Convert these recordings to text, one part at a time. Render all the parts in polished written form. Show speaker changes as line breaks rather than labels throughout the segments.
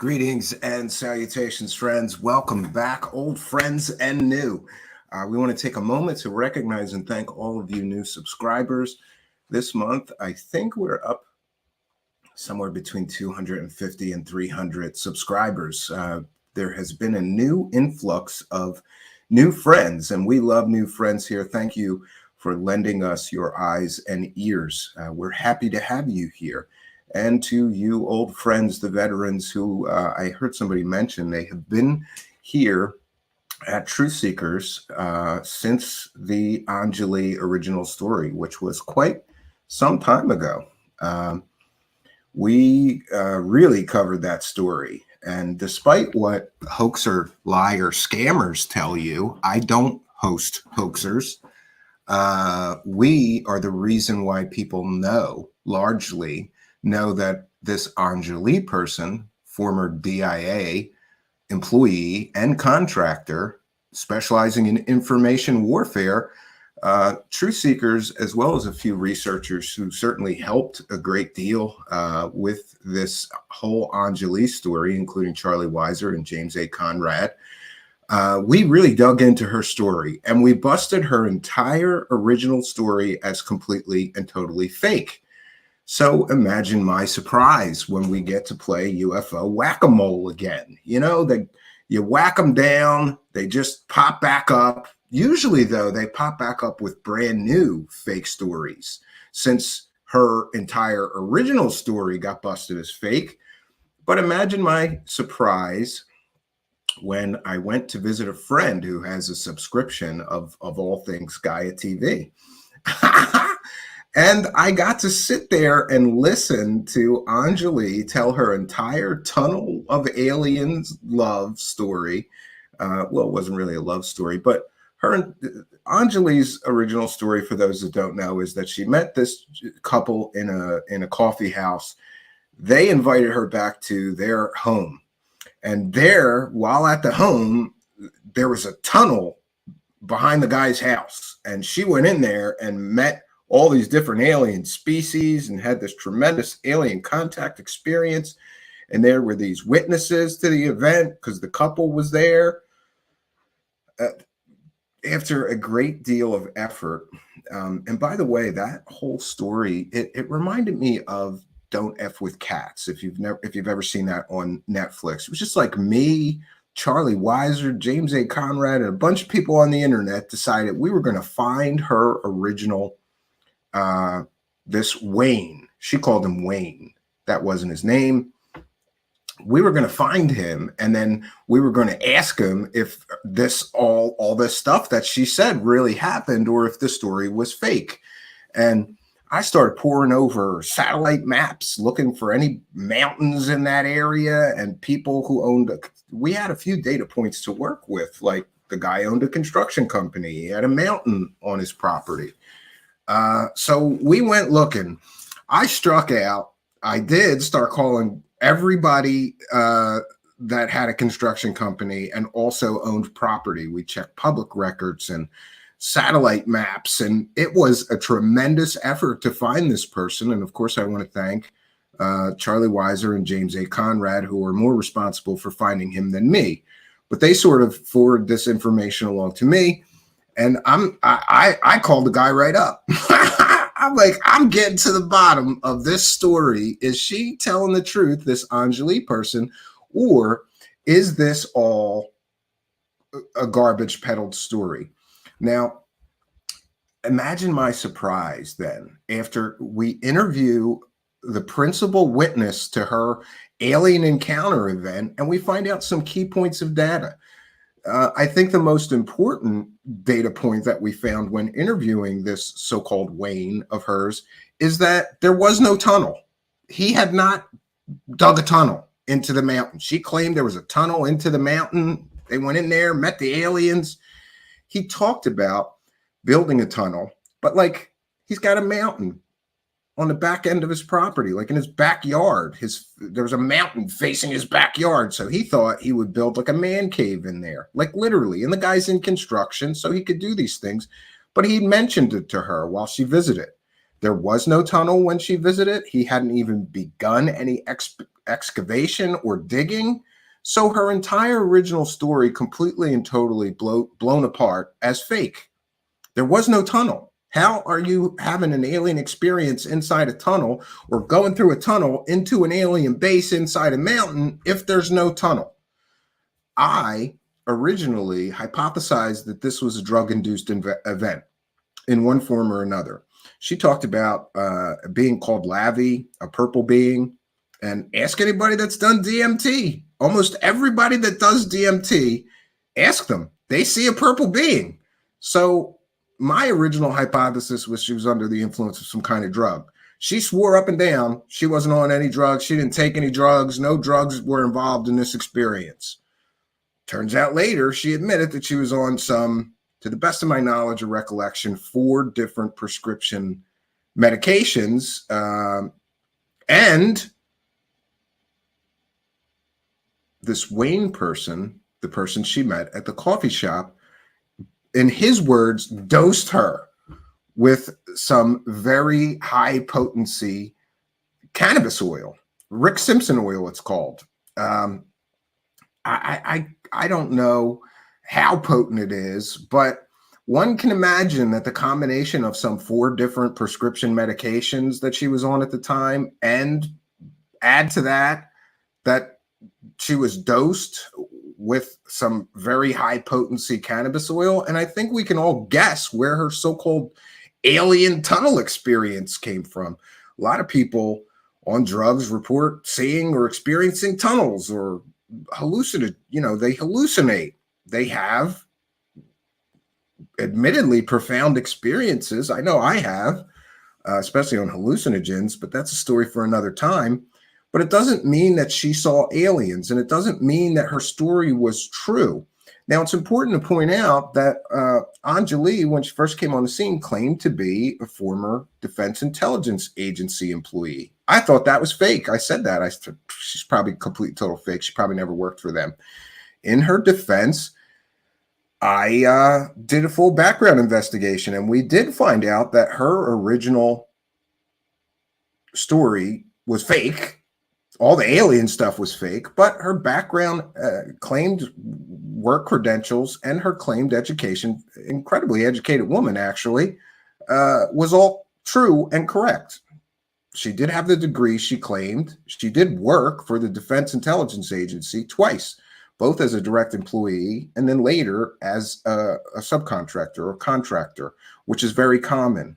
Greetings and salutations, friends. Welcome back, old friends and new. We want to take a moment to recognize and thank all of you new subscribers. This month, I think we're up somewhere between 250 and 300 subscribers. There has been a new influx of new friends, and we love new friends here. Thank you for lending us your eyes and ears. We're happy to have you here. And to you old friends, the veterans who I heard somebody mention, they have been here at Truthseekers since the Anjali original story, which was quite some time ago. We really covered that story. And despite what hoaxer, liar, scammers tell you, I don't host hoaxers. We are the reason why people largely know that this Anjali person, former DIA employee and contractor specializing in information warfare, Truthseekers, as well as a few researchers who certainly helped a great deal with this whole Anjali story, including Charlie Weiser and James A. Conrad. We really dug into her story, and we busted her entire original story as completely and totally fake. So imagine my surprise when we get to play UFO whack-a-mole again. You know, you whack them down, they just pop back up. Usually, though, they pop back up with brand new fake stories. Since her entire original story got busted as fake. But imagine my surprise when I went to visit a friend who has a subscription of all things Gaia TV. And I got to sit there and listen to Anjali tell her entire tunnel of aliens love story. Well, it wasn't really a love story, but Anjali's original story, for those that don't know, is that she met this couple in a coffee house. They invited her back to their home. And there, while at the home, there was a tunnel behind the guy's house. And she went in there and met all these different alien species and had this tremendous alien contact experience. And there were these witnesses to the event because the couple was there. After a great deal of effort, and by the way, that whole story, it reminded me of Don't F with Cats. If you've ever seen that on Netflix, it was just like me, Charlie Weiser, James A. Conrad, and a bunch of people on the internet decided we were going to find her original, this Wayne. She called him Wayne. That wasn't his name. We were going to find him, and then we were going to ask him if all this stuff that she said really happened, or if the story was fake. And I started poring over satellite maps, looking for any mountains in that area and people who owned we had a few data points to work with, like the guy owned a construction company. He had a mountain on his property. So we went looking. I struck out. I did start calling everybody that had a construction company and also owned property. We checked public records and satellite maps, and it was a tremendous effort to find this person. And of course, I want to thank Charlie Weiser and James A. Conrad, who were more responsible for finding him than me. But they sort of forwarded this information along to me, and I called the guy right up. I'm like, I'm getting to the bottom of this story. Is she telling the truth, this Anjali person, or is this all a garbage peddled story? Now, imagine my surprise then after we interview the principal witness to her alien encounter event, and we find out some key points of data. I think the most important data point that we found when interviewing this so-called Wayne of hers is that there was no tunnel. He had not dug a tunnel into the mountain. She claimed there was a tunnel into the mountain. They went in there, met the aliens. He talked about building a tunnel, but like he's got a mountain on the back end of his property, like in his backyard. There was a mountain facing his backyard, so he thought he would build like a man cave in there, like literally. And the guy's in construction, so he could do these things. But he mentioned it to her while she visited. There was no tunnel when she visited. He hadn't even begun any excavation or digging. So her entire original story completely and totally blown apart as fake. There was no tunnel. How are you having an alien experience inside a tunnel or going through a tunnel into an alien base inside a mountain if there's no tunnel? I originally hypothesized that this was a drug-induced event in one form or another. She talked about being called Lavi, a purple being, and ask anybody that's done DMT. Almost everybody that does DMT, ask them. They see a purple being. So my original hypothesis was she was under the influence of some kind of drug. She swore up and down she wasn't on any drugs. She didn't take any drugs. No drugs were involved in this experience. Turns out later, she admitted that she was on some, to the best of my knowledge or recollection, 4 different prescription medications. And this Wayne person, the person she met at the coffee shop, in his words, dosed her with some very high potency cannabis oil, Rick Simpson oil, it's called. I don't know how potent it is, but one can imagine that the combination of some 4 different prescription medications that she was on at the time, and add to that she was dosed with some very high potency cannabis oil. And I think we can all guess where her so-called alien tunnel experience came from. A lot of people on drugs report seeing or experiencing tunnels or they hallucinate. They have admittedly profound experiences. I know I have, especially on hallucinogens, but that's a story for another time. But it doesn't mean that she saw aliens, and it doesn't mean that her story was true. Now, it's important to point out that Anjali, when she first came on the scene, claimed to be a former Defense Intelligence Agency employee. I thought that was fake. I said that. She's probably complete total fake. She probably never worked for them. In her defense, I did a full background investigation, and we did find out that her original story was fake. All the alien stuff was fake, but her background, claimed work credentials, and her claimed education, incredibly educated woman actually, was all true and correct. She did have the degree she claimed. She did work for the Defense Intelligence Agency twice, both as a direct employee and then later as a subcontractor or contractor, which is very common.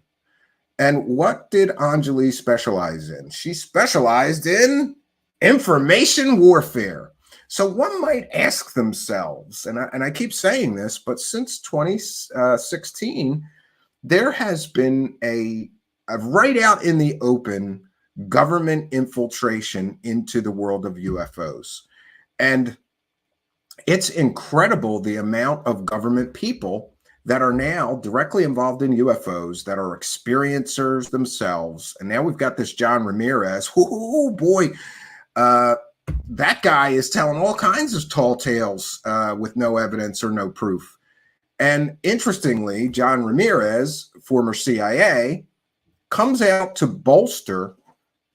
And what did Anjali specialize in? She specialized in information warfare. So one might ask themselves, and I keep saying this, but since 2016, there has been a right out in the open government infiltration into the world of UFOs. And it's incredible the amount of government people that are now directly involved in UFOs, that are experiencers themselves. And now we've got this John Ramirez. Oh boy, that guy is telling all kinds of tall tales with no evidence or no proof. And interestingly, John Ramirez, former CIA, comes out to bolster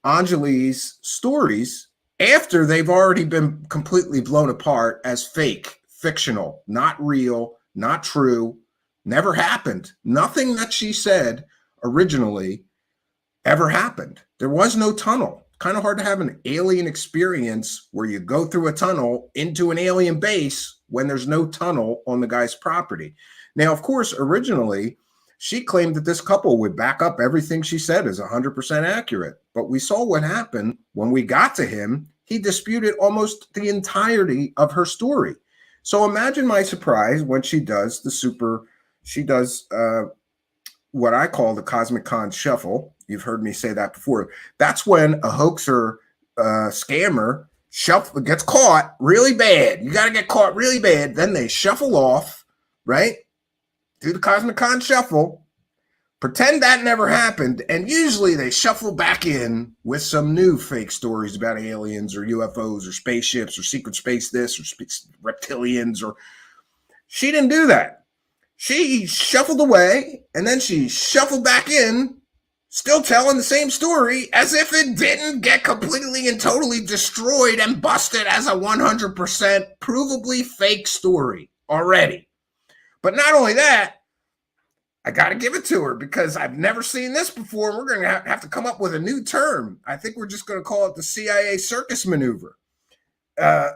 Anjali's stories after they've already been completely blown apart as fake, fictional, not real, not true, never happened. Nothing that she said originally ever happened. There was no tunnel. Kind of hard to have an alien experience where you go through a tunnel into an alien base when there's no tunnel on the guy's property. Now, of course, originally, she claimed that this couple would back up everything she said as 100% accurate. But we saw what happened when we got to him. He disputed almost the entirety of her story. So imagine my surprise when she does what I call the Cosmic Con Shuffle. You've heard me say that before. That's when a hoaxer, scammer, gets caught really bad. You got to get caught really bad. Then they shuffle off, right? Do the Cosmic Con Shuffle. Pretend that never happened. And usually they shuffle back in with some new fake stories about aliens or UFOs or spaceships or secret space this or reptilians. Or she didn't do that. She shuffled away and then she shuffled back in still telling the same story as if it didn't get completely and totally destroyed and busted as a 100% provably fake story already. But not only that, I got to give it to her because I've never seen this before. We're going to have to come up with a new term. I think we're just going to call it the CIA circus maneuver.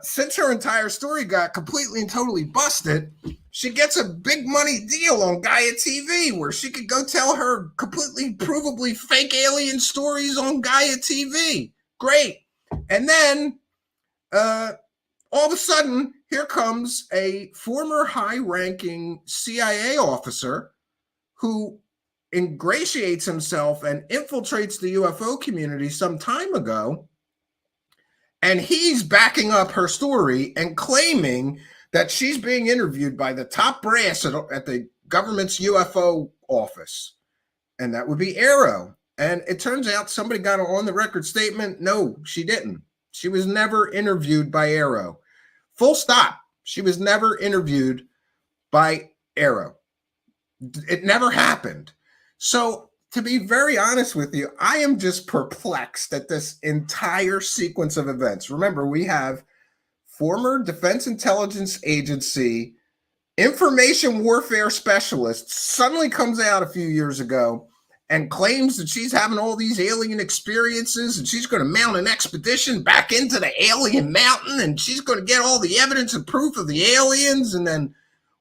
Since her entire story got completely and totally busted, she gets a big money deal on Gaia TV where she could go tell her completely provably fake alien stories on Gaia TV. Great. And then all of a sudden, here comes a former high-ranking CIA officer who ingratiates himself and infiltrates the UFO community some time ago. And he's backing up her story and claiming that she's being interviewed by the top brass at the government's UFO office. And that would be Arrow. And it turns out somebody got an on-the-record statement. No, she didn't. She was never interviewed by Arrow. Full stop. She was never interviewed by Arrow. It never happened. So, to be very honest with you, I am just perplexed at this entire sequence of events. Remember, we have former Defense Intelligence Agency information warfare specialist suddenly comes out a few years ago and claims that she's having all these alien experiences and she's going to mount an expedition back into the alien mountain and she's going to get all the evidence and proof of the aliens. And then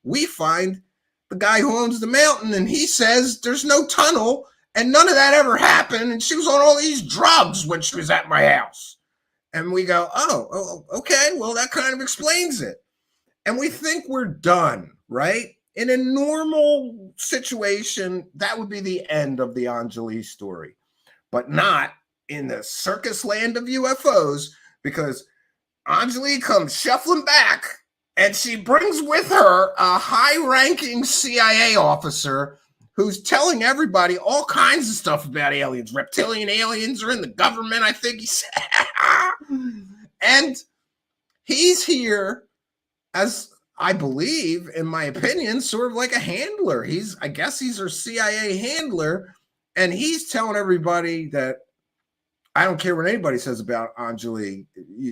we find the guy who owns the mountain and he says there's no tunnel and none of that ever happened. And she was on all these drugs when she was at my house. And we go, oh, okay, well, that kind of explains it. And we think we're done, right? In a normal situation, that would be the end of the Anjali story, but not in the circus land of UFOs, because Anjali comes shuffling back and she brings with her a high-ranking CIA officer who's telling everybody all kinds of stuff about aliens. Reptilian aliens are in the government, I think he said. And he's here as, I believe, in my opinion, sort of like a handler. I guess he's her CIA handler, and he's telling everybody that I don't care what anybody says about Anjali.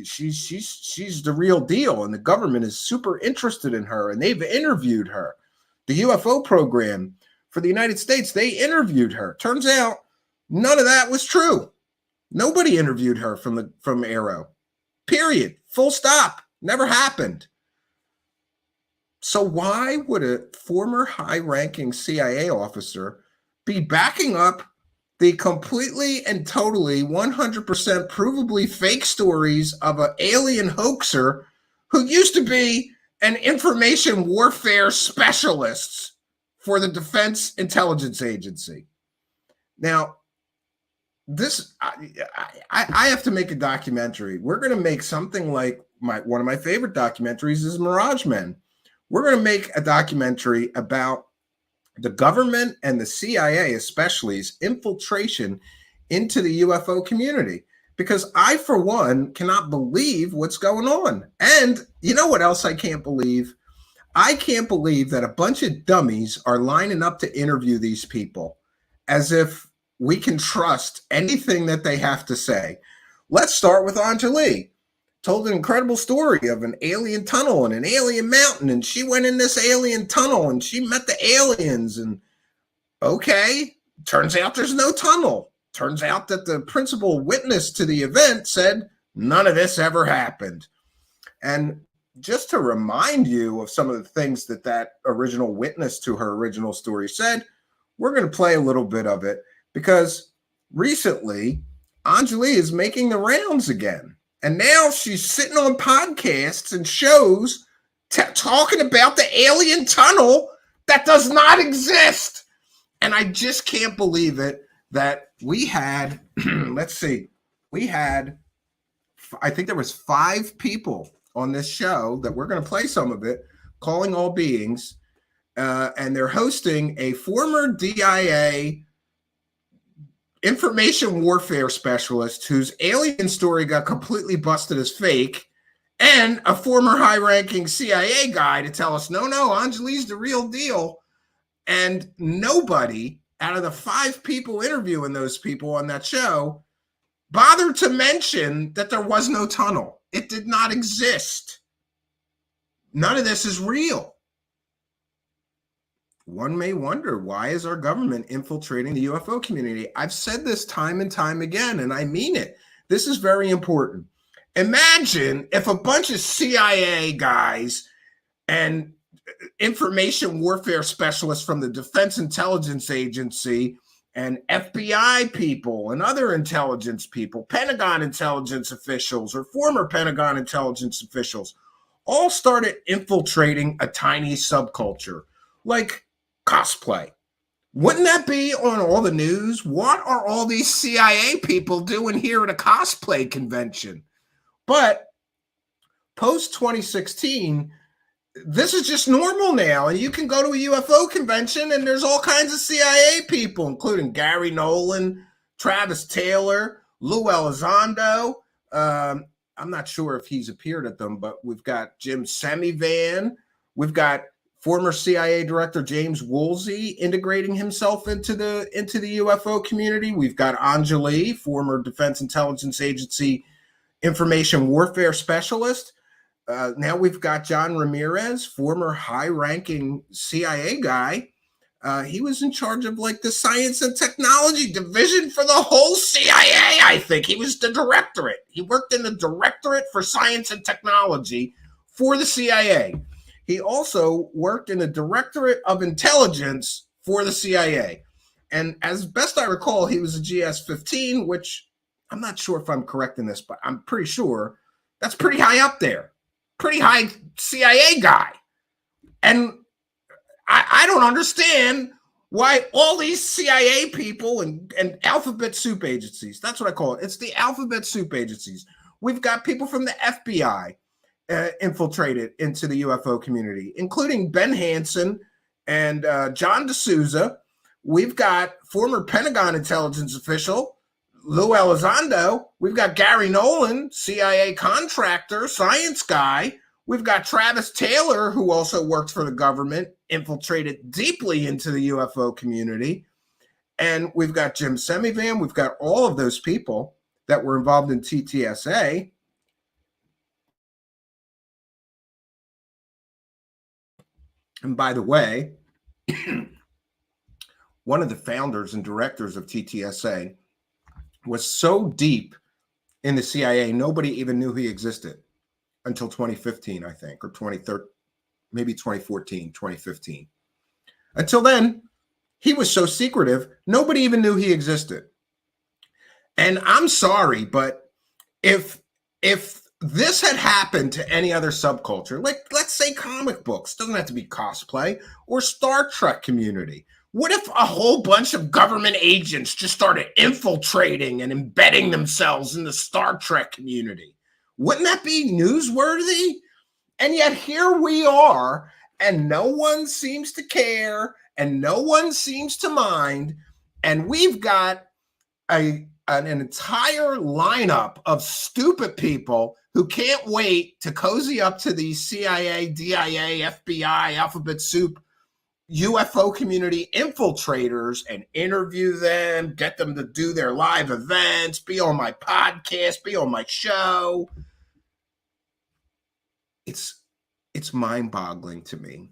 She's the real deal, and the government is super interested in her, and they've interviewed her. The UFO program for the United States, they interviewed her. Turns out none of that was true. Nobody interviewed her from Arrow. Period. Full stop. Never happened. So why would a former high-ranking CIA officer be backing up the completely and totally 100% provably fake stories of an alien hoaxer who used to be an information warfare specialist for the Defense Intelligence Agency? Now, I have to make a documentary. We're going to make something like one of my favorite documentaries is Mirage Men. We're going to make a documentary about the government and the CIA, especially's infiltration into the UFO community, because I, for one, cannot believe what's going on. And you know what else I can't believe? I can't believe that a bunch of dummies are lining up to interview these people as if we can trust anything that they have to say. Let's start with Anjali. Told an incredible story of an alien tunnel and an alien mountain, and she went in this alien tunnel and she met the aliens. And okay, turns out there's no tunnel. Turns out that the principal witness to the event said none of this ever happened. And just to remind you of some of the things that original witness to her original story said, we're going to play a little bit of it, because recently Anjali is making the rounds again. And now she's sitting on podcasts and shows talking about the alien tunnel that does not exist. And I just can't believe it that we had, let's see, I think there was 5 people on this show that we're going to play some of it, Calling All Beings. And they're hosting a former DIA information warfare specialist whose alien story got completely busted as fake, and a former high-ranking CIA guy to tell us, no, Anjali's the real deal. And nobody out of the 5 people interviewing those people on that show, bothered to mention that there was no tunnel. It did not exist. None of this is real. One may wonder, why is our government infiltrating the UFO community? I've said this time and time again, and I mean it. This is very important. Imagine if a bunch of CIA guys and information warfare specialists from the Defense Intelligence Agency and FBI people and other intelligence people, Pentagon intelligence officials or former Pentagon intelligence officials, all started infiltrating a tiny subculture like cosplay. Wouldn't that be on all the news? What are all these CIA people doing here at a cosplay convention? But post 2016, this is just normal now. And you can go to a UFO convention and there's all kinds of CIA people, including Gary Nolan, Travis Taylor, Lou Elizondo. I'm not sure if he's appeared at them, but we've got Jim Semivan. We've got former CIA Director James Woolsey integrating himself into the UFO community. We've got Anjali, former Defense Intelligence Agency information warfare specialist. Now we've got John Ramirez, former high-ranking CIA guy. He was in charge of like the science and technology division for the whole CIA, I think. He was the directorate. He worked in the directorate for science and technology for the CIA. He also worked in the Directorate of Intelligence for the CIA. And as best I recall, he was a GS-15, which I'm not sure if I'm correct in this, but I'm pretty sure that's pretty high up there. Pretty high CIA guy. And I don't understand why all these CIA people and alphabet soup agencies, that's what I call it. It's the alphabet soup agencies. We've got people from the FBI infiltrated into the UFO community, including Ben Hansen and John D'Souza. We've got former Pentagon intelligence official Lou Elizondo. We've got Gary Nolan, CIA contractor, science guy. We've got Travis Taylor, who also worked for the government, infiltrated deeply into the UFO community. And we've got Jim Semivan. We've got all of those people that were involved in TTSA. And by the way, one of the founders and directors of TTSA was so deep in the CIA, nobody even knew he existed until 2015, I think, or 2013, maybe 2014, 2015. Until then, he was so secretive, nobody even knew he existed. And I'm sorry, but if this had happened to any other subculture, like let's say comic books, doesn't have to be cosplay, or Star Trek community. What if a whole bunch of government agents just started infiltrating and embedding themselves in the Star Trek community? Wouldn't that be newsworthy? And yet here we are, and no one seems to care, and no one seems to mind, and we've got an entire lineup of stupid people who can't wait to cozy up to these CIA, DIA, FBI, alphabet soup, UFO community infiltrators and interview them, get them to do their live events, be on my podcast, be on my show. It's mind-boggling to me.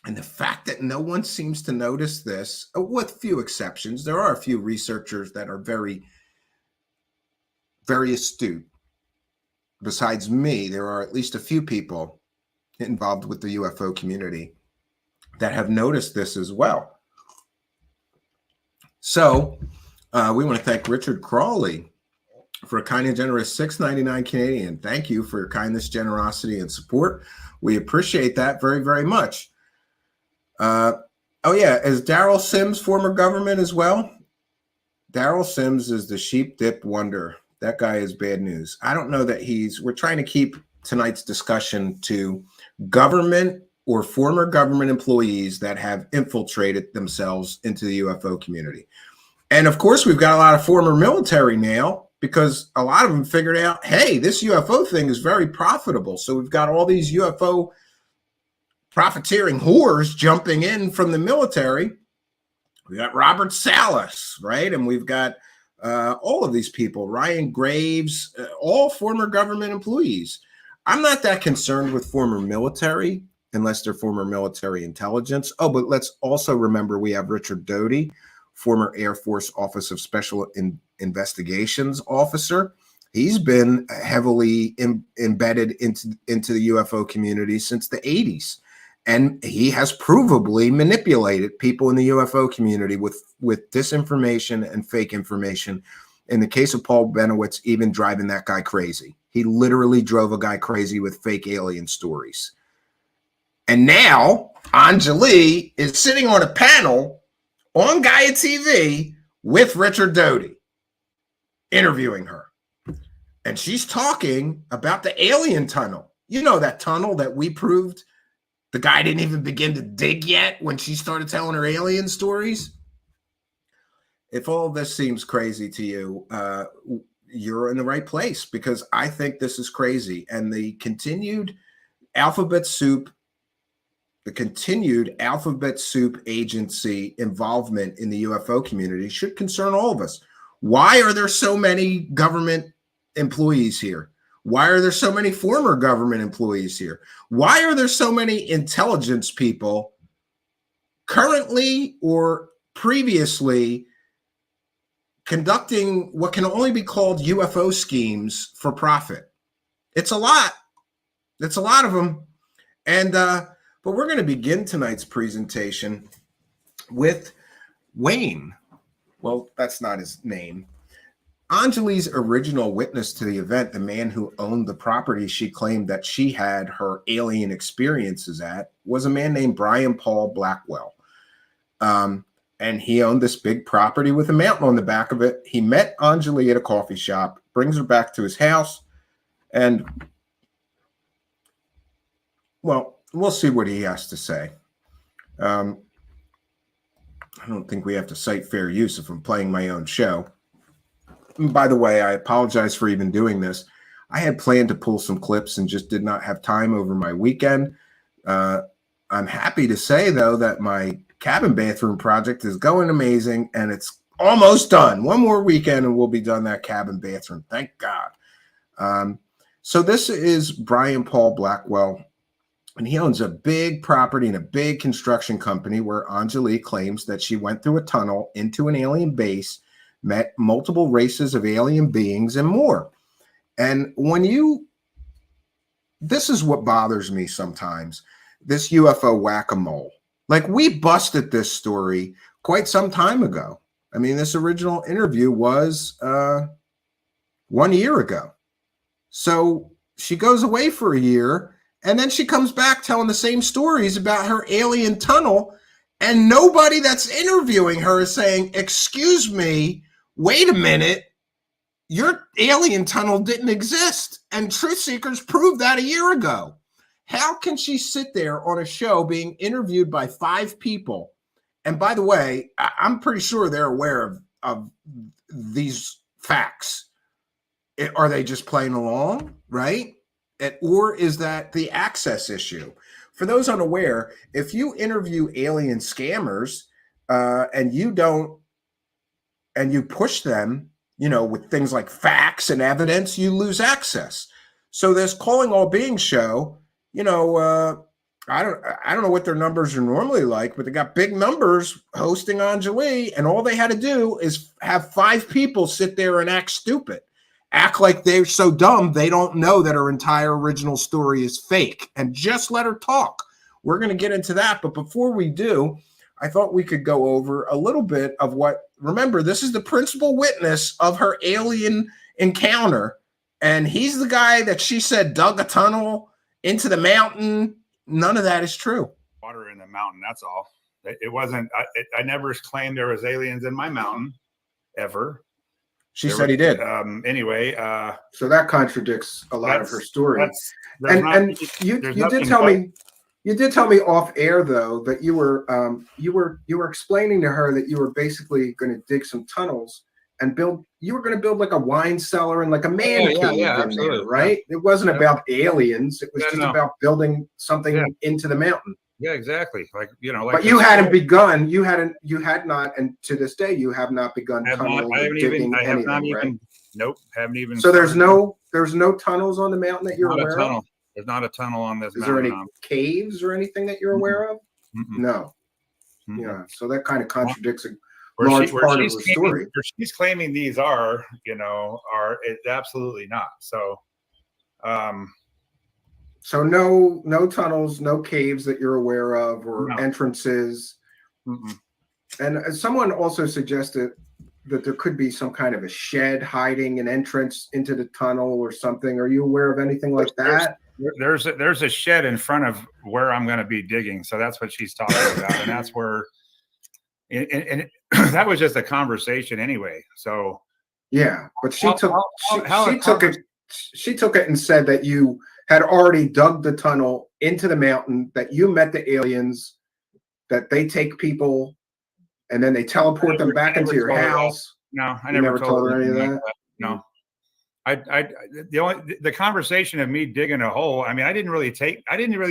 And the fact that no one seems to notice this, with few exceptions, there are a few researchers that are very, very astute. Besides me, there are at least a few people involved with the UFO community that have noticed this as well. So we want to thank Richard Crawley for a kind and generous $6.99 Canadian. Thank you for your kindness, generosity, and support. We appreciate that very, very much. Oh yeah, is Daryl Sims former government as well? Daryl Sims is the sheep dip wonder. That guy is bad news. I don't know that we're trying to keep tonight's discussion to government or former government employees that have infiltrated themselves into the UFO community. And of course, we've got a lot of former military now, because a lot of them figured out, hey, this UFO thing is very profitable. So we've got all these UFO profiteering whores jumping in from the military. We got Robert Salas, right? And we've got all of these people, Ryan Graves, all former government employees. I'm not that concerned with former military, unless they're former military intelligence. Oh, but let's also remember we have Richard Doty, former Air Force Office of Special Investigations officer. He's been heavily embedded into the UFO community since the 80s. And he has provably manipulated people in the UFO community with disinformation and fake information. In the case of Paul Benowitz, even driving that guy crazy. He literally drove a guy crazy with fake alien stories. And now Anjali is sitting on a panel on Gaia TV with Richard Doty, interviewing her. And she's talking about the alien tunnel. You know, that tunnel that we proved the guy didn't even begin to dig yet when she started telling her alien stories. If all this seems crazy to you, you're in the right place, because I think this is crazy. And the continued alphabet soup agency involvement in the UFO community should concern all of us. Why are there so many government employees here? Why are there so many former government employees here? Why are there so many intelligence people currently or previously conducting what can only be called UFO schemes for profit? It's a lot. It's a lot of them. And but we're going to begin tonight's presentation with Wayne. Well, that's not his name. Anjali's original witness to the event, the man who owned the property she claimed that she had her alien experiences at, was a man named Brian Paul Blackwell. And he owned this big property with a mountain on the back of it. He met Anjali at a coffee shop, brings her back to his house, and, well, we'll see what he has to say. I don't think we have to cite fair use if I'm playing my own show. And by the way, I apologize for even doing this. I had planned to pull some clips and just did not have time over my weekend. I'm happy to say, though, that my cabin bathroom project is going amazing, and it's almost done. One more weekend and we'll be done that cabin bathroom. Thank God. So this is Brian Paul Blackwell, and he owns a big property and a big construction company where Anjali claims that she went through a tunnel into an alien base, met multiple races of alien beings, and more. And this is what bothers me sometimes, this UFO whack-a-mole. Like, we busted this story quite some time ago. I mean, this original interview was 1 year ago. So she goes away for a year, and then she comes back telling the same stories about her alien tunnel, and nobody that's interviewing her is saying, excuse me, wait a minute, your alien tunnel didn't exist, and Truthseekers proved that a year ago. How can she sit there on a show being interviewed by 5 people? And by the way, I'm pretty sure they're aware of these facts. Are they just playing along, right? Or is that the access issue? For those unaware, if you interview alien scammers and you push them, with things like facts and evidence, you lose access. So this Calling All Beings show, I don't know what their numbers are normally like, but they got big numbers hosting Anjali, and all they had to do is have 5 people sit there and act stupid, act like they're so dumb they don't know that her entire original story is fake, and just let her talk. We're going to get into that, but before we do, I thought we could go over a little bit of remember, this is the principal witness of her alien encounter, and he's the guy that she said dug a tunnel into the mountain. None of that is true.
Water in the mountain, that's all. It wasn't, I never claimed there was aliens in my mountain, ever.
She said he did.
Anyway.
So that contradicts a lot of her story. You did tell me off air, though, that you were explaining to her that you were basically going to dig some tunnels and you were going to build like a wine cellar and like a man cave in there, right? It wasn't about aliens. It was just about building something into the mountain.
Yeah, exactly. Like, like
But you hadn't begun. You had not, and to this day, you have not begun tunneling or digging anything, right?
Nope, haven't even.
So there's no tunnels on the mountain that you're aware of?
There's not a tunnel on this
mountain. Is there any caves or anything that you're aware of? No. Yeah. So that kind of contradicts a large part of the story.
Where she's claiming these are it's absolutely not. So,
so no tunnels, no caves that you're aware of, or entrances. And someone also suggested that there could be some kind of a shed hiding an entrance into the tunnel or something. Are you aware of anything like that?
There's a shed in front of where I'm going to be digging. So that's what she's talking about. And that's where, and that was just a conversation anyway. So
yeah, but she took it and said that you had already dug the tunnel into the mountain, that you met the aliens, that they take people and then they teleport them back into your house.
No, I never told her any of that. No. The conversation of me digging a hole, I mean, I didn't really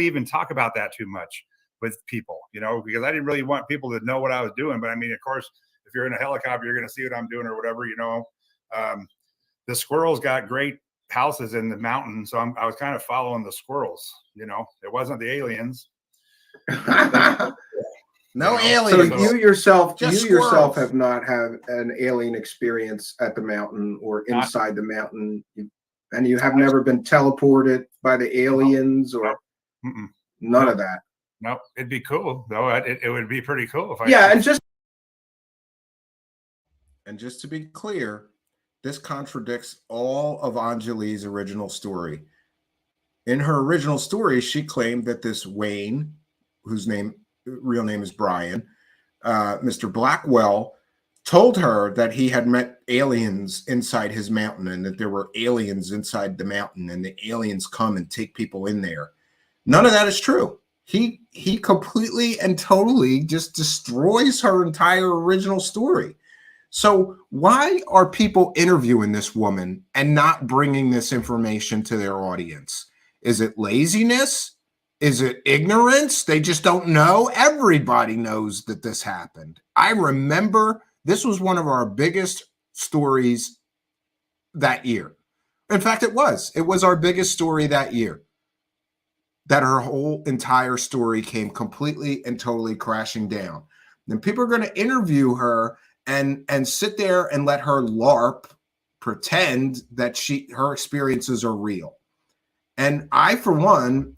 even talk about that too much with people, because I didn't really want people to know what I was doing. But I mean, of course, if you're in a helicopter, you're going to see what I'm doing or whatever, the squirrels got great houses in the mountain. So I was kind of following the squirrels, it wasn't the aliens.
No aliens. So you yourself have not had an alien experience at the mountain or inside the mountain, and you have never been teleported by the aliens or none of that.
No, it'd be cool though. It would be pretty cool if I.
Yeah, and just to be clear, this contradicts all of Anjali's original story. In her original story, she claimed that this Wayne, whose real name is Brian, Mr. Blackwell, told her that he had met aliens inside his mountain and that there were aliens inside the mountain and the aliens come and take people in there. None of that is true. He completely and totally just destroys her entire original story. So why are people interviewing this woman and not bringing this information to their audience? Is it laziness? Is it ignorance? They just don't know. Everybody knows that this happened. I remember this was one of our biggest stories that year. In fact, it was our biggest story that year, that her whole entire story came completely and totally crashing down. Then people are going to interview her and sit there and let her LARP, pretend that her experiences are real. And I, for one,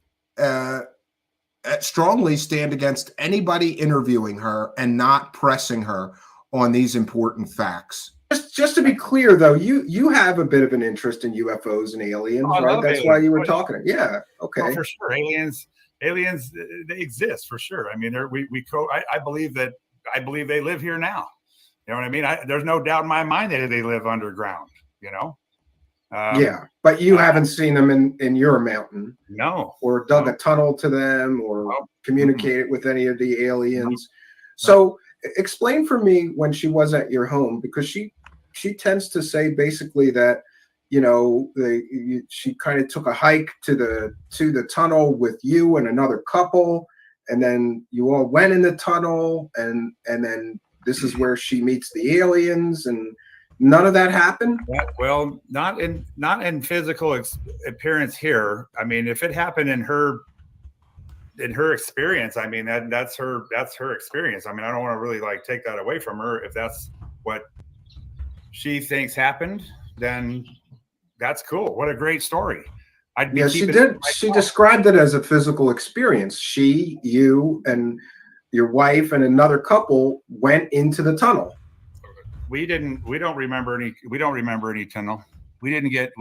strongly stand against anybody interviewing her and not pressing her on these important facts. Just to be clear, though, you have a bit of an interest in UFOs and aliens, right? That's why you were talking. Yeah, okay.
Oh, for sure, aliens, they exist for sure. I mean, I believe they live here now. You know what I mean? There's no doubt in my mind that they live underground. Yeah, but you haven't seen them in your mountain,
no, or dug a tunnel to them, or communicated with any of the aliens. So explain for me when she was at your home, because she tends to say basically that she kind of took a hike to the tunnel with you and another couple, and then you all went in the tunnel, and then this is where she meets the aliens, and none of that happened?
Well, not in physical appearance here. I mean, if it happened in her experience, I mean, that's her experience. I mean, I don't want to really take that away from her. If that's what she thinks happened, then that's cool. What a great story.
She did. She described it as a physical experience. She, you, and your wife and another couple went into the tunnel.
We don't remember any tunnel. We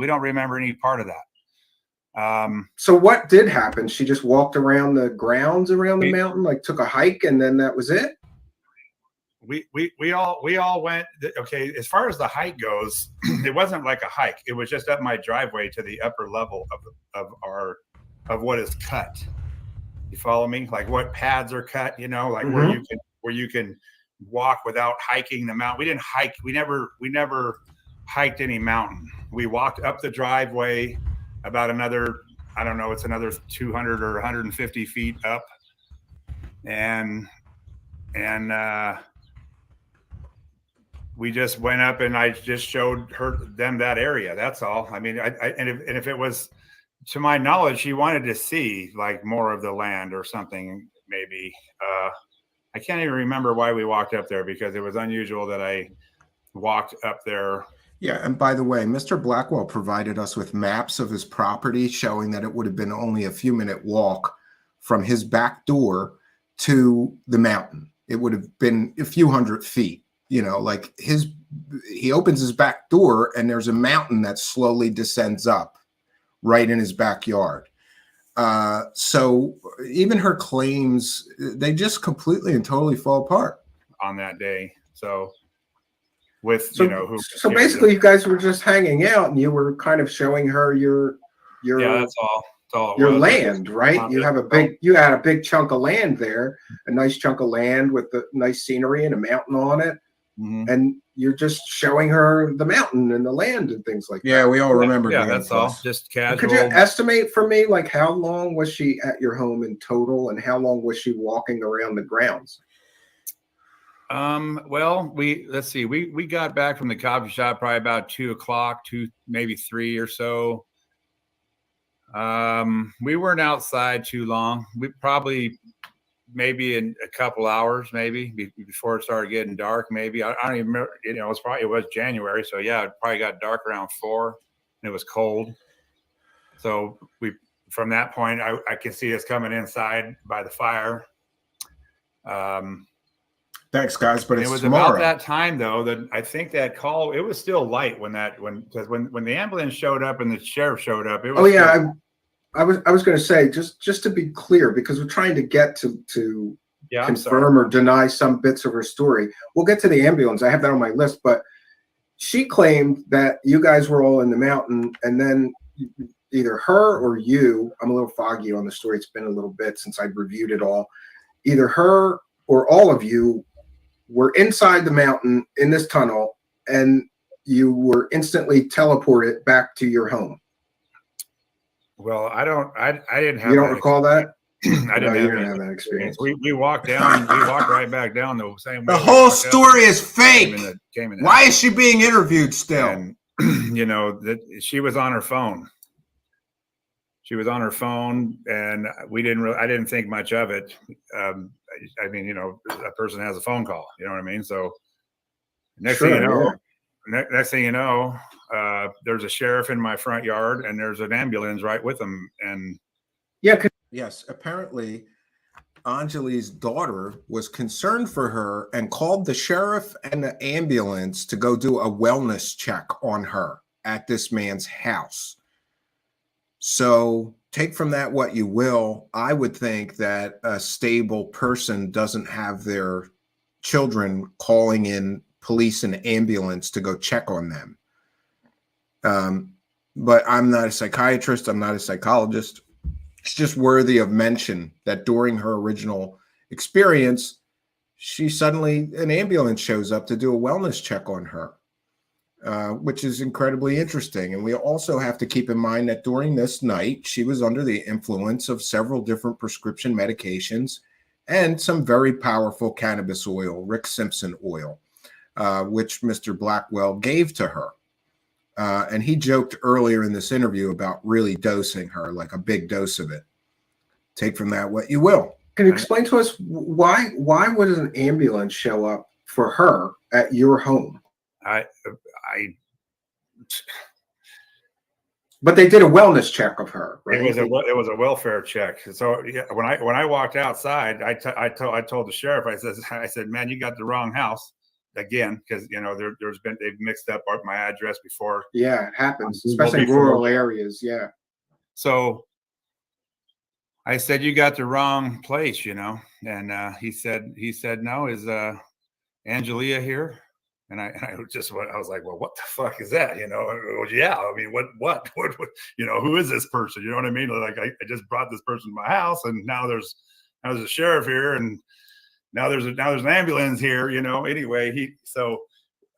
don't remember any part of that.
So what did happen? She just walked around the grounds around the mountain, took a hike, and then that was it?
We all went. Okay, as far as the hike goes, it wasn't like a hike. It was just up my driveway to the upper level of what is cut. You follow me? Like what pads are cut, where you can walk without hiking the mountain. We didn't hike. We never hiked any mountain. We walked up the driveway about another, I don't know, it's another 200 or 150 feet up. and we just went up and I just showed them that area. That's all. I mean, and if it was, to my knowledge, she wanted to see like more of the land or something, maybe. I can't even remember why we walked up there, because it was unusual that I walked up there.
Yeah, and by the way, Mr. Blackwell provided us with maps of his property showing that it would have been only a few minute walk from his back door to the mountain. It would have been a few hundred feet. You know, like he opens his back door and there's a mountain that slowly descends up right in his backyard. So even her claims, they just completely and totally fall apart
on that day. So with,
so basically you guys were just hanging out and you were kind of showing her your
yeah, that's all.
Your land, right? You had a big chunk of land there, a nice chunk of land with the nice scenery and a mountain on it.
Mm-hmm.
And you're just showing her the mountain and the land and things like that.
Yeah, we all remember.
Yeah, that's all. Just casual.
Could you estimate for me, like, how long was she at your home in total, and how long was she walking around the grounds?
Well, let's see. We got back from the coffee shop probably about 2 o'clock, maybe 3 or so. We weren't outside too long. We probably maybe in a couple hours, maybe before it started getting dark. Maybe I don't even remember. It was January, so yeah, it probably got dark around 4, and it was cold. So from that point, I can see us coming inside by the fire.
Thanks, guys, but
it was
tomorrow.
About that time though that I think that call. It was still light when the ambulance showed up and the sheriff showed up. It was.
Oh yeah. I was going to say, just to be clear, because we're trying to get to confirm or deny some bits of her story. We'll get to the ambulance. I have that on my list, but she claimed that you guys were all in the mountain, and then either her or you, I'm a little foggy on the story. It's been a little bit since I've reviewed it all. Either her or all of you were inside the mountain in this tunnel, and you were instantly teleported back to your home.
Well, I didn't have.
You don't recall that?
I didn't
have that experience.
We walked down. We walked right back down the same way.
The whole story is fake. Why is she being interviewed still?
And, that she was on her phone. She was on her phone, and I didn't think much of it. I mean, a person has a phone call. You know what I mean? So next thing you know, there's a sheriff in my front yard, and there's an ambulance right with him. And
yes, apparently Anjali's daughter was concerned for her and called the sheriff and the ambulance to go do a wellness check on her at this man's house. So take from that what you will. I would think that a stable person doesn't have their children calling in police and ambulance to go check on them. But I'm not a psychiatrist. I'm not a psychologist. It's just worthy of mention that during her original experience, an ambulance shows up to do a wellness check on her, which is incredibly interesting. And we also have to keep in mind that during this night, she was under the influence of several different prescription medications and some very powerful cannabis oil, Rick Simpson oil, which Mr. Blackwell gave to her. And he joked earlier in this interview about really dosing her, like a big dose of it. Take from that what you will.
Can you explain to us why would an ambulance show up for her at your home? But they did a wellness check of her, right?
It was a welfare check. So yeah, when I walked outside, I told the sheriff, I said, man, you got the wrong house again, because they've mixed up my address before.
Yeah, it happens, especially in rural areas. Yeah.
So I said, you got the wrong place, and he said, no, is Angelia here? And I was like, well, what the fuck is that? Yeah, I mean, what, who is this person? You know what I mean? Like, I just brought this person to my house, and now there's a sheriff here, and now there's an ambulance here, Anyway,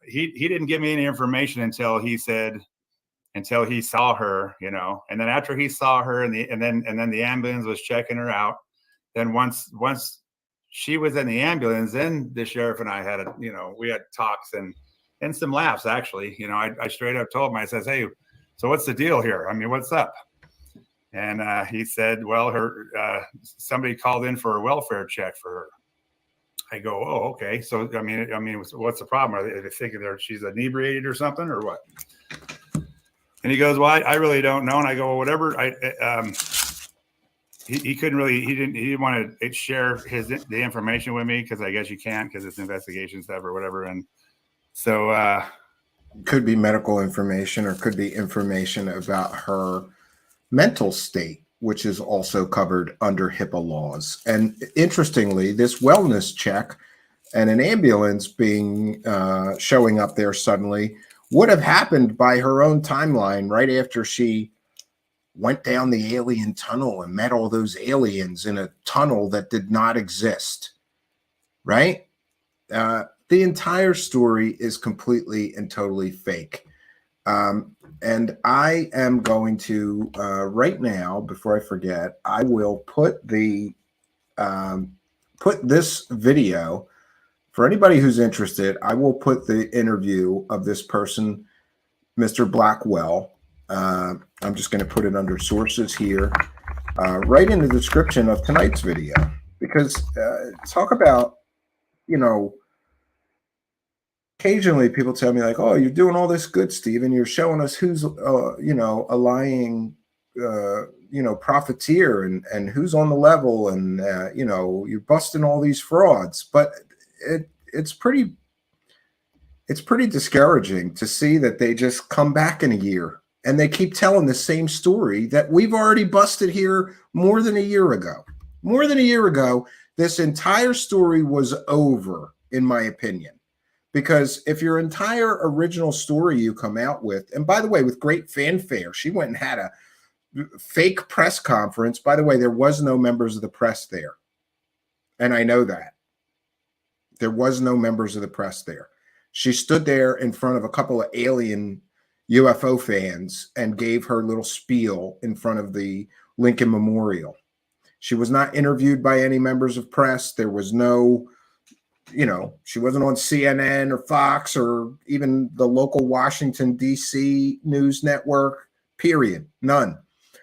he didn't give me any information until he saw her, and then after he saw her, and then the ambulance was checking her out. Then once she was in the ambulance, and the sheriff and I had we had talks and some laughs, actually. I straight up told him, I says, hey, so what's the deal here? I mean, what's up? And he said, well, somebody called in for a welfare check for her. I go, oh, okay. So, I mean, what's the problem? Are they thinking she's inebriated or something, or what? And he goes, well, I really don't know. And I go, well, whatever. He couldn't really, he didn't want to share the information with me, because I guess you can't, because it's investigation stuff or whatever. And so,
could be medical information, or could be information about her mental state, which is also covered under HIPAA laws. And interestingly, this wellness check and an ambulance being showing up there suddenly would have happened by her own timeline, right after she went down the alien tunnel and met all those aliens in a tunnel that did not exist, right? The entire story is completely and totally fake. And I am going to, right now, before I forget, I will put this video, for anybody who's interested, I will put the interview of this person, Mr. Blackwell. I'm just going to put it under sources here, right in the description of tonight's video, because talk about, occasionally people tell me like, oh, you're doing all this good, Stephen. You're showing us who's, a lying, profiteer and who's on the level, and, you're busting all these frauds. But it's pretty discouraging to see that they just come back in a year and they keep telling the same story that we've already busted here more than a year ago. More than a year ago, this entire story was over, in my opinion. Because if your entire original story you come out with, and by the way, with great fanfare, she went and had a fake press conference. By the way, there was no members of the press there. And I know that. There was no members of the press there. She stood there in front of a couple of alien UFO fans and gave her little spiel in front of the Lincoln Memorial. She was not interviewed by any members of press. There was no... she wasn't on CNN or Fox or even the local Washington, D.C. news network, period. None.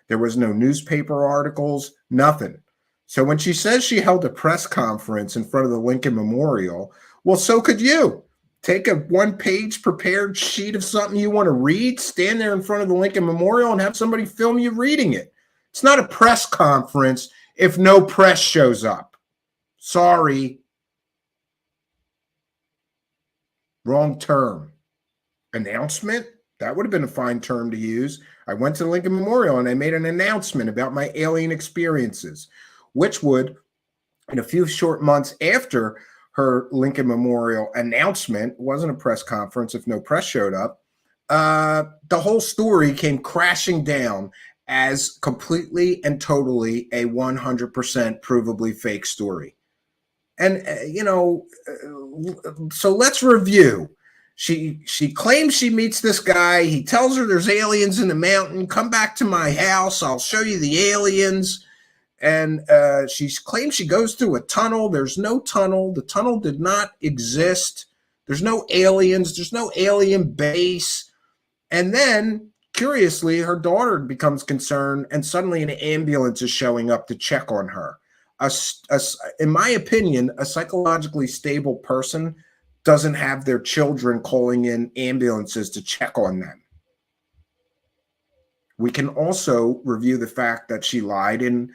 There was no newspaper articles, nothing. So when she says she held a press conference in front of the Lincoln Memorial, well, so could you. Take a one-page prepared sheet of something you want to read, stand there in front of the Lincoln Memorial and have somebody film you reading it. It's not a press conference if no press shows up. Sorry. Wrong term. Announcement? That would have been a fine term to use. I went to the Lincoln Memorial and I made an announcement about my alien experiences, which would, in a few short months after her Lincoln Memorial announcement, wasn't a press conference if no press showed up, the whole story came crashing down as completely and totally a 100% provably fake story. And, so let's review. She claims she meets this guy. He tells her there's aliens in the mountain. Come back to my house. I'll show you the aliens. And she claims she goes through a tunnel. There's no tunnel. The tunnel did not exist. There's no aliens. There's no alien base. And then, curiously, her daughter becomes concerned, and suddenly an ambulance is showing up to check on her. In my opinion, a psychologically stable person doesn't have their children calling in ambulances to check on them. We can also review the fact that she lied in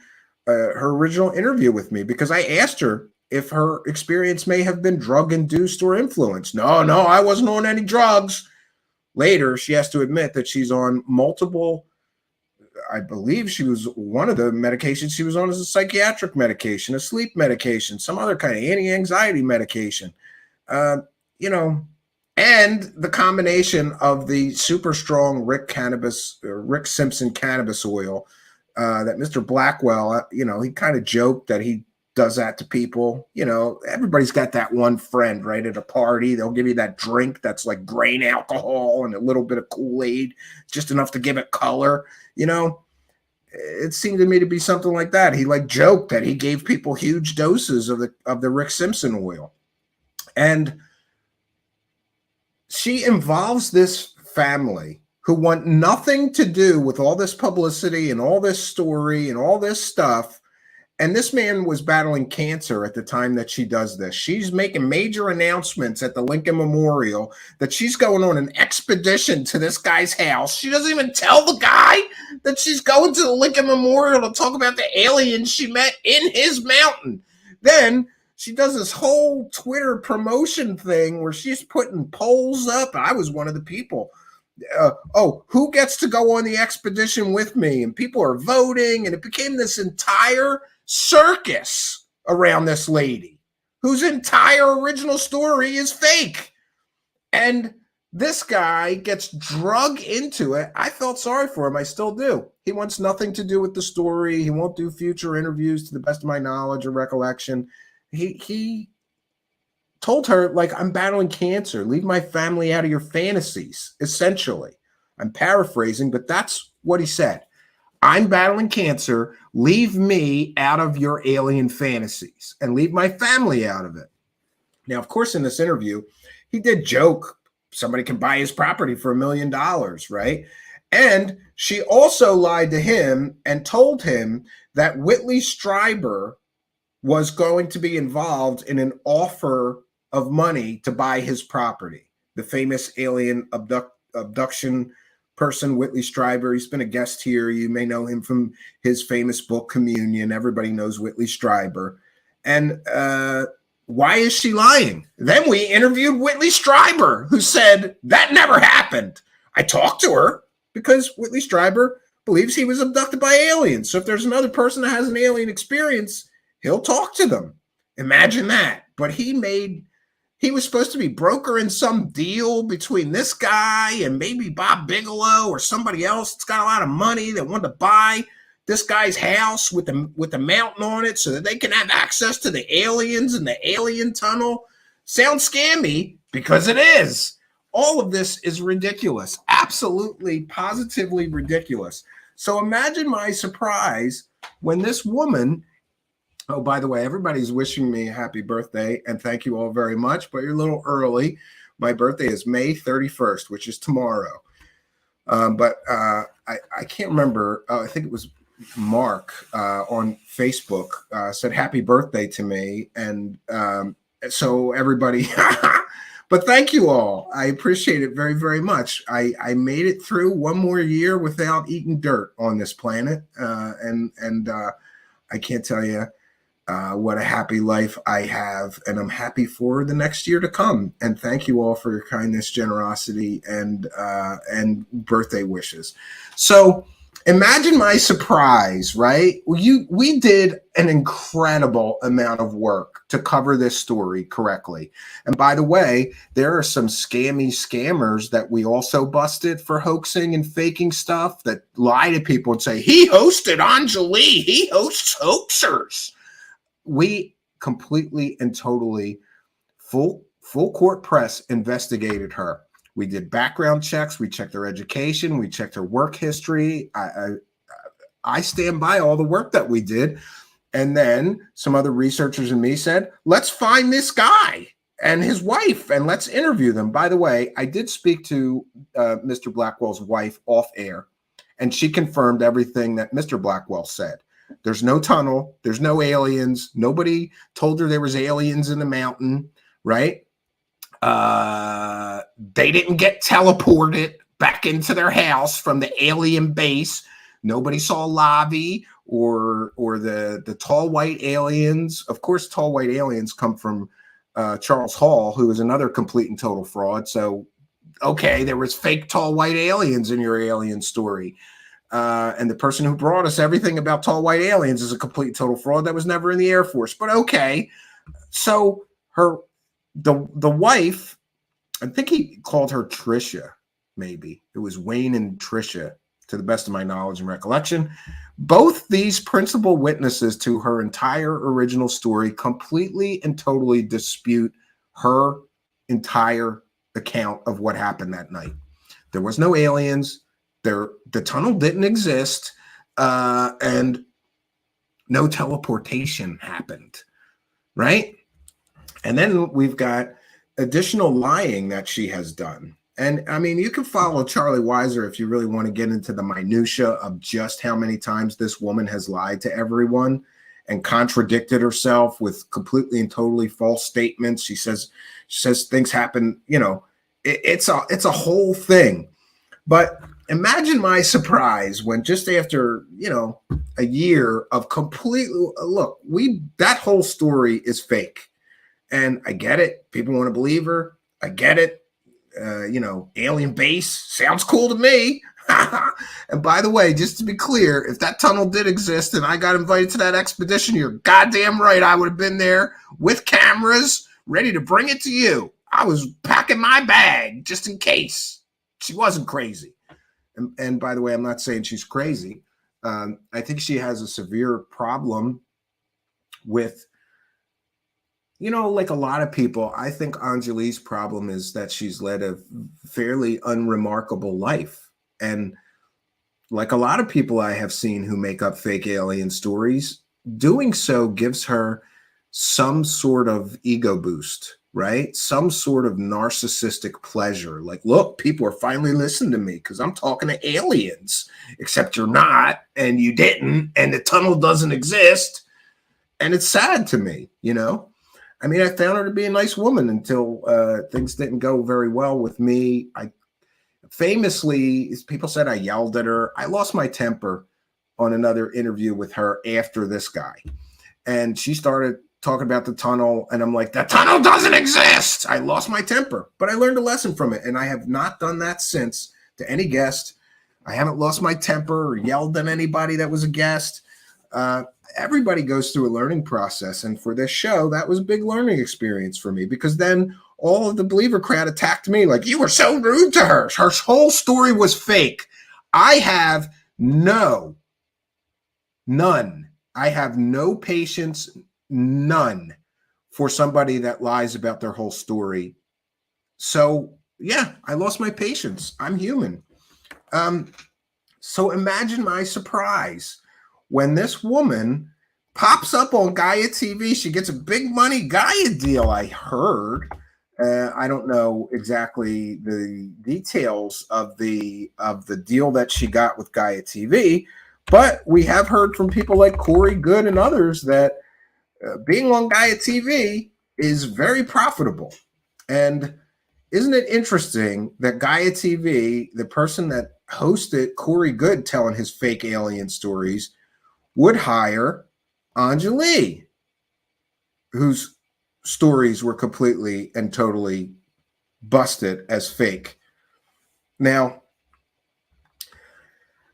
her original interview with me, because I asked her if her experience may have been drug-induced or influenced. No, I wasn't on any drugs. Later, she has to admit that she's on multiple... I believe she was one of the medications she was on as a psychiatric medication, a sleep medication, some other kind of anti-anxiety medication, and the combination of the super strong Rick Simpson cannabis oil that Mr. Blackwell, he kind of joked that he does that to people. Everybody's got that one friend, right? At a party, they'll give you that drink that's like grain alcohol and a little bit of Kool-Aid, just enough to give it color. it seemed to me to be something like that. He like joked that he gave people huge doses of the Rick Simpson oil. And she involves this family who want nothing to do with all this publicity and all this story and all this stuff. And this man was battling cancer at the time that she does this. She's making major announcements at the Lincoln Memorial that she's going on an expedition to this guy's house. She doesn't even tell the guy that she's going to the Lincoln Memorial to talk about the aliens she met in his mountain. Then she does this whole Twitter promotion thing where she's putting polls up. I was one of the people. Who gets to go on the expedition with me? And people are voting, and it became this entire circus around this lady whose entire original story is fake. And this guy gets drug into it. I felt sorry for him. I still do. He wants nothing to do with the story. He won't do future interviews to the best of my knowledge or recollection. He told her, like, I'm battling cancer. Leave my family out of your fantasies, essentially. I'm paraphrasing, but that's what he said. I'm battling cancer. Leave me out of your alien fantasies and leave my family out of it. Now, of course, in this interview, he did joke somebody can buy his property for $1 million, right? And she also lied to him and told him that Whitley Strieber was going to be involved in an offer of money to buy his property. The famous alien abduction person, Whitley Strieber. He's been a guest here. You may know him from his famous book, Communion. Everybody knows Whitley Strieber. And why is she lying? Then we interviewed Whitley Strieber, who said that never happened. I talked to her because Whitley Strieber believes he was abducted by aliens. So if there's another person that has an alien experience, he'll talk to them. Imagine that. But he was supposed to be brokering some deal between this guy and maybe Bob Bigelow or somebody else that's got a lot of money that wanted to buy this guy's house with the mountain on it so that they can have access to the aliens and the alien tunnel. Sounds scammy because it is. All of this is ridiculous. Absolutely, positively ridiculous. So imagine my surprise when this woman... Oh, by the way, everybody's wishing me a happy birthday, and thank you all very much, but you're a little early. My birthday is May 31st, which is tomorrow. But I can't remember. I think it was Mark on Facebook said happy birthday to me. And so everybody, but thank you all. I appreciate it very, very much. I made it through one more year without eating dirt on this planet. And I can't tell you what a happy life I have, and I'm happy for the next year to come. And thank you all for your kindness, generosity, and birthday wishes. So imagine my surprise, right? We did an incredible amount of work to cover this story correctly. And by the way, there are some scammers that we also busted for hoaxing and faking stuff that lie to people and say, he hosted Anjali, he hosts hoaxers. We completely and totally full court press investigated her. We did background checks. We checked her education. We checked her work history. I stand by all the work that we did. And then some other researchers and me said, let's find this guy and his wife and let's interview them. By the way, I did speak to Mr. Blackwell's wife off air, and she confirmed everything that Mr. Blackwell said. There's no tunnel. There's no aliens. Nobody told her there was aliens in the mountain, right? They didn't get teleported back into their house from the alien base. Nobody saw Lavi or the tall white aliens. Of course, tall white aliens come from Charles Hall, who is another complete and total fraud. So, okay, there was fake tall white aliens in your alien story. And the person who brought us everything about tall white aliens is a complete total fraud that was never in the Air Force. But okay, so the wife, I think he called her Tricia, maybe. It was Wayne and Tricia, to the best of my knowledge and recollection. Both these principal witnesses to her entire original story completely and totally dispute her entire account of what happened that night. There was no aliens. The tunnel didn't exist. and no teleportation happened, right? And then we've got additional lying that she has done. And I mean, you can follow Charlie Weiser if you really want to get into the minutia of just how many times this woman has lied to everyone and contradicted herself with completely and totally false statements. She says things happen, you know, it's a whole thing. But imagine my surprise when just after, you know, a year of completely, look, that whole story is fake. And I get it. People want to believe her. I get it. You know, alien base sounds cool to me. And by the way, just to be clear, if that tunnel did exist and I got invited to that expedition, you're goddamn right. I would have been there with cameras ready to bring it to you. I was packing my bag just in case. She wasn't crazy. And by the way, I'm not saying she's crazy. I think she has a severe problem with, you know, like a lot of people, I think Anjali's problem is that she's led a fairly unremarkable life. And like a lot of people I have seen who make up fake alien stories, doing so gives her some sort of ego boost, right? Some sort of narcissistic pleasure. Like, look, people are finally listening to me because I'm talking to aliens, except you're not, and you didn't, and the tunnel doesn't exist. And it's sad to me, you know? I mean, I found her to be a nice woman until things didn't go very well with me. I famously, people said I yelled at her. I lost my temper on another interview with her after this guy. And she started talking about the tunnel. And I'm like, the tunnel doesn't exist. I lost my temper. But I learned a lesson from it. And I have not done that since to any guest. I haven't lost my temper or yelled at anybody that was a guest. Everybody goes through a learning process. And for this show, that was a big learning experience for me, because then all of the believer crowd attacked me like, you were so rude to her. Her whole story was fake. I have none. I have no patience, none, for somebody that lies about their whole story. So yeah, I lost my patience. I'm human. So imagine my surprise when this woman pops up on Gaia TV. She gets a big money Gaia deal, I heard. I don't know exactly the details of the deal that she got with Gaia TV, but we have heard from people like Corey Good and others that being on Gaia TV is very profitable. And isn't it interesting that Gaia TV, the person that hosted Corey Good telling his fake alien stories, would hire Anjali, whose stories were completely and totally busted as fake. Now,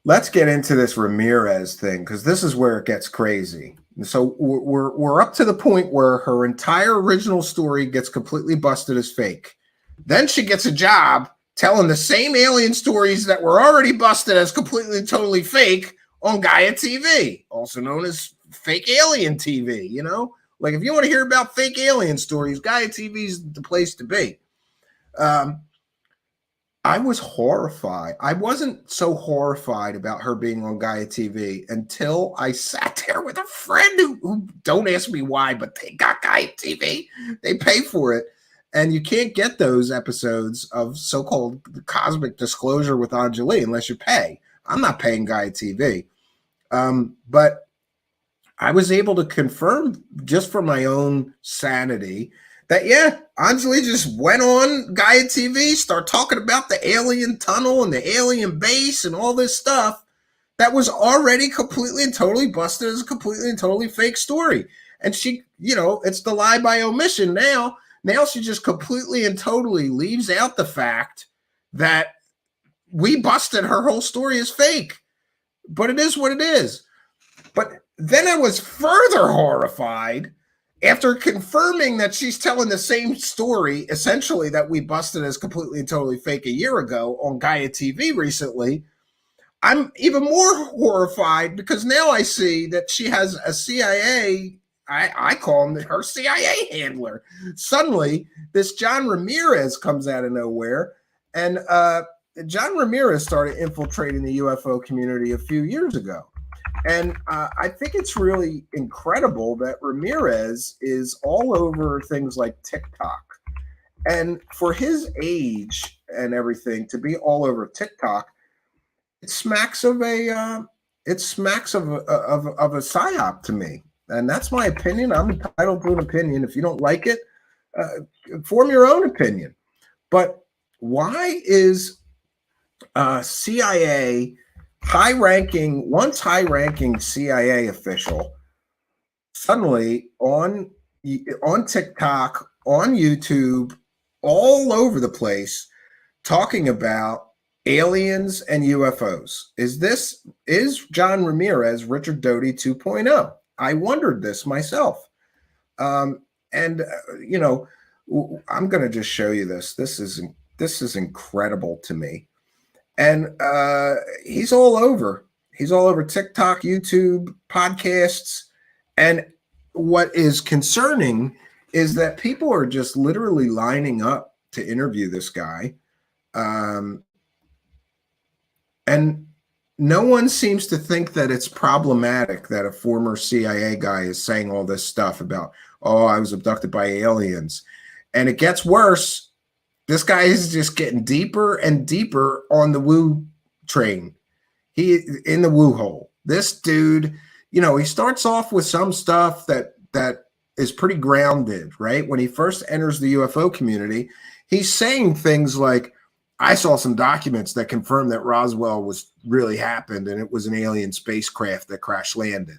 let's get into this Ramirez thing, because this is where it gets crazy. So we're up to the point where her entire original story gets completely busted as fake. Then she gets a job telling the same alien stories that were already busted as completely and totally fake on Gaia TV, also known as fake alien TV, you know? Like, if you want to hear about fake alien stories, Gaia TV is the place to be. I was horrified. I wasn't so horrified about her being on Gaia TV until I sat there with a friend who don't ask me why, but they got Gaia TV. They pay for it. And you can't get those episodes of so-called cosmic disclosure with Anjali unless you pay. I'm not paying Gaia TV. But I was able to confirm, just for my own sanity, that, yeah, Anjali just went on Gaia TV, start talking about the alien tunnel and the alien base and all this stuff that was already completely and totally busted as a completely and totally fake story. And she, you know, it's the lie by omission now. Now she just completely and totally leaves out the fact that we busted her whole story as fake. But it is what it is. But then I was further horrified after confirming that she's telling the same story, essentially, that we busted as completely and totally fake a year ago on Gaia TV recently. I'm even more horrified because now I see that she has a CIA, I call him her CIA handler. Suddenly, this John Ramirez comes out of nowhere, and John Ramirez started infiltrating the UFO community a few years ago. And I think it's really incredible that Ramirez is all over things like TikTok. And for his age and everything to be all over TikTok, it smacks of a psyop to me. And that's my opinion. I'm entitled to an opinion. If you don't like it, form your own opinion. But why is CIA once high-ranking CIA official suddenly on TikTok, on YouTube, all over the place, talking about aliens and UFOs? Is John Ramirez Richard Doty 2.0? I wondered this myself. I'm going to just show you this. This is incredible to me. And he's all over. He's all over TikTok, YouTube, podcasts. And what is concerning is that people are just literally lining up to interview this guy. And no one seems to think that it's problematic that a former CIA guy is saying all this stuff about, oh, I was abducted by aliens. And it gets worse. This guy is just getting deeper and deeper on the woo train. He in the woo hole. This dude, he starts off with some stuff that is pretty grounded, right? When he first enters the UFO community, he's saying things like, I saw some documents that confirm that Roswell was really happened and it was an alien spacecraft that crash landed.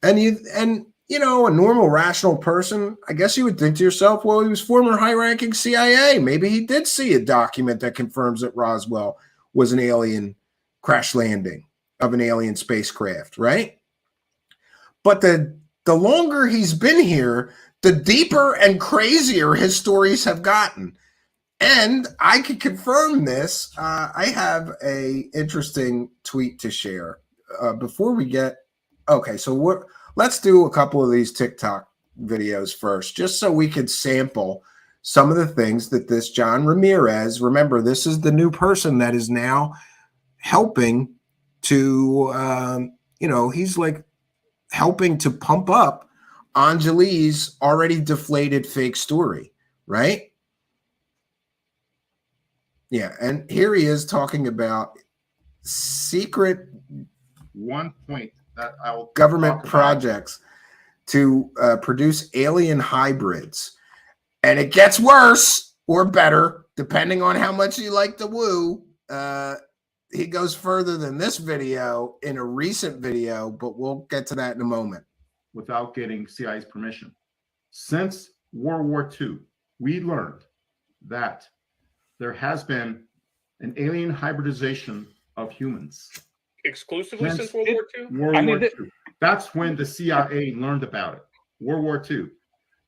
And a normal rational person, I guess you would think to yourself, well, he was former high-ranking CIA. Maybe he did see a document that confirms that Roswell was an alien crash landing of an alien spacecraft, right? But the longer he's been here, the deeper and crazier his stories have gotten. And I can confirm this. I have a interesting tweet to share. Before we get, okay, so let's do a couple of these TikTok videos first, just so we could sample some of the things that this John Ramirez, remember, this is the new person that is now helping to, he's like helping to pump up Anjali's already deflated fake story, right? Yeah, and here he is talking about secret government projects to produce alien hybrids. And it gets worse or better, depending on how much you like the woo. He goes further than this video in a recent video, but we'll get to that in a moment.
Without getting CIA's permission. Since World War II, we learned that there has been an alien hybridization of humans.
Exclusively since World War II?
World War II. That's when the CIA learned about it. World War II.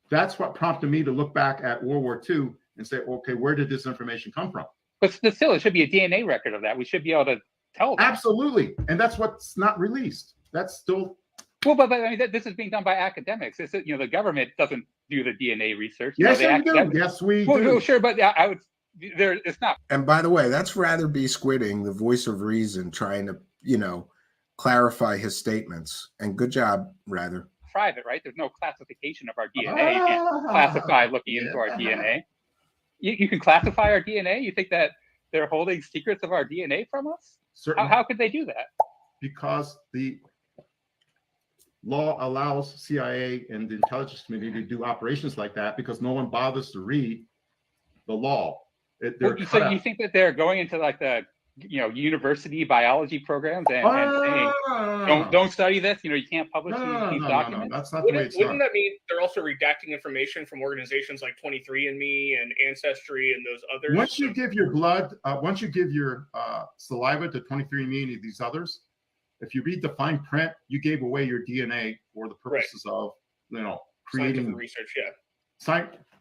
That's what prompted me to look back at World War II and say, okay, where did this information come from?
But still, it should be a DNA record of that. We should be able to tell them.
Absolutely. And that's what's not released. That's still...
Well, but I mean, this is being done by academics. It's, the government doesn't do the DNA research.
Yes, we do. Yes, we do.
Well, sure, but I would... it's not.
And by the way, that's Rather B. Squidding, the voice of reason, trying to, clarify his statements. And good job, Rather.
Private, right? There's no classification of our DNA. You can't classify looking into our DNA. You can classify our DNA? You think that they're holding secrets of our DNA from us?
Certainly.
How could they do that?
Because the law allows CIA and the intelligence community to do operations like that because no one bothers to read the law.
So you think that they're going into like the university biology programs and saying don't study this, you can't publish these documents?
No, that's not the way it's done.
Wouldn't that mean they're also redacting information from organizations like 23andMe and Ancestry and those others?
Once you give your blood, once you give your saliva to 23andMe and these others, if you read the fine print, you gave away your DNA for the purposes of creating
scientific research.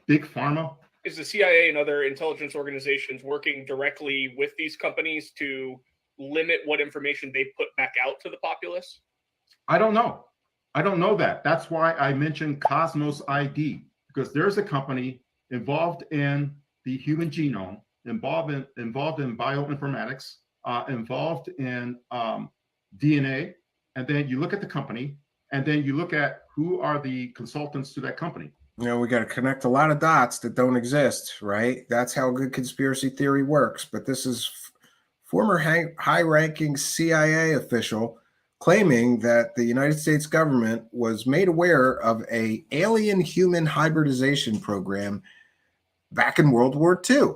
Big pharma.
Is the CIA and other intelligence organizations working directly with these companies to limit what information they put back out to the populace?
I don't know. I don't know that. That's why I mentioned Cosmos ID, because there's a company involved in the human genome, involved in bioinformatics, involved in DNA, and then you look at the company, and then you look at who are the consultants to that company.
You know, we got to connect a lot of dots that don't exist, right? That's how good conspiracy theory works. But this is former high-ranking CIA official claiming that the United States government was made aware of a alien human hybridization program back in World War II.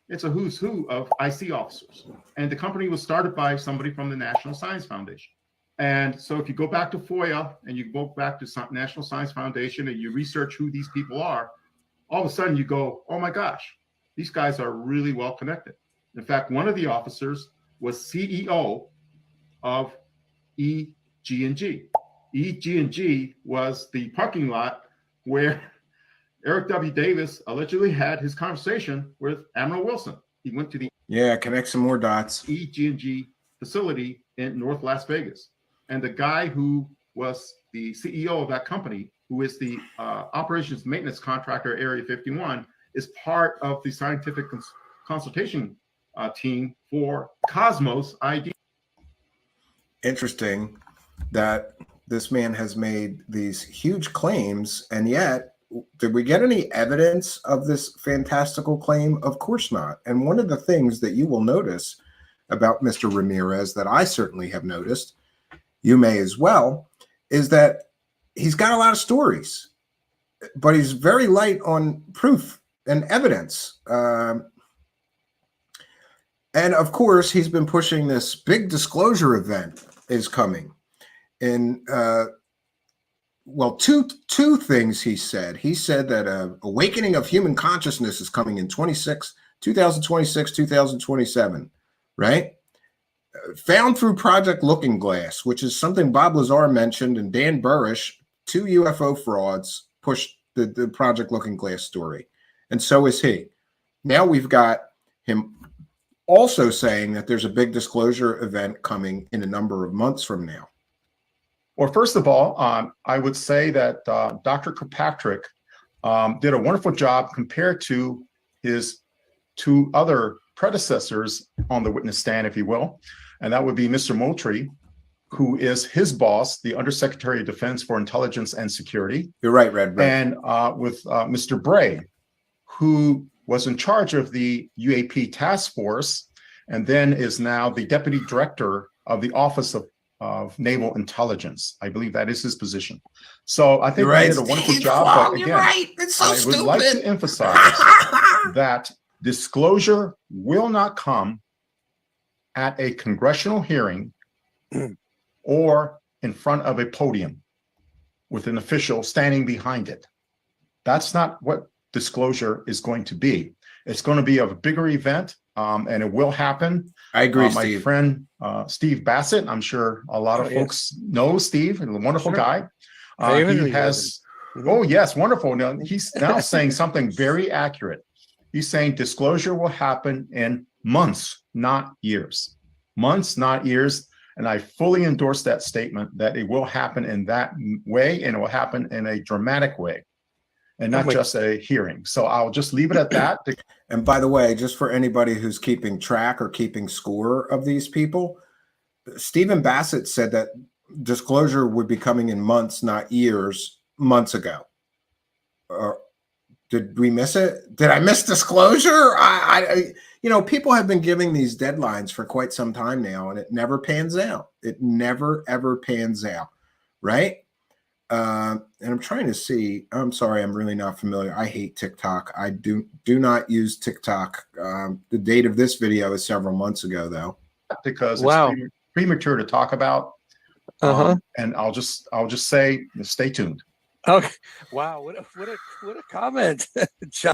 It's a who's who of IC officers. And the company was started by somebody from the National Science Foundation. And so if you go back to FOIA and you go back to National Science Foundation and you research who these people are, all of a sudden you go, oh my gosh, these guys are really well connected. In fact, one of the officers was CEO of EG&G. EG&G was the parking lot where Eric W. Davis allegedly had his conversation with Admiral Wilson. He went to the
connect some more dots.
EG&G facility in North Las Vegas. And the guy who was the CEO of that company, who is the operations maintenance contractor, Area 51, is part of the scientific consultation team for Cosmos ID.
Interesting that this man has made these huge claims, and yet, did we get any evidence of this fantastical claim? Of course not. And one of the things that you will notice about Mr. Ramirez that I certainly have noticed, you may as well, is that he's got a lot of stories, but he's very light on proof and evidence. And of course, he's been pushing this big disclosure event is coming. And well, two things he said. He said that awakening of human consciousness is coming in 2026, 2027, right? Found through Project Looking Glass, which is something Bob Lazar mentioned, and Dan Burrish, two UFO frauds, pushed the Project Looking Glass story. And so is he. Now we've got him also saying that there's a big disclosure event coming in a number of months from now.
Well, first of all, I would say that Dr. Kirkpatrick did a wonderful job compared to his two other predecessors on the witness stand, if you will. And that would be Mr. Moultrie, who is his boss, the Undersecretary of Defense for Intelligence and Security.
You're right, Red.
And with Mr. Bray, who was in charge of the UAP task force, and then is now the deputy director of the Office of Naval Intelligence. I believe that is his position. So I think he did a wonderful job. But again, I would like to emphasize that disclosure will not come at a congressional hearing or in front of a podium with an official standing behind it. That's not what disclosure is going to be. It's going to be a bigger event, and it will happen.
I agree,
my
Steve.
friend Steve Bassett, I'm sure a lot of folks know Steve, a wonderful guy. He has, oh yes, wonderful. Now, he's now saying something very accurate. He's saying disclosure will happen in months, not years. Months, not years. And I fully endorse that statement that it will happen in that way, and it will happen in a dramatic way, and not just a hearing. So I'll just leave it at that.
And by the way, just for anybody who's keeping track or keeping score of these people, Stephen Bassett said that disclosure would be coming in months, not years, months ago. Did we miss it? Did I miss disclosure? You know, people have been giving these deadlines for quite some time now, and it never pans out. It never, ever pans out, right? And I'm trying to see. I'm sorry, I'm really not familiar. I hate TikTok. I do not use TikTok. The date of this video is several months ago, though.
Because it's premature to talk about. And I'll just say, stay tuned.
Okay. Wow. What a comment.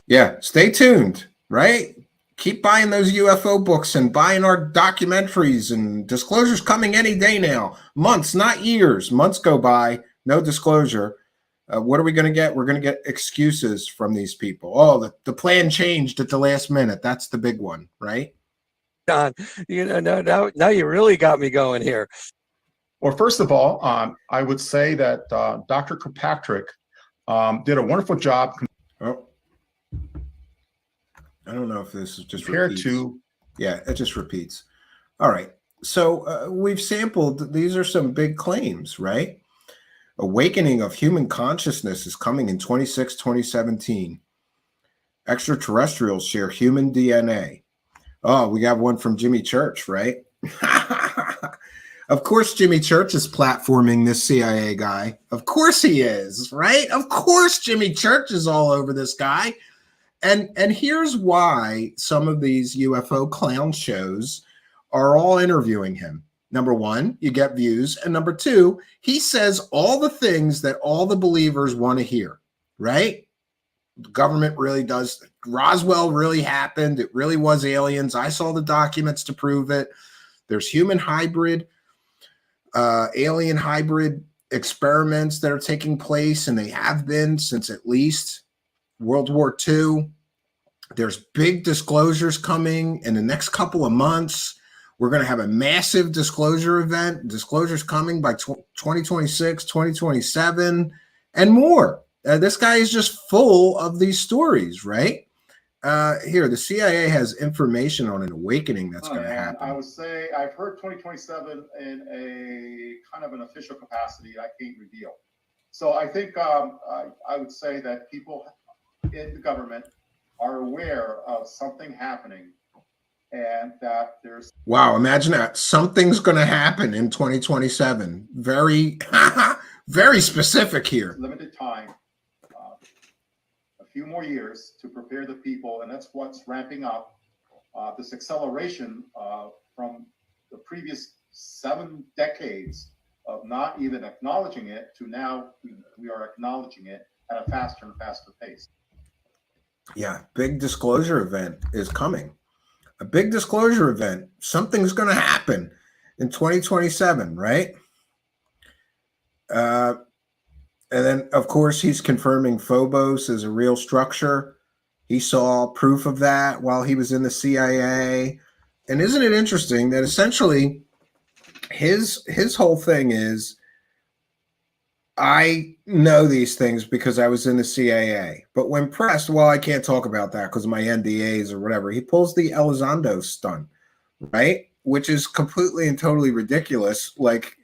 Yeah. Stay tuned. Right. Keep buying those UFO books and buying our documentaries, and disclosure's coming any day now. Months, not years. Months go by. No disclosure. What are we going to get? We're going to get excuses from these people. Oh, the plan changed at the last minute. That's the big one, right?
Don, you know, now you really got me going here.
Well, first of all, I would say that Dr. Kirkpatrick did a wonderful job.
Oh, I don't know if this is just
compared
repeats.
to.
Yeah, it just repeats. All right. So we've sampled, these are some big claims, right? Awakening of human consciousness is coming in 2017. Extraterrestrials share human DNA. Oh, we got one from Jimmy Church, right? Of course, Jimmy Church is platforming this CIA guy. Of course he is, right? Of course, Jimmy Church is all over this guy. And here's why some of these UFO clown shows are all interviewing him. Number one, you get views. And number two, he says all the things that all the believers want to hear, right? The government really does. Roswell really happened. It really was aliens. I saw the documents to prove it. There's human hybrid, alien hybrid experiments that are taking place, and they have been since at least World War II. There's big disclosures coming in the next couple of months. We're going to have a massive disclosure event, disclosures coming by 2026, 2027, and more. This guy is just full of these stories, right? Here, the CIA has information on an awakening that's going to happen.
I would say I've heard 2027 in a kind of an official capacity I can't reveal. So I think I would say that people in the government are aware of something happening, and that there's...
Wow, imagine that. Something's going to happen in 2027. Very, very specific here.
Limited time, a few more years to prepare the people, and that's what's ramping up this acceleration from the previous 7 decades of not even acknowledging it to now we are acknowledging it at a faster and faster pace.
Yeah, big disclosure event is coming. A big disclosure event. Something's going to happen in 2027, right? And then, of course, he's confirming Phobos is a real structure. He saw proof of that while he was in the CIA. And isn't it interesting that essentially his whole thing is, I know these things because I was in the CIA. But when pressed, well, I can't talk about that because of my NDAs or whatever. He pulls the Elizondo stunt, right? Which is completely and totally ridiculous. Like,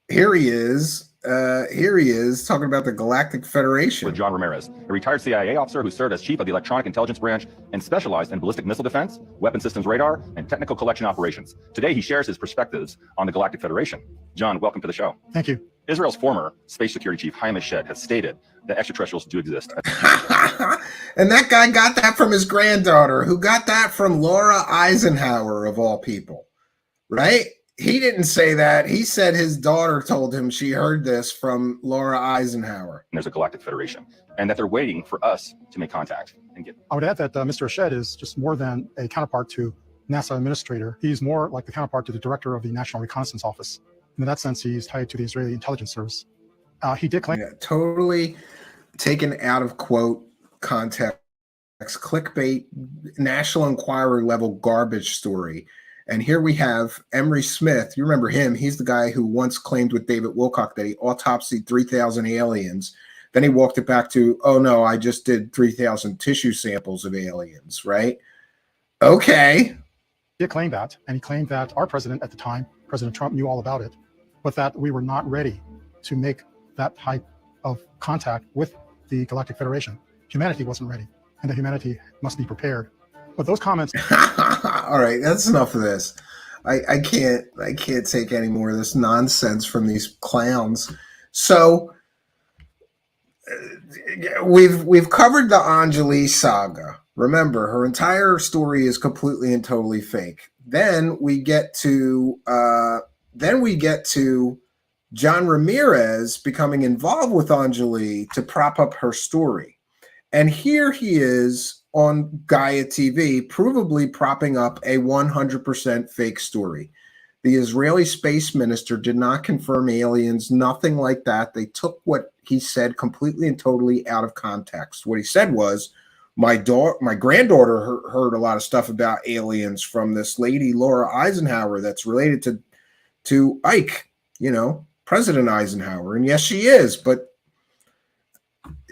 here he is talking about the Galactic Federation.
With John Ramirez, a retired CIA officer who served as chief of the Electronic Intelligence Branch and specialized in ballistic missile defense, weapon systems radar, and technical collection operations. Today, he shares his perspectives on the Galactic Federation. John, welcome to the show.
Thank you.
Israel's former space security chief, Haim Eshed, has stated that extraterrestrials do exist.
And that guy got that from his granddaughter, who got that from Laura Eisenhower, of all people, right? He didn't say that. He said his daughter told him she heard this from Laura Eisenhower.
And there's a Galactic Federation, and that they're waiting for us to make contact and get.
I would add that Mr. Eshed is just more than a counterpart to NASA administrator. He's more like the counterpart to the director of the National Reconnaissance Office. And in that sense, he's tied to the Israeli intelligence service. He did claim...
Yeah, totally taken out of quote context, clickbait, National Enquirer level garbage story. And here we have Emery Smith. You remember him. He's the guy who once claimed with David Wilcock that he autopsied 3,000 aliens. Then he walked it back to, oh, no, I just did 3,000 tissue samples of aliens, right? Okay.
He did claim that. And he claimed that our president at the time, President Trump, knew all about it, but that we were not ready to make that type of contact with the Galactic Federation. Humanity wasn't ready, and that humanity must be prepared. But those comments...
All right, that's enough of this. I can't take any more of this nonsense from these clowns. So we've covered the Anjali saga. Remember, her entire story is completely and totally fake. Then we get to John Ramirez becoming involved with Anjali to prop up her story. And here he is on Gaia TV, provably propping up a 100% fake story. The Israeli space minister did not confirm aliens, nothing like that. They took what he said completely and totally out of context. What he said was, my granddaughter heard a lot of stuff about aliens from this lady, Laura Eisenhower, that's related to Ike, President Eisenhower. And yes, she is, but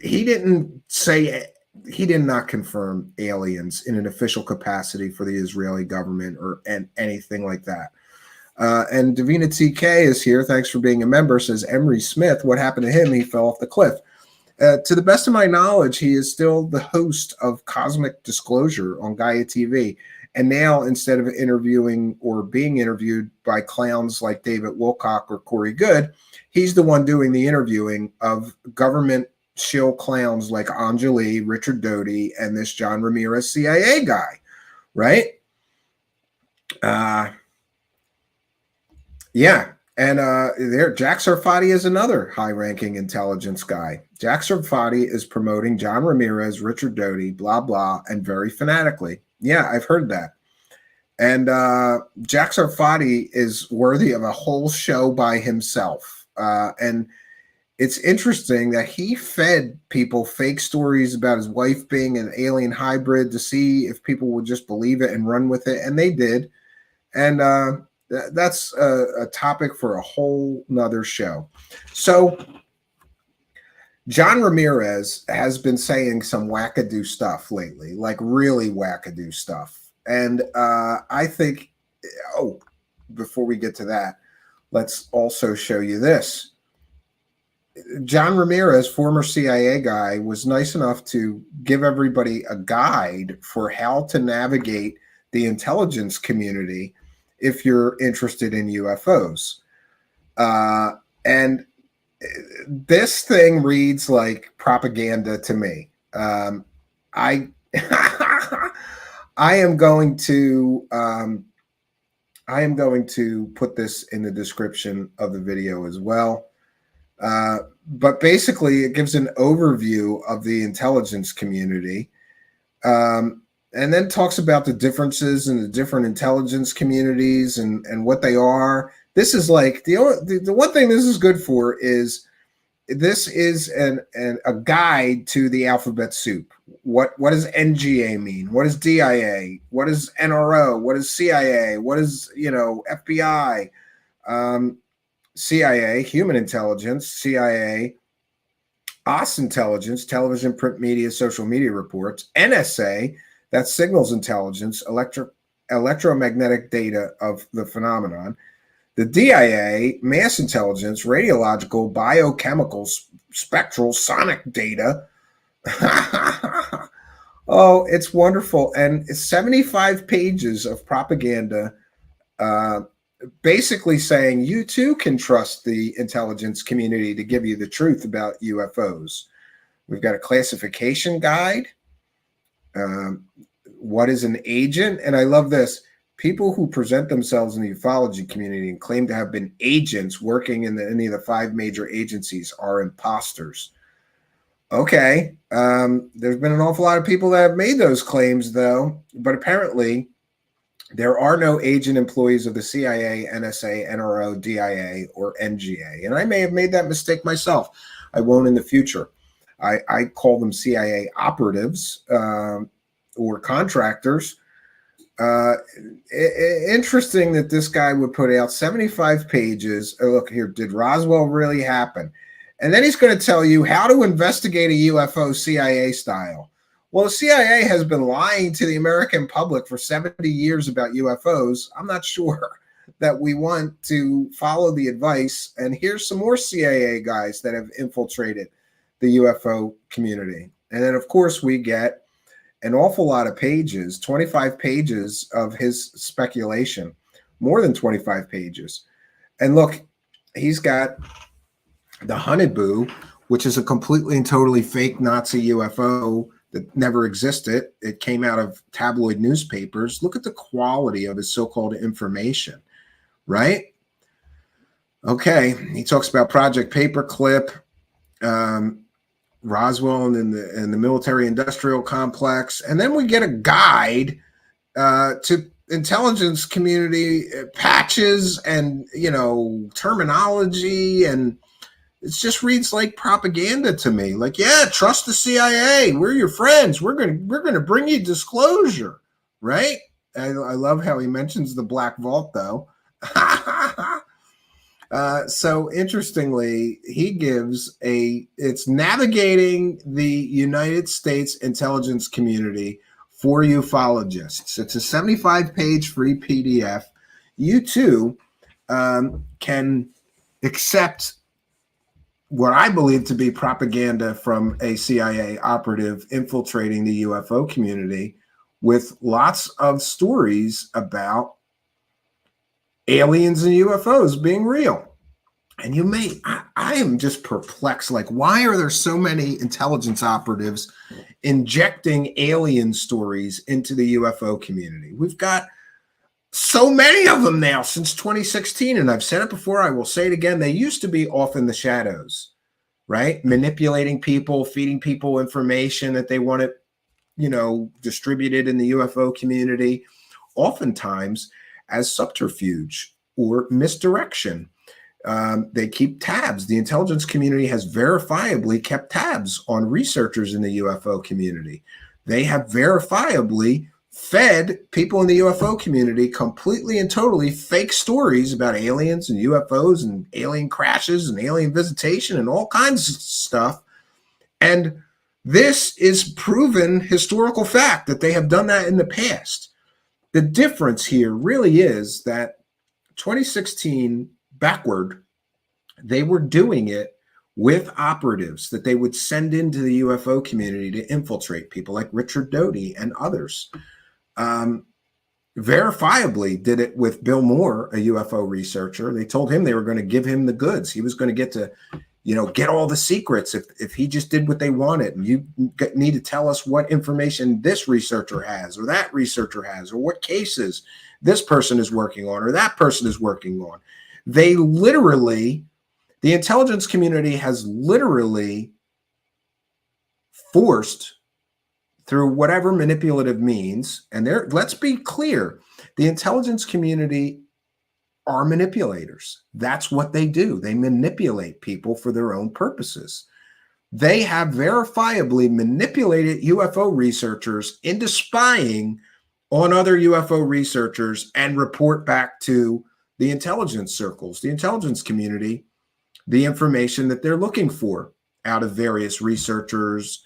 he didn't say he did not confirm aliens in an official capacity for the Israeli government or anything like that. And Davina TK is here. Thanks for being a member. Says Emery Smith. What happened to him? He fell off the cliff. To the best of my knowledge, he is still the host of Cosmic Disclosure on Gaia TV. And now, instead of interviewing or being interviewed by clowns like David Wilcock or Corey Good, he's the one doing the interviewing of government shill clowns like Anjali, Richard Doty, and this John Ramirez CIA guy, right? Yeah. And there, Jack Sarfati is another high-ranking intelligence guy. Jack Sarfati is promoting John Ramirez, Richard Doty, blah, blah, and very fanatically. Yeah, I've heard that. And Jack Sarfati is worthy of a whole show by himself. And it's interesting that he fed people fake stories about his wife being an alien hybrid to see if people would just believe it and run with it. And they did. And that's a topic for a whole nother show. So John Ramirez has been saying some wackadoo stuff lately, like really wackadoo stuff. And I think, before we get to that, let's also show you this. John Ramirez, former CIA guy, was nice enough to give everybody a guide for how to navigate the intelligence community if you're interested in UFOs. And this thing reads like propaganda to me. I am going to put this in the description of the video as well. But basically, it gives an overview of the intelligence community, and then talks about the differences in the different intelligence communities and what they are. This is like the one thing this is good for is this is a guide to the alphabet soup. What does NGA mean? What is DIA? What is NRO? What is CIA? What is FBI? CIA, human intelligence, CIA, OS intelligence, television, print media, social media reports, NSA, that's signals intelligence, electromagnetic data of the phenomenon, the DIA, mass intelligence, radiological, biochemical, spectral, sonic data. Oh, it's wonderful. And it's 75 pages of propaganda, basically saying you too can trust the intelligence community to give you the truth about UFOs. We've got a classification guide. What is an agent? And I love this. People who present themselves in the ufology community and claim to have been agents working in any of the 5 major agencies are imposters. Okay. There's been an awful lot of people that have made those claims, though, but apparently there are no agent employees of the CIA, NSA, NRO, DIA, or NGA. And I may have made that mistake myself. I won't in the future. I call them CIA operatives or contractors. Interesting that this guy would put out 75 pages. Oh, look here, did Roswell really happen? And then he's going to tell you how to investigate a UFO CIA style. Well, the CIA has been lying to the American public for 70 years about UFOs. I'm not sure that we want to follow the advice. And here's some more CIA guys that have infiltrated the UFO community. And then, of course, we get an awful lot of pages, 25 pages of his speculation, more than 25 pages. And look, he's got the Honeyboo, which is a completely and totally fake Nazi UFO that never existed. It came out of tabloid newspapers. Look at the quality of his so-called information, right? Okay, he talks about Project Paperclip, Roswell and the military-industrial complex, and then we get a guide to intelligence community patches and terminology, and it just reads like propaganda to me. Like, yeah, trust the CIA. We're your friends. We're gonna bring you disclosure, right? I love how he mentions the Black Vault, though. So interestingly, he gives it's navigating the United States intelligence community for ufologists. It's a 75-page free PDF. You too can accept what I believe to be propaganda from a CIA operative infiltrating the UFO community with lots of stories about aliens and UFOs being real. And I am just perplexed. Like, why are there so many intelligence operatives injecting alien stories into the UFO community? We've got so many of them now since 2016. And I've said it before, I will say it again. They used to be off in the shadows, right? Manipulating people, feeding people information that they wanted, distributed in the UFO community, oftentimes as subterfuge or misdirection. They keep tabs. The intelligence community has verifiably kept tabs on researchers in the UFO community. They have verifiably fed people in the UFO community completely and totally fake stories about aliens and UFOs and alien crashes and alien visitation and all kinds of stuff. And this is proven historical fact that they have done that in the past. The difference here really is that 2016 backward, they were doing it with operatives that they would send into the UFO community to infiltrate people like Richard Doty and others. Verifiably did it with Bill Moore, a UFO researcher. They told him they were going to give him the goods. He was going to get to, get all the secrets if he just did what they wanted. And you need to tell us what information this researcher has or that researcher has or what cases this person is working on or that person is working on. They literally, the intelligence community has literally forced through whatever manipulative means, and let's be clear, the intelligence community are manipulators. That's what they do. They manipulate people for their own purposes. They have verifiably manipulated UFO researchers into spying on other UFO researchers and report back to the intelligence circles, the intelligence community, the information that they're looking for out of various researchers,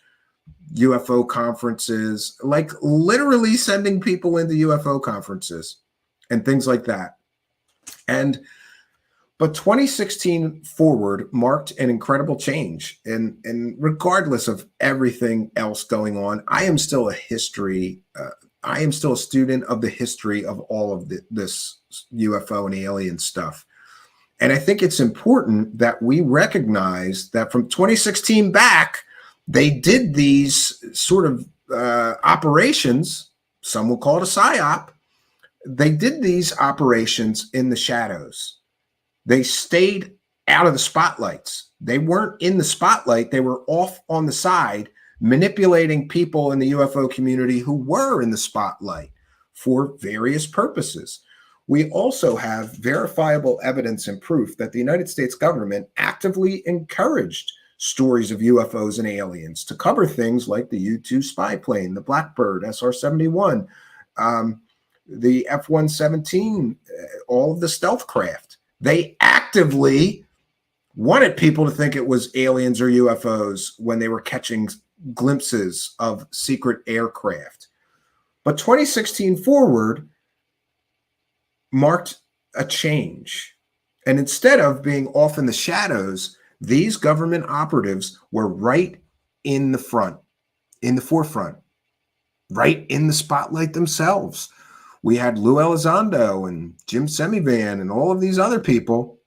UFO conferences, like literally sending people into UFO conferences and things like that. But 2016 forward marked an incredible change. And regardless of everything else going on, I am still a student of the history of all of this UFO and alien stuff. And I think it's important that we recognize that from 2016 back, they did these sort of operations. Some will call it a psyop. They did these operations in the shadows. They stayed out of the spotlights. They weren't in the spotlight. They were off on the side, manipulating people in the UFO community who were in the spotlight for various purposes. We also have verifiable evidence and proof that the United States government actively encouraged stories of UFOs and aliens to cover things like the U-2 spy plane, the Blackbird, SR-71, the F-117, all of the stealth craft. They actively wanted people to think it was aliens or UFOs when they were catching glimpses of secret aircraft. But 2016 forward marked a change. And instead of being off in the shadows, these government operatives were right in the front, in the forefront, right in the spotlight themselves. We had Lou Elizondo and Jim Semivan and all of these other people,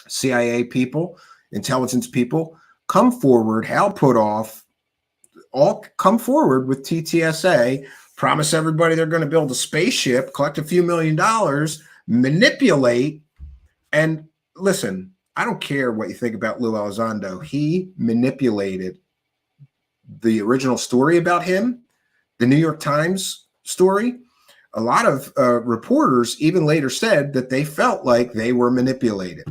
CIA people, intelligence people, come forward, Hal Puthoff, all come forward with TTSA, promise everybody they're going to build a spaceship, collect a few $1 million, manipulate. And listen, I don't care what you think about Lou Elizondo. He manipulated the original story about him, the New York Times story. A lot of reporters even later said that they felt like they were manipulated.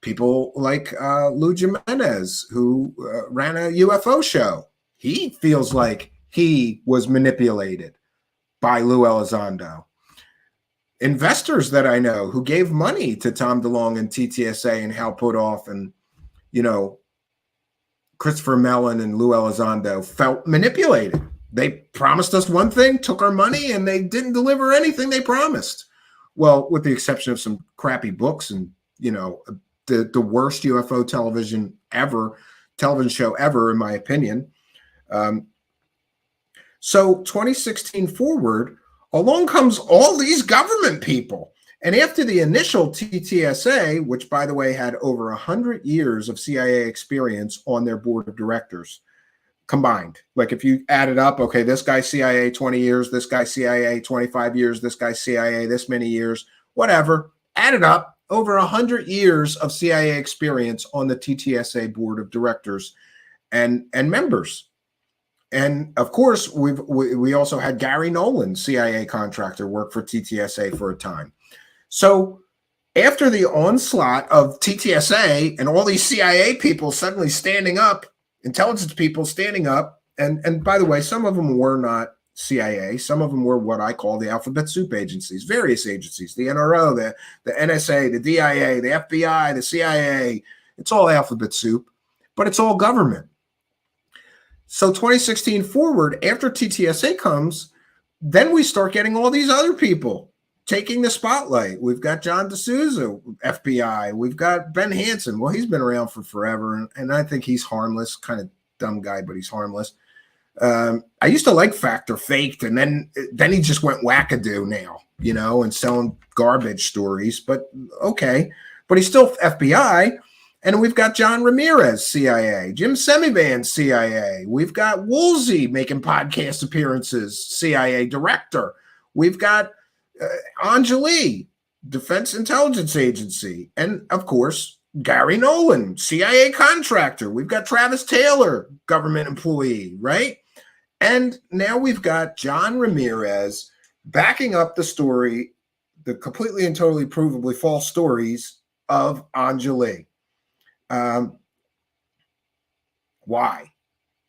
People like Lou Jimenez, who ran a UFO show, he feels like he was manipulated by Lou Elizondo. investors that I know who gave money to Tom DeLonge and TTSA and Hal Puthoff and, you know, Christopher Mellon and Lou Elizondo felt manipulated. They promised us one thing, took our money, and they didn't deliver anything they promised. Well, with the exception of some crappy books and, you know, the worst UFO television show ever, in my opinion. So 2016 forward, along comes all these government people. And after the initial TTSA, which, by the way, had over 100 years of CIA experience on their board of directors combined. Like if you add it up, okay, this guy CIA 20 years, this guy CIA 25 years, this guy CIA this many years, whatever, add it up, over 100 years of CIA experience on the TTSA board of directors and members. And of course, we also had Gary Nolan, CIA contractor, work for TTSA for a time. So after the onslaught of TTSA and all these CIA people suddenly standing up, intelligence people standing up, and by the way, some of them were not CIA, some of them were what I call the alphabet soup agencies, various agencies, the NRO, the NSA, the DIA, the FBI, the CIA. It's all alphabet soup, but it's all government. So 2016 forward, after TTSA comes, then we start getting all these other people taking the spotlight. We've got John D'Souza, FBI. We've got Ben Hansen. Well, he's been around for forever, and I think he's harmless, kind of dumb guy, but he's harmless. I used to like Fact or Faked, and then he just went wackadoo now, you know, and selling garbage stories. But okay, but he's still FBI. And we've got John Ramirez, CIA, Jim Semivan, CIA. We've got Woolsey making podcast appearances, CIA director. We've got Anjali, Defense Intelligence Agency. And of course, Gary Nolan, CIA contractor. We've got Travis Taylor, government employee, right? And now we've got John Ramirez backing up the story, the completely and totally provably false stories of Anjali. Why?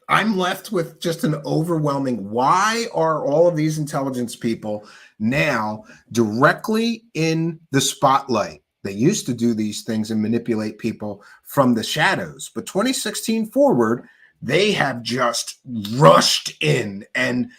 I'm left with just an overwhelming why are all of these intelligence people now directly in the spotlight? They used to do these things and manipulate people from the shadows, but 2016 forward, they have just rushed in. And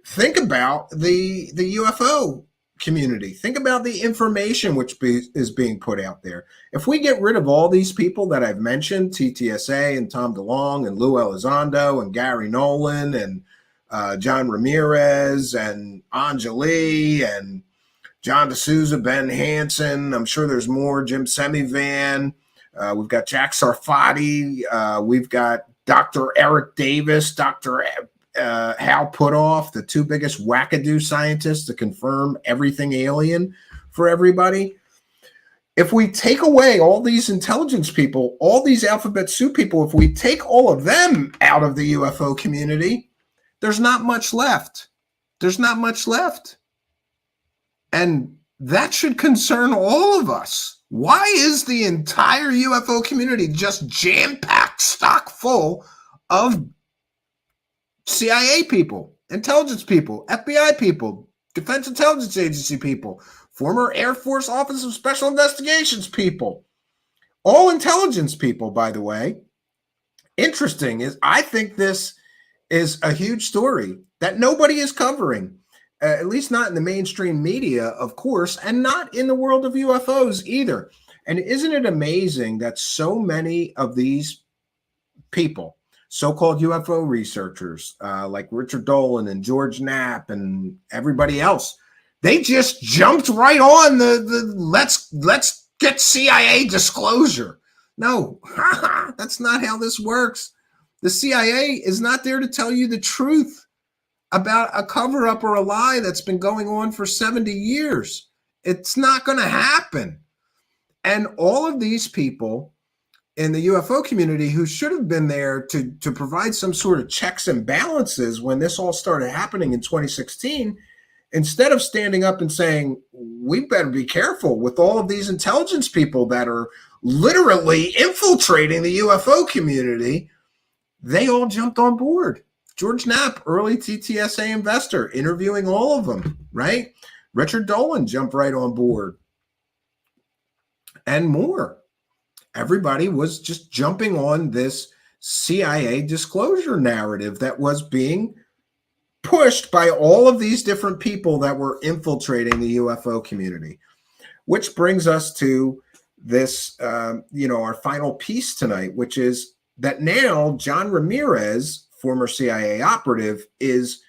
think about the UFO community. Think about the information which is being put out there. If we get rid of all these people that I've mentioned, TTSA and Tom DeLonge and Lou Elizondo and Gary Nolan and John Ramirez and Anjali and John D'Souza, Ben Hansen, I'm sure there's more, Jim Semivan, we've got Jack Sarfati, we've got Dr. Eric Davis, Dr. Hal Puthoff, the two biggest wackadoo scientists to confirm everything alien for everybody. If we take away all these intelligence people, all these alphabet soup people, if we take all of them out of the UFO community, there's not much left. There's not much left. And that should concern all of us. Why is the entire UFO community just jam-packed, stock full of CIA people, intelligence people, FBI people, Defense Intelligence Agency people, former Air Force Office of Special Investigations people, all intelligence people, by the way. Interesting is I think this is a huge story that nobody is covering, at least not in the mainstream media, of course, and not in the world of UFOs either. And isn't it amazing that so many of these people, so-called UFO researchers like Richard Dolan and George Knapp and everybody else, they just jumped right on the let's get CIA disclosure. No, that's not how this works. The CIA is not there to tell you the truth about a cover-up or a lie that's been going on for 70 years. It's not going to happen. And all of these people in the UFO community who should have been there to provide some sort of checks and balances when this all started happening in 2016, instead of standing up and saying, we better be careful with all of these intelligence people that are literally infiltrating the UFO community, they all jumped on board. George Knapp, early TTSA investor, interviewing all of them, right? Richard Dolan jumped right on board, and more. Everybody was just jumping on this CIA disclosure narrative that was being pushed by all of these different people that were infiltrating the UFO community. Which brings us to this, our final piece tonight, which is that now John Ramirez, former CIA operative, is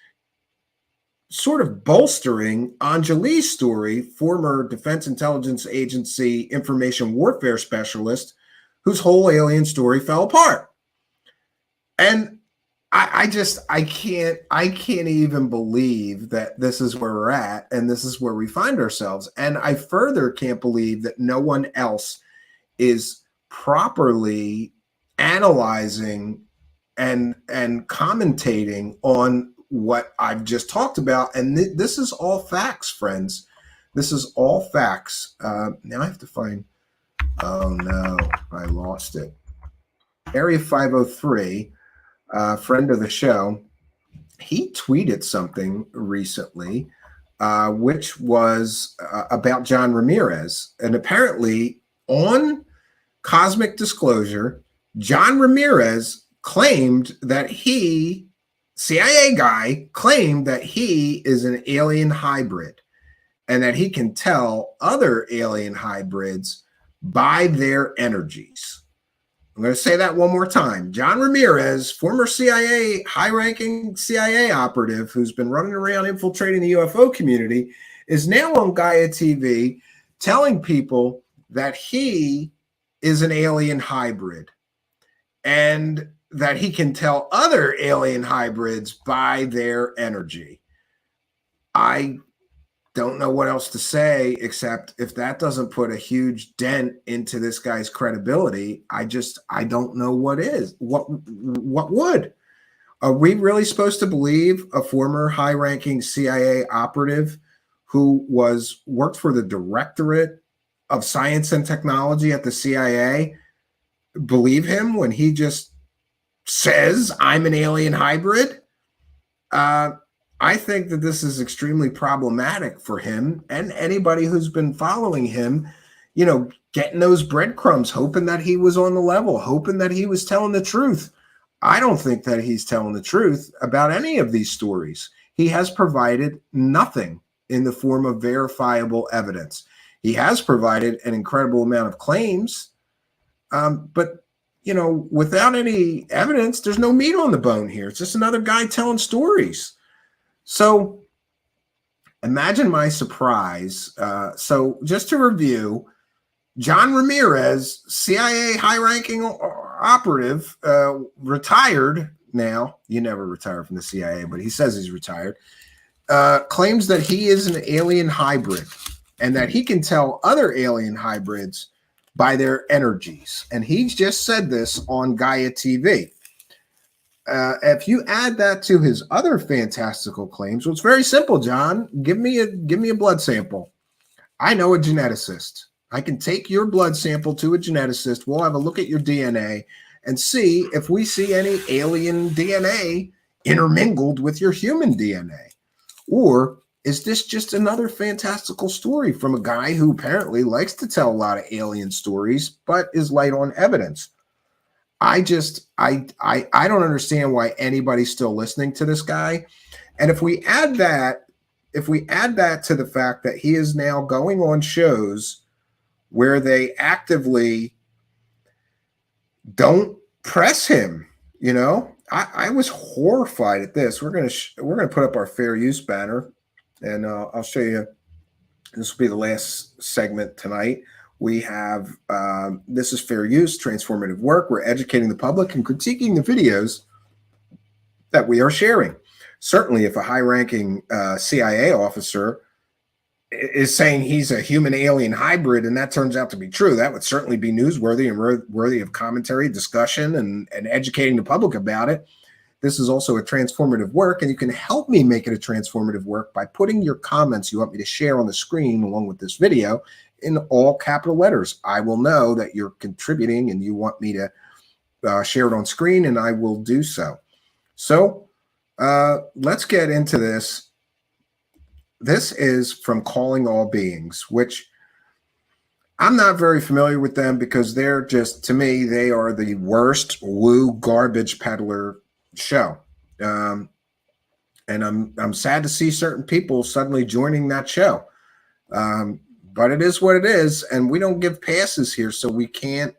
sort of bolstering Anjali's story, former Defense Intelligence Agency information warfare specialist, whose whole alien story fell apart. And I can't even believe that this is where we're at and this is where we find ourselves. And I further can't believe that no one else is properly analyzing and commentating on what I've just talked about. And this is all facts, friends. This is all facts. Now I have to find, oh no, I lost it. Area 503. Friend of the show, he tweeted something recently, which was about John Ramirez. And apparently on Cosmic Disclosure, John Ramirez claimed that CIA guy claimed that he is an alien hybrid and that he can tell other alien hybrids by their energies. I'm going to say that one more time. John Ramirez, former CIA, high-ranking CIA operative who's been running around infiltrating the UFO community, is now on Gaia TV telling people that he is an alien hybrid and that he can tell other alien hybrids by their energy. I don't know what else to say, except if that doesn't put a huge dent into this guy's credibility, I don't know what would. Are we really supposed to believe a former high-ranking CIA operative who worked for the Directorate of Science and Technology at the CIA, believe him when he just says, I'm an alien hybrid? I think that this is extremely problematic for him and anybody who's been following him, getting those breadcrumbs, hoping that he was on the level, hoping that he was telling the truth. I don't think that he's telling the truth about any of these stories. He has provided nothing in the form of verifiable evidence. He has provided an incredible amount of claims, but without any evidence, there's no meat on the bone here. It's just another guy telling stories. So imagine my surprise. So just to review, John Ramirez, CIA high-ranking operative, retired now. You never retire from the CIA, but he says he's retired, claims that he is an alien hybrid and that he can tell other alien hybrids by their energies. And he's just said this on Gaia TV. If you add that to his other fantastical claims, well, it's very simple, John. Give me a blood sample. I know a geneticist. I can take your blood sample to a geneticist. We'll have a look at your DNA and see if we see any alien DNA intermingled with your human DNA. Or is this just another fantastical story from a guy who apparently likes to tell a lot of alien stories, but is light on evidence? I don't understand why anybody's still listening to this guy. And if we add that to the fact that he is now going on shows where they actively don't press him, I was horrified at this. We're gonna put up our fair use banner, and I'll show you. This will be the last segment tonight. We have, this is fair use, transformative work. We're educating the public and critiquing the videos that we are sharing. Certainly, if a high-ranking CIA officer is saying he's a human alien hybrid and that turns out to be true, that would certainly be newsworthy and worthy of commentary, discussion, and educating the public about it. This is also a transformative work, and you can help me make it a transformative work by putting your comments you want me to share on the screen along with this video in all capital letters. I will know that you're contributing and you want me to share it on screen, and I will do so. So let's get into this. This is from Calling All Beings, which I'm not very familiar with them because they're just, to me, they are the worst woo garbage peddler show. And I'm sad to see certain people suddenly joining that show. But it is what it is, and we don't give passes here, so we can't,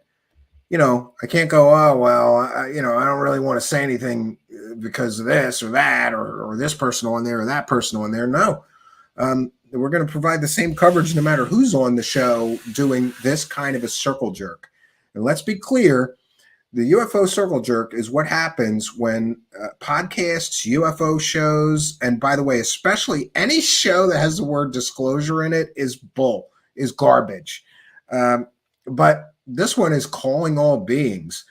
I can't go, oh, well, I don't really want to say anything because of this or that or this person on there or that person on there. No. We're going to provide the same coverage no matter who's on the show doing this kind of a circle jerk. And let's be clear, the UFO circle jerk is what happens when podcasts, UFO shows, and by the way, especially any show that has the word disclosure in it is garbage. But this one is Calling All Beings.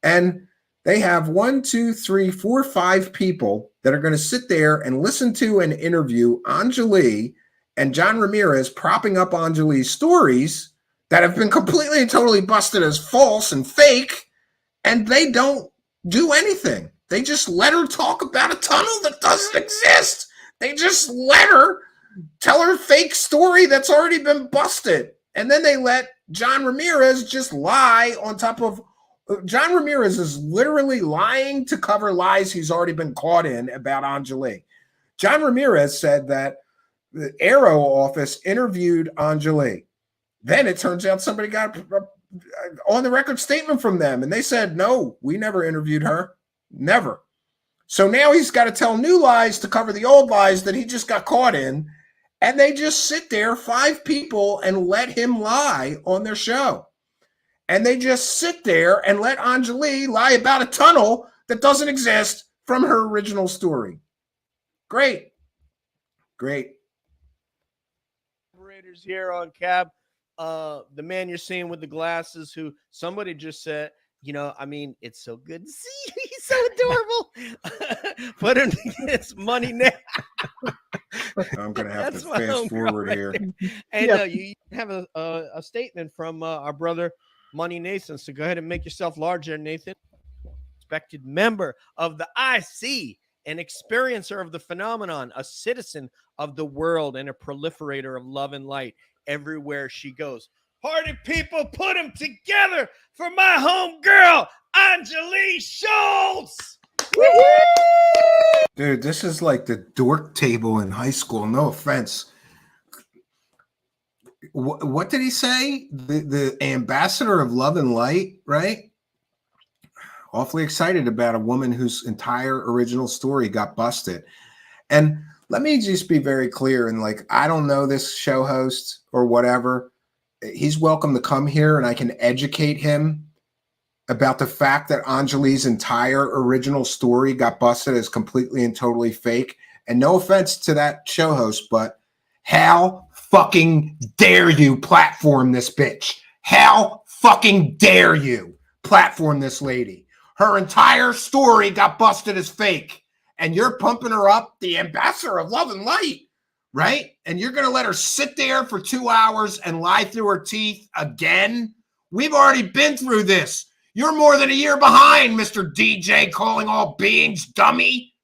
And they have 1, 2, 3, 4, 5 people that are going to sit there and listen to and interview Anjali and John Ramirez propping up Anjali's stories that have been completely and totally busted as false and fake, and they don't do anything. They just let her talk about a tunnel that doesn't exist. They just let her tell her fake story that's already been busted. And then they let John Ramirez just lie on top of. John Ramirez is literally lying to cover lies he's already been caught in about Anjali. John Ramirez said that the Aero office interviewed Anjali. Then it turns out somebody got on the record statement from them, and they said, no, we never interviewed her. Never. So now he's got to tell new lies to cover the old lies that he just got caught in, and they just sit there, 5 people, and let him lie on their show. And they just sit there and let Anjali lie about a tunnel that doesn't exist from her original story. Great.
Operators here on Cab. The man you're seeing with the glasses, who somebody just said, it's so good to see. He's so adorable. Put him his money now.
I'm going to have to fast forward here.
And you have a statement from our brother, Money Nathan. So go ahead and make yourself larger, Nathan. Respected member of the IC, an experiencer of the phenomenon, a citizen of the world, and a proliferator of love and light everywhere she goes. Party people, put them together for my home girl, Anjali Schultz.
Dude, this is like the dork table in high school. No offense. What did he say? The ambassador of love and light, right? Awfully excited about a woman whose entire original story got busted. And let me just be very clear. And I don't know this show host or whatever. He's welcome to come here and I can educate him about the fact that Anjali's entire original story got busted as completely and totally fake. And no offense to that show host, but how fucking dare you platform this bitch? How fucking dare you platform this lady? Her entire story got busted as fake, and you're pumping her up, the ambassador of love and light, right? And you're going to let her sit there for 2 hours and lie through her teeth again? We've already been through this. You're more than a year behind, Mr. DJ Calling All Beings, dummy.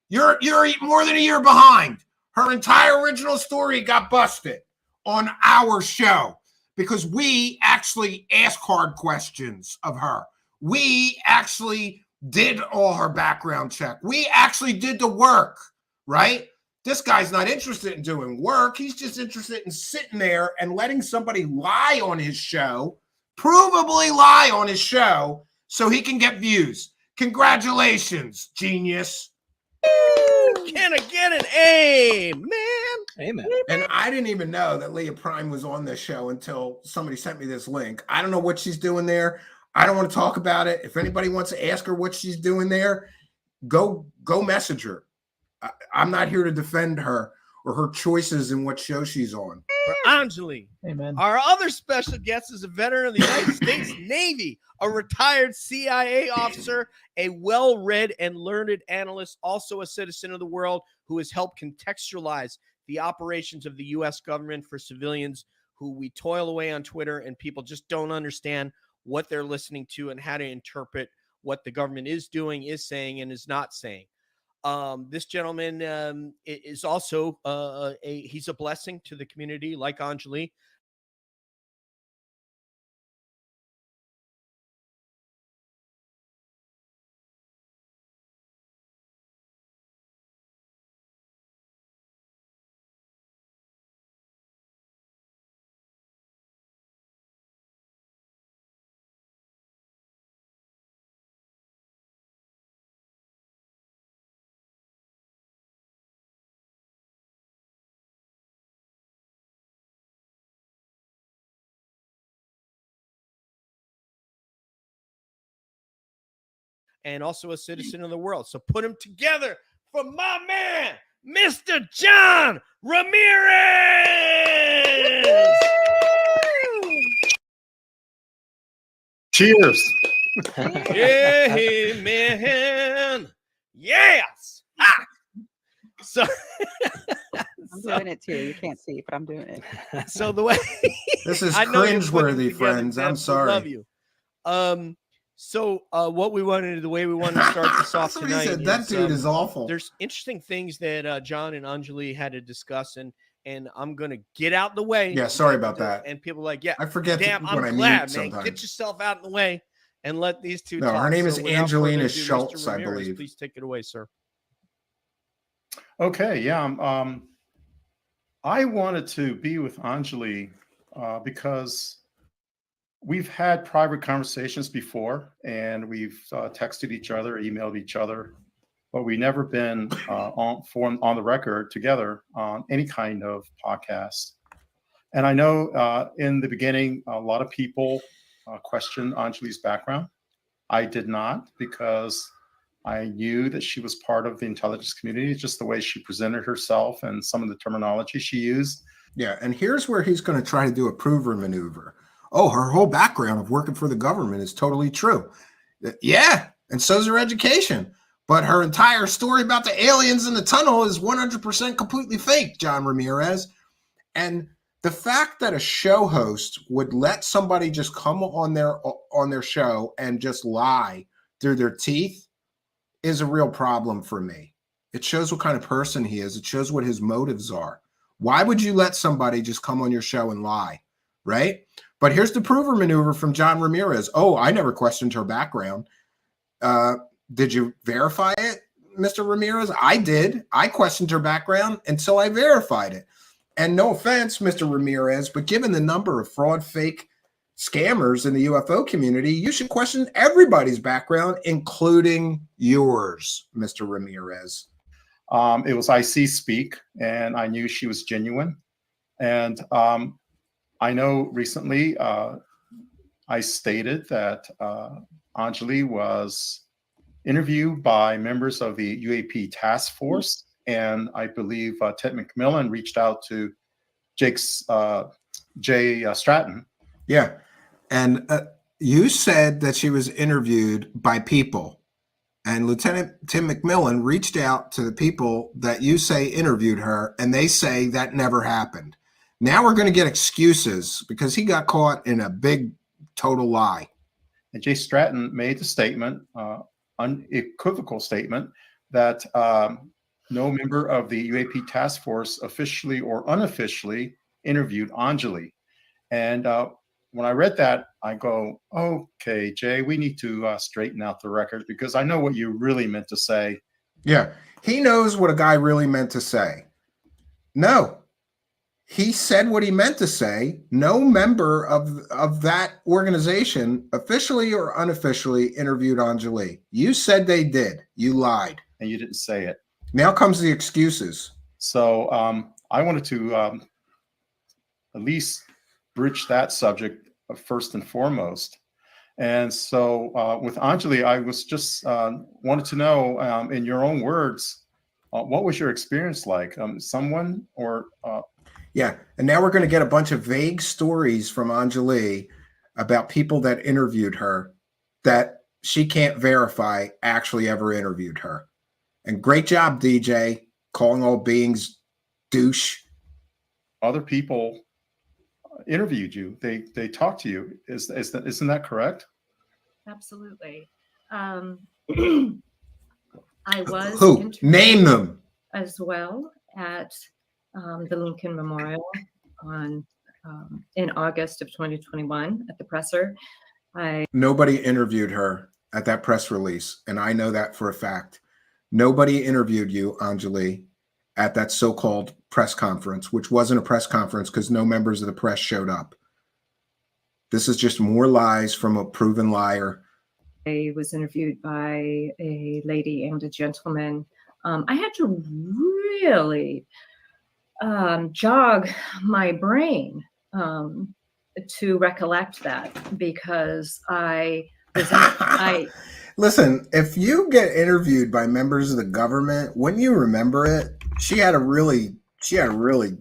You're more than a year behind. Her entire original story got busted on our show because we actually asked hard questions of her. We actually did all her background check. We actually did the work, right? This guy's not interested in doing work. He's just interested in sitting there and letting somebody lie on his show, provably lie on his show, so he can get views. Congratulations, genius.
Can I get an amen?
Amen.
And I didn't even know that Leah Prime was on this show until somebody sent me this link. I don't know what she's doing there. I don't want to talk about it. If anybody wants to ask her what she's doing there, go message her. I'm not here to defend her or her choices in what show she's on.
For Anjali,
Amen.
Our other special guest is a veteran of the United States Navy, a retired CIA officer, a well-read and learned analyst, also a citizen of the world who has helped contextualize the operations of the U.S. government for civilians who we toil away on Twitter, and people just don't understand what they're listening to and how to interpret what the government is doing, is saying, and is not saying. This gentleman is also he's a blessing to the community, like Anjali. And also a citizen of the world. So put them together for my man, Mr. John Ramirez.
Cheers.
Yeah, man. Yes. Ah. So
I'm doing it too. You can't see, but I'm doing it.
So the way
This is
I know you're putting
cringeworthy,
together,
friends.
Deb,
I'm
so love
sorry.
you. So the way we wanted to start this off
Somebody
tonight
said, that dude is awful.
There's interesting things that John and Anjali had to discuss, and I'm gonna get out the way.
Yeah, sorry about that.
And people are like, yeah,
I forget
damn,
when
I'm
I mute
glad, man.
sometimes.
Get yourself out in the way and let these two
No,
talk.
her name is
without
Angelina
further ado,
Schultz,
Mr.
I
Ramirez,
believe.
Please take it away, sir.
Okay, yeah. I wanted to be with Anjali because we've had private conversations before, and we've texted each other, emailed each other, but we've never been on the record together on any kind of podcast. And I know in the beginning, a lot of people questioned Anjali's background. I did not, because I knew that she was part of the intelligence community, just the way she presented herself and some of the terminology she used.
Yeah, and here's where he's going to try to do a prover maneuver. Oh, her whole background of working for the government is totally true. Yeah, and so's her education. But her entire story about the aliens in the tunnel is 100% completely fake, John Ramirez. And the fact that a show host would let somebody just come on their show and just lie through their teeth is a real problem for me. It shows what kind of person he is. It shows what his motives are. Why would you let somebody just come on your show and lie, right? But here's the prover maneuver from John Ramirez. Oh, I never questioned her background. Did you verify it, Mr. Ramirez? I did. I questioned her background until I verified it. And no offense, Mr. Ramirez, but given the number of fraud, fake scammers in the UFO community, you should question everybody's background, including yours, Mr. Ramirez.
It was IC speak, and I knew she was genuine. And I know recently I stated that Anjali was interviewed by members of the UAP task force, and I believe Ted McMillan reached out to Jay Stratton.
Yeah, and you said that she was interviewed by people, and Lieutenant Tim McMillan reached out to the people that you say interviewed her, and they say that never happened. Now we're going to get excuses because he got caught in a big total lie.
And Jay Stratton made the statement, unequivocal statement, that no member of the UAP task force officially or unofficially interviewed Anjali. And when I read that, I go, okay, Jay, we need to straighten out the record, because I know what you really meant to say.
Yeah, he knows what a guy really meant to say. No, he said what he meant to say. No member of that organization, officially or unofficially, interviewed Anjali. You said they did. You lied.
And you didn't say it.
Now comes the excuses.
So I wanted to at least bridge that subject first and foremost. And so with Anjali, I was just wanted to know, in your own words, what was your experience like? Someone or...
Yeah, and now we're going to get a bunch of vague stories from Anjali about people that interviewed her that she can't verify actually ever interviewed her. And great job, DJ, calling all beings douche.
Other people interviewed you. They talked to you. Isn't that correct?
Absolutely. I was
Who? Name them.
as well at the Lincoln Memorial on in August of 2021 at the presser.
Nobody interviewed her at that press release, and I know that for a fact. Nobody interviewed you, Anjali, at that so-called press conference, which wasn't a press conference because no members of the press showed up. This is just more lies from a proven liar.
I was interviewed by a lady and a gentleman. I had to really jog my brain to recollect that because I
listen, if you get interviewed by members of the government, when you remember it, she had to really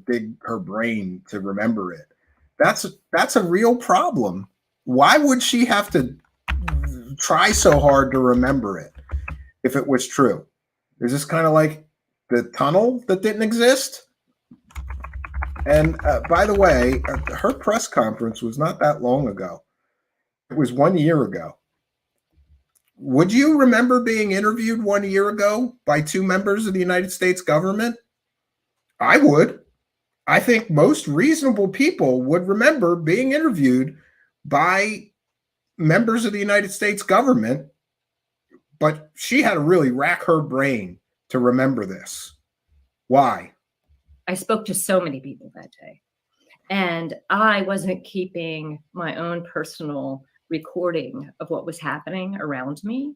dig her brain to remember it. That's a real problem. Why would she have to try so hard to remember it if it was true? Is this kind of like the tunnel that didn't exist? And by the way, her press conference was not that long ago. It was 1 year ago. Would you remember being interviewed 1 year ago by two members of the United States government? I would. I think most reasonable people would remember being interviewed by members of the United States government, but she had to really rack her brain to remember this. Why?
I spoke to so many people that day, and I wasn't keeping my own personal recording of what was happening around me.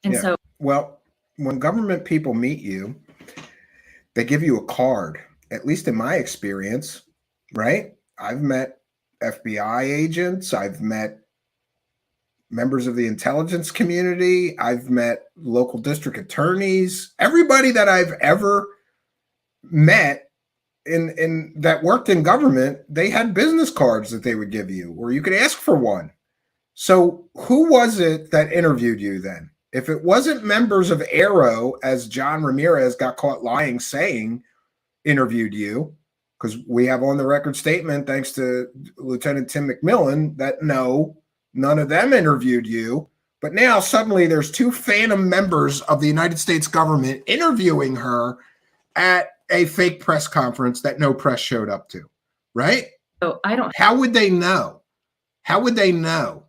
And so,
well, when government people meet you, they give you a card, at least in my experience, right? I've met FBI agents, I've met members of the intelligence community, I've met local district attorneys, everybody that I've ever met in that worked in government, they had business cards that they would give you, or you could ask for one. So who was it that interviewed you then? If it wasn't members of AARO, as John Ramirez got caught lying, saying interviewed you, because we have on the record statement, thanks to Lieutenant Tim McMillan, that no, none of them interviewed you. But now suddenly there's two phantom members of the United States government interviewing her at a fake press conference that no press showed up to, right?
So I don't.
How would they know? How would they know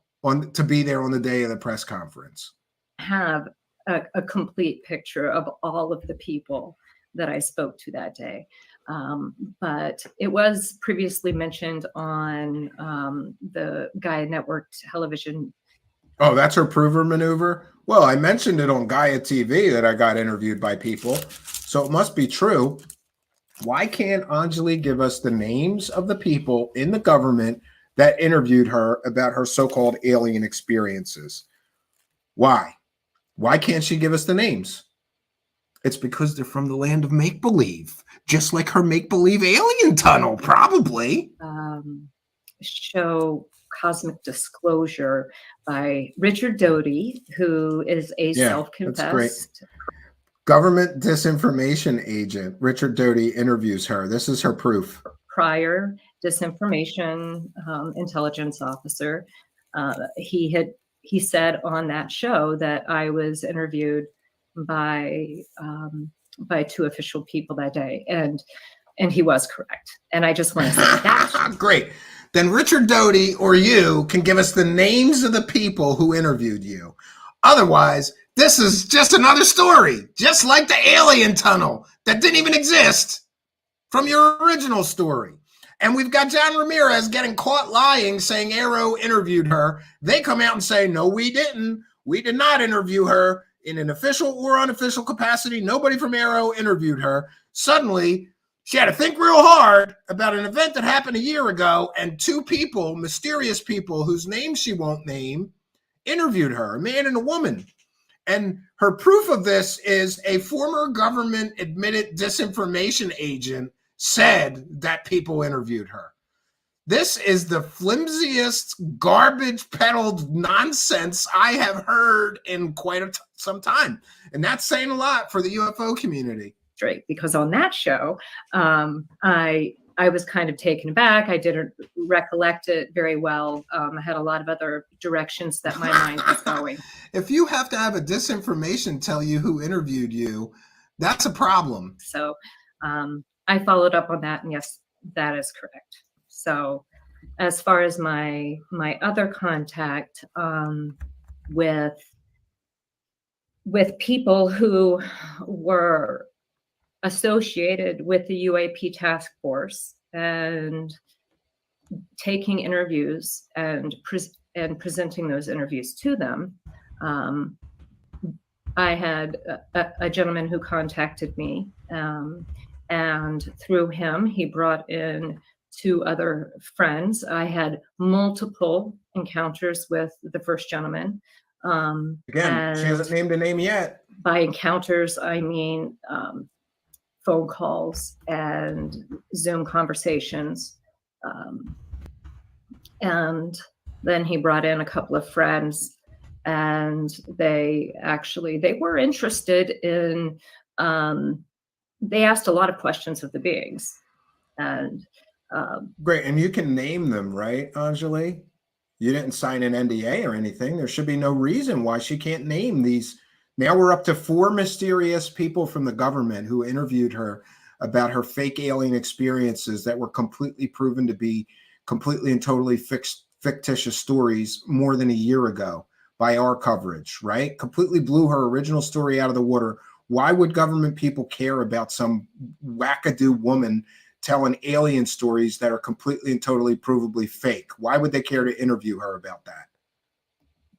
to be there on the day of the press conference?
Have a complete picture of all of the people that I spoke to that day. But it was previously mentioned on the Gaia Network television.
Oh, that's her prover maneuver? Well, I mentioned it on Gaia TV that I got interviewed by people, so it must be true. Why can't Anjali give us the names of the people in the government that interviewed her about her so-called alien experiences? Why? Why can't she give us the names? It's because they're from the land of make-believe, just like her make-believe alien tunnel, probably.
Show Cosmic Disclosure by Richard Doty, who is a self-confessed
government disinformation agent. Richard Doty interviews her. This is her proof.
Prior disinformation intelligence officer. He said on that show that I was interviewed by two official people that day, and he was correct. And I just want to say that.
Great. Then Richard Doty or you can give us the names of the people who interviewed you. Otherwise, this is just another story, just like the alien tunnel that didn't even exist from your original story. And we've got John Ramirez getting caught lying, saying AARO interviewed her. They come out and say, no, we didn't. We did not interview her in an official or unofficial capacity. Nobody from AARO interviewed her. Suddenly, she had to think real hard about an event that happened a year ago, and two people, mysterious people whose names she won't name, interviewed her, a man and a woman. And her proof of this is a former government admitted disinformation agent said that people interviewed her. This is the flimsiest, garbage peddled nonsense I have heard in quite some time. And that's saying a lot for the UFO community.
Straight, because on that show, I I was kind of taken aback. I didn't recollect it very well. I had a lot of other directions that my mind was going.
If you have to have a disinformation tell you who interviewed you, that's a problem.
So I followed up on that, and yes, that is correct. So as far as my other contact with people who were associated with the UAP task force and taking interviews and presenting those interviews to them, I had a gentleman who contacted me, and through him, he brought in 2 other friends. I had multiple encounters with the first gentleman.
Again, she hasn't named a name yet.
By encounters, I mean phone calls and Zoom conversations. And then he brought in a couple of friends, and they were interested in, they asked a lot of questions of the beings. And
great. And you can name them, right, Anjali? You didn't sign an NDA or anything. There should be no reason why she can't name these. Now we're up to 4 mysterious people from the government who interviewed her about her fake alien experiences that were completely proven to be completely and totally fictitious stories more than a year ago by our coverage, right? Completely blew her original story out of the water. Why would government people care about some wackadoo woman telling alien stories that are completely and totally provably fake? Why would they care to interview her about that?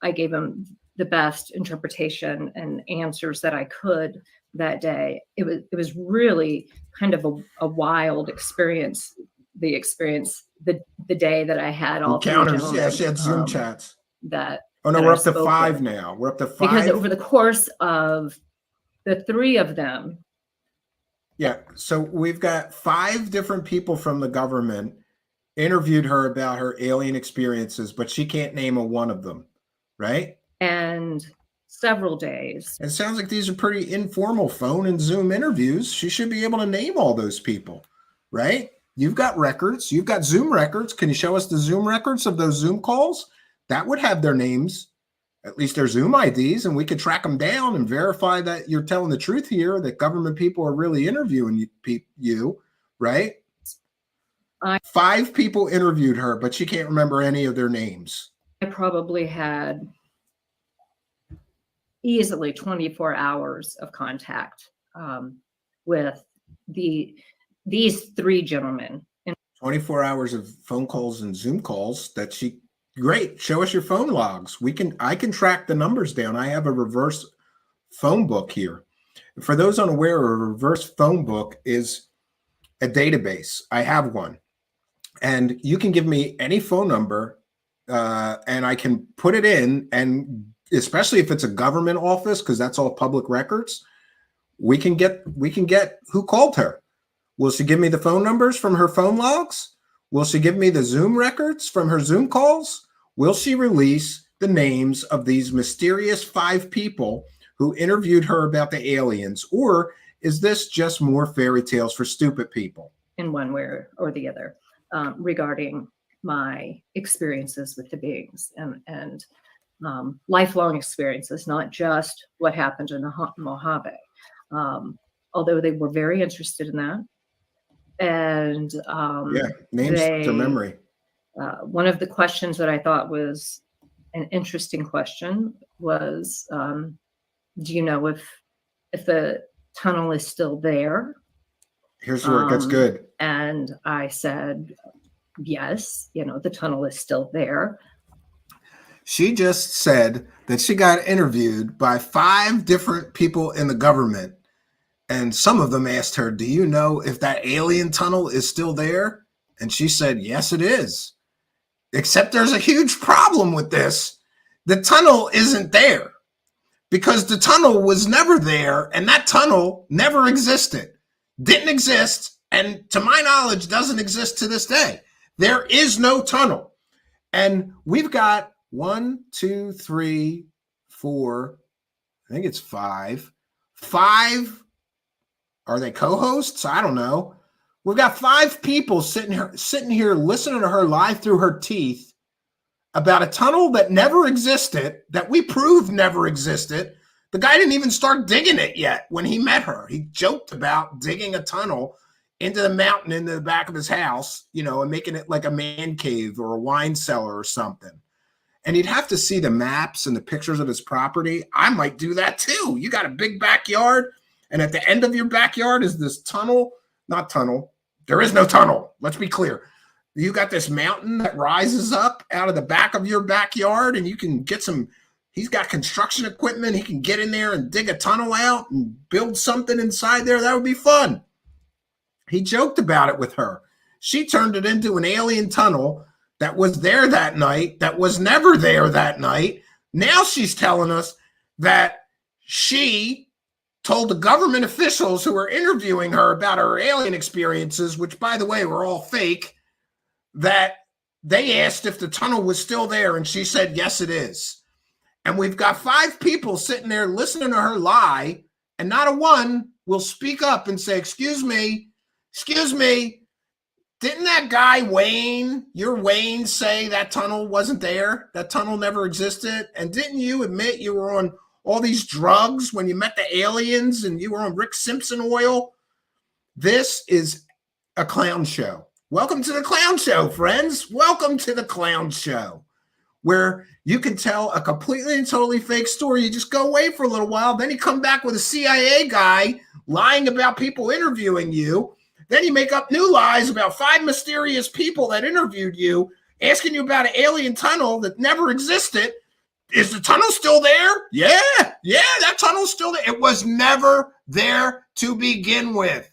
I gave them the best interpretation and answers that I could that day. It was really kind of a wild experience. The day that I had all
encounters. Yeah, she had Zoom chats.
That.
Oh no, we're up to 5 now. We're up to 5
because over the course of the 3 of them.
Yeah, so we've got 5 different people from the government interviewed her about her alien experiences, but she can't name a one of them, right?
And several days.
It sounds like these are pretty informal phone and Zoom interviews. She should be able to name all those people, right? You've got records. You've got Zoom records. Can you show us the Zoom records of those Zoom calls? That would have their names, at least their Zoom IDs, and we could track them down and verify that you're telling the truth here, that government people are really interviewing you, right? 5 people interviewed her, but she can't remember any of their names.
I probably had easily 24 hours of contact with these 3 gentlemen.
24 hours of phone calls and Zoom calls that she, great. Show us your phone logs. I can track the numbers down. I have a reverse phone book here. For those unaware, a reverse phone book is a database. I have one. And you can give me any phone number and I can put it in, and especially if it's a government office, because that's all public records, we can get who called her. Will she give me the phone numbers from her phone logs? Will she give me the Zoom records from her Zoom calls? Will she release the names of these mysterious 5 people who interviewed her about the aliens? Or is this just more fairy tales for stupid people?
In one way or the other, regarding my experiences with the beings and lifelong experiences, not just what happened in the Mojave. Although they were very interested in that. And
names to memory.
One of the questions that I thought was an interesting question was, do you know if the tunnel is still there?
Here's where it gets good.
And I said, yes, the tunnel is still there.
She just said that she got interviewed by 5 different people in the government. And some of them asked her, do you know if that alien tunnel is still there? And she said, yes, it is. Except there's a huge problem with this. The tunnel isn't there because the tunnel was never there. And that tunnel never existed, didn't exist. And to my knowledge, doesn't exist to this day. There is no tunnel. And we've got 1, 2, 3, 4, I think it's 5. 5. Are they co-hosts? I don't know. We've got 5 people sitting here listening to her lie through her teeth about a tunnel that never existed, that we proved never existed. The guy didn't even start digging it yet when he met her. He joked about digging a tunnel into the mountain into the back of his house, you know, and making it like a man cave or a wine cellar or something. And you'd have to see the maps and the pictures of his property. I might do that too. You got a big backyard, and at the end of your backyard is this tunnel, not tunnel. There is no tunnel. Let's be clear. You got this mountain that rises up out of the back of your backyard, and you can get some, he's got construction equipment. He can get in there and dig a tunnel out and build something inside there. That would be fun. He joked about it with her. She turned it into an alien tunnel that was there that night, that was never there that night. Now she's telling us that she told the government officials who were interviewing her about her alien experiences, which, by the way, were all fake, that they asked if the tunnel was still there, and she said, yes, it is. And we've got 5 people sitting there listening to her lie, and not a one will speak up and say, excuse me, didn't that guy Wayne, your Wayne, say that tunnel wasn't there? That tunnel never existed? And didn't you admit you were on all these drugs when you met the aliens and you were on Rick Simpson oil? This is a clown show. Welcome to the clown show, friends. Welcome to the clown show, where you can tell a completely and totally fake story. You just go away for a little while. Then you come back with a CIA guy lying about people interviewing you. Then you make up new lies about 5 mysterious people that interviewed you, asking you about an alien tunnel that never existed. Is the tunnel still there? Yeah, that tunnel's still there. It was never there to begin with.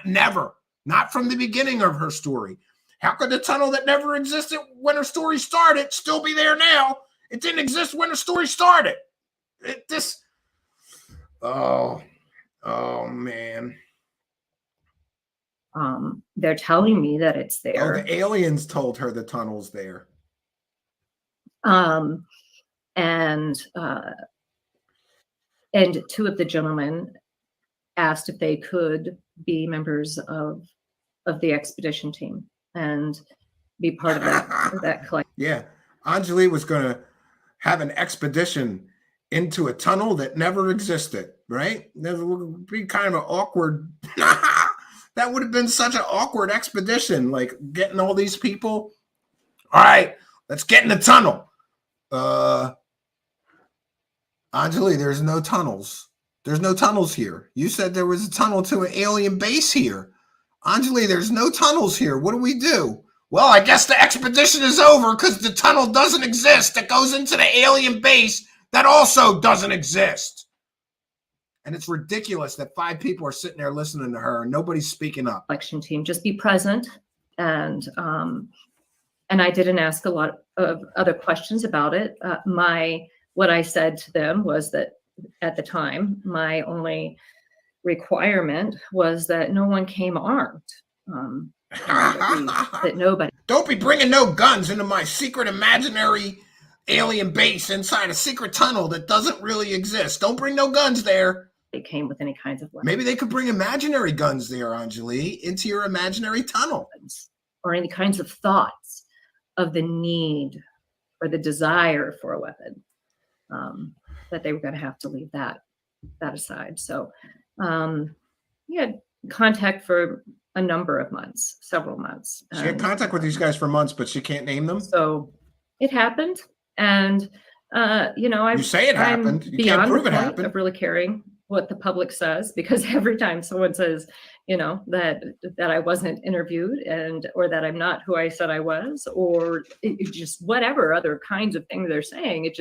Never. Not from the beginning of her story. How could the tunnel that never existed when her story started still be there now? It didn't exist when her story started. Oh man.
They're telling me that it's there.
Oh, the aliens told her the tunnel's there.
And 2 of the gentlemen asked if they could be members of the expedition team and be part of that collection.
Yeah, Anjali was going to have an expedition into a tunnel that never existed, right? That would be kind of an awkward. That would have been such an awkward expedition, like getting all these people. All right, let's get in the tunnel. Anjali, there's no tunnels. There's no tunnels here. You said there was a tunnel to an alien base here. Anjali, there's no tunnels here. What do we do? Well, I guess the expedition is over because the tunnel doesn't exist that goes into the alien base that also doesn't exist. And it's ridiculous that 5 people are sitting there listening to her and nobody's speaking up.
Election team, just be present. And I didn't ask a lot of other questions about it. What I said to them was that at the time, my only requirement was that no one came armed. That nobody.
Don't be bringing no guns into my secret imaginary alien base inside a secret tunnel that doesn't really exist. Don't bring no guns there.
They came with any kinds of weapons.
Maybe they could bring imaginary guns there, Anjali, into your imaginary tunnel.
Or any kinds of thoughts of the need or the desire for a weapon. That they were going to have to leave that aside. So we had contact for a number of months, several months.
She had contact with these guys for months, but she can't name them.
So it happened. And,
you say it happened. You can't prove it happened.
Of really caring what the public says, because every time someone says, that I wasn't interviewed or that I'm not who I said I was, or just whatever other kinds of things they're saying,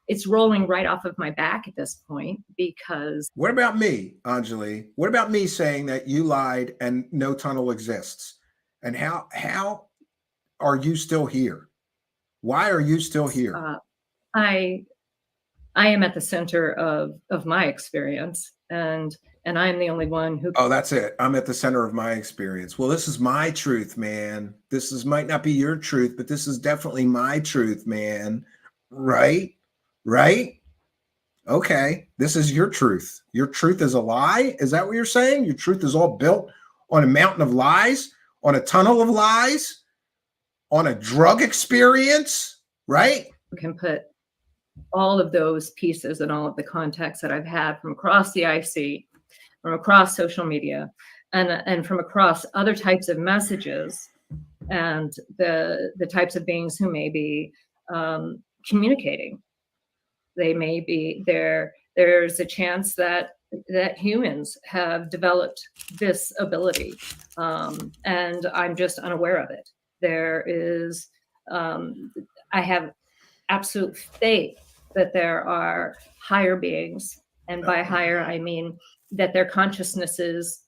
it's rolling right off of my back at this point. Because
what about me, Anjali? What about me saying that you lied and no tunnel exists? And how are you still here? Why are you still here?
I am at the center of my experience, and I'm the only one who.
Oh, that's it. I'm at the center of my experience. Well, this is my truth, man. Might not be your truth, but this is definitely my truth, man. Right? Okay. This is your truth. Your truth is a lie. Is that what you're saying? Your truth is all built on a mountain of lies, on a tunnel of lies, on a drug experience, right?
You can put all of those pieces and all of the contacts that I've had from across the IC, from across social media, and from across other types of messages, and the types of beings who may be communicating. They may be there. There's a chance that humans have developed this ability, and I'm just unaware of it. There is, I have absolute faith that there are higher beings, and by higher I mean that their consciousnesses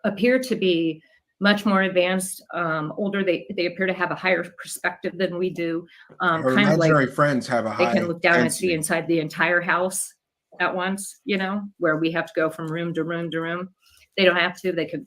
appear to be much more advanced, older. They appear to have a higher perspective than we do.
Our
Kind of
imaginary
like
friends have a
they
high
can look down and
density.
see inside the entire house at once, where we have to go from room to room to room. They don't have to. They could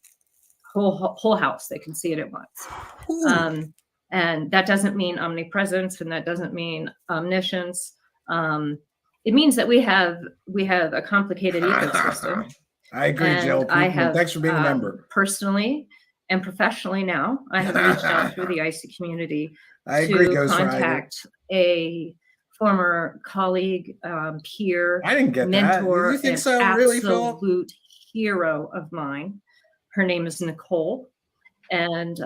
whole house. They can see it at once. And that doesn't mean omnipresence, and that doesn't mean omniscience. It means that we have a complicated ecosystem.
I agree,
And
Jill.
I have,
Thanks for being a member.
Personally and professionally now, I have reached out through the IC community
I agree,
to
Ghost Rider.
contact a former colleague, peer,
I didn't get that.
mentor,
Did you think
and
so, really, Phil?
absolute hero of mine. Her name is Nicole. And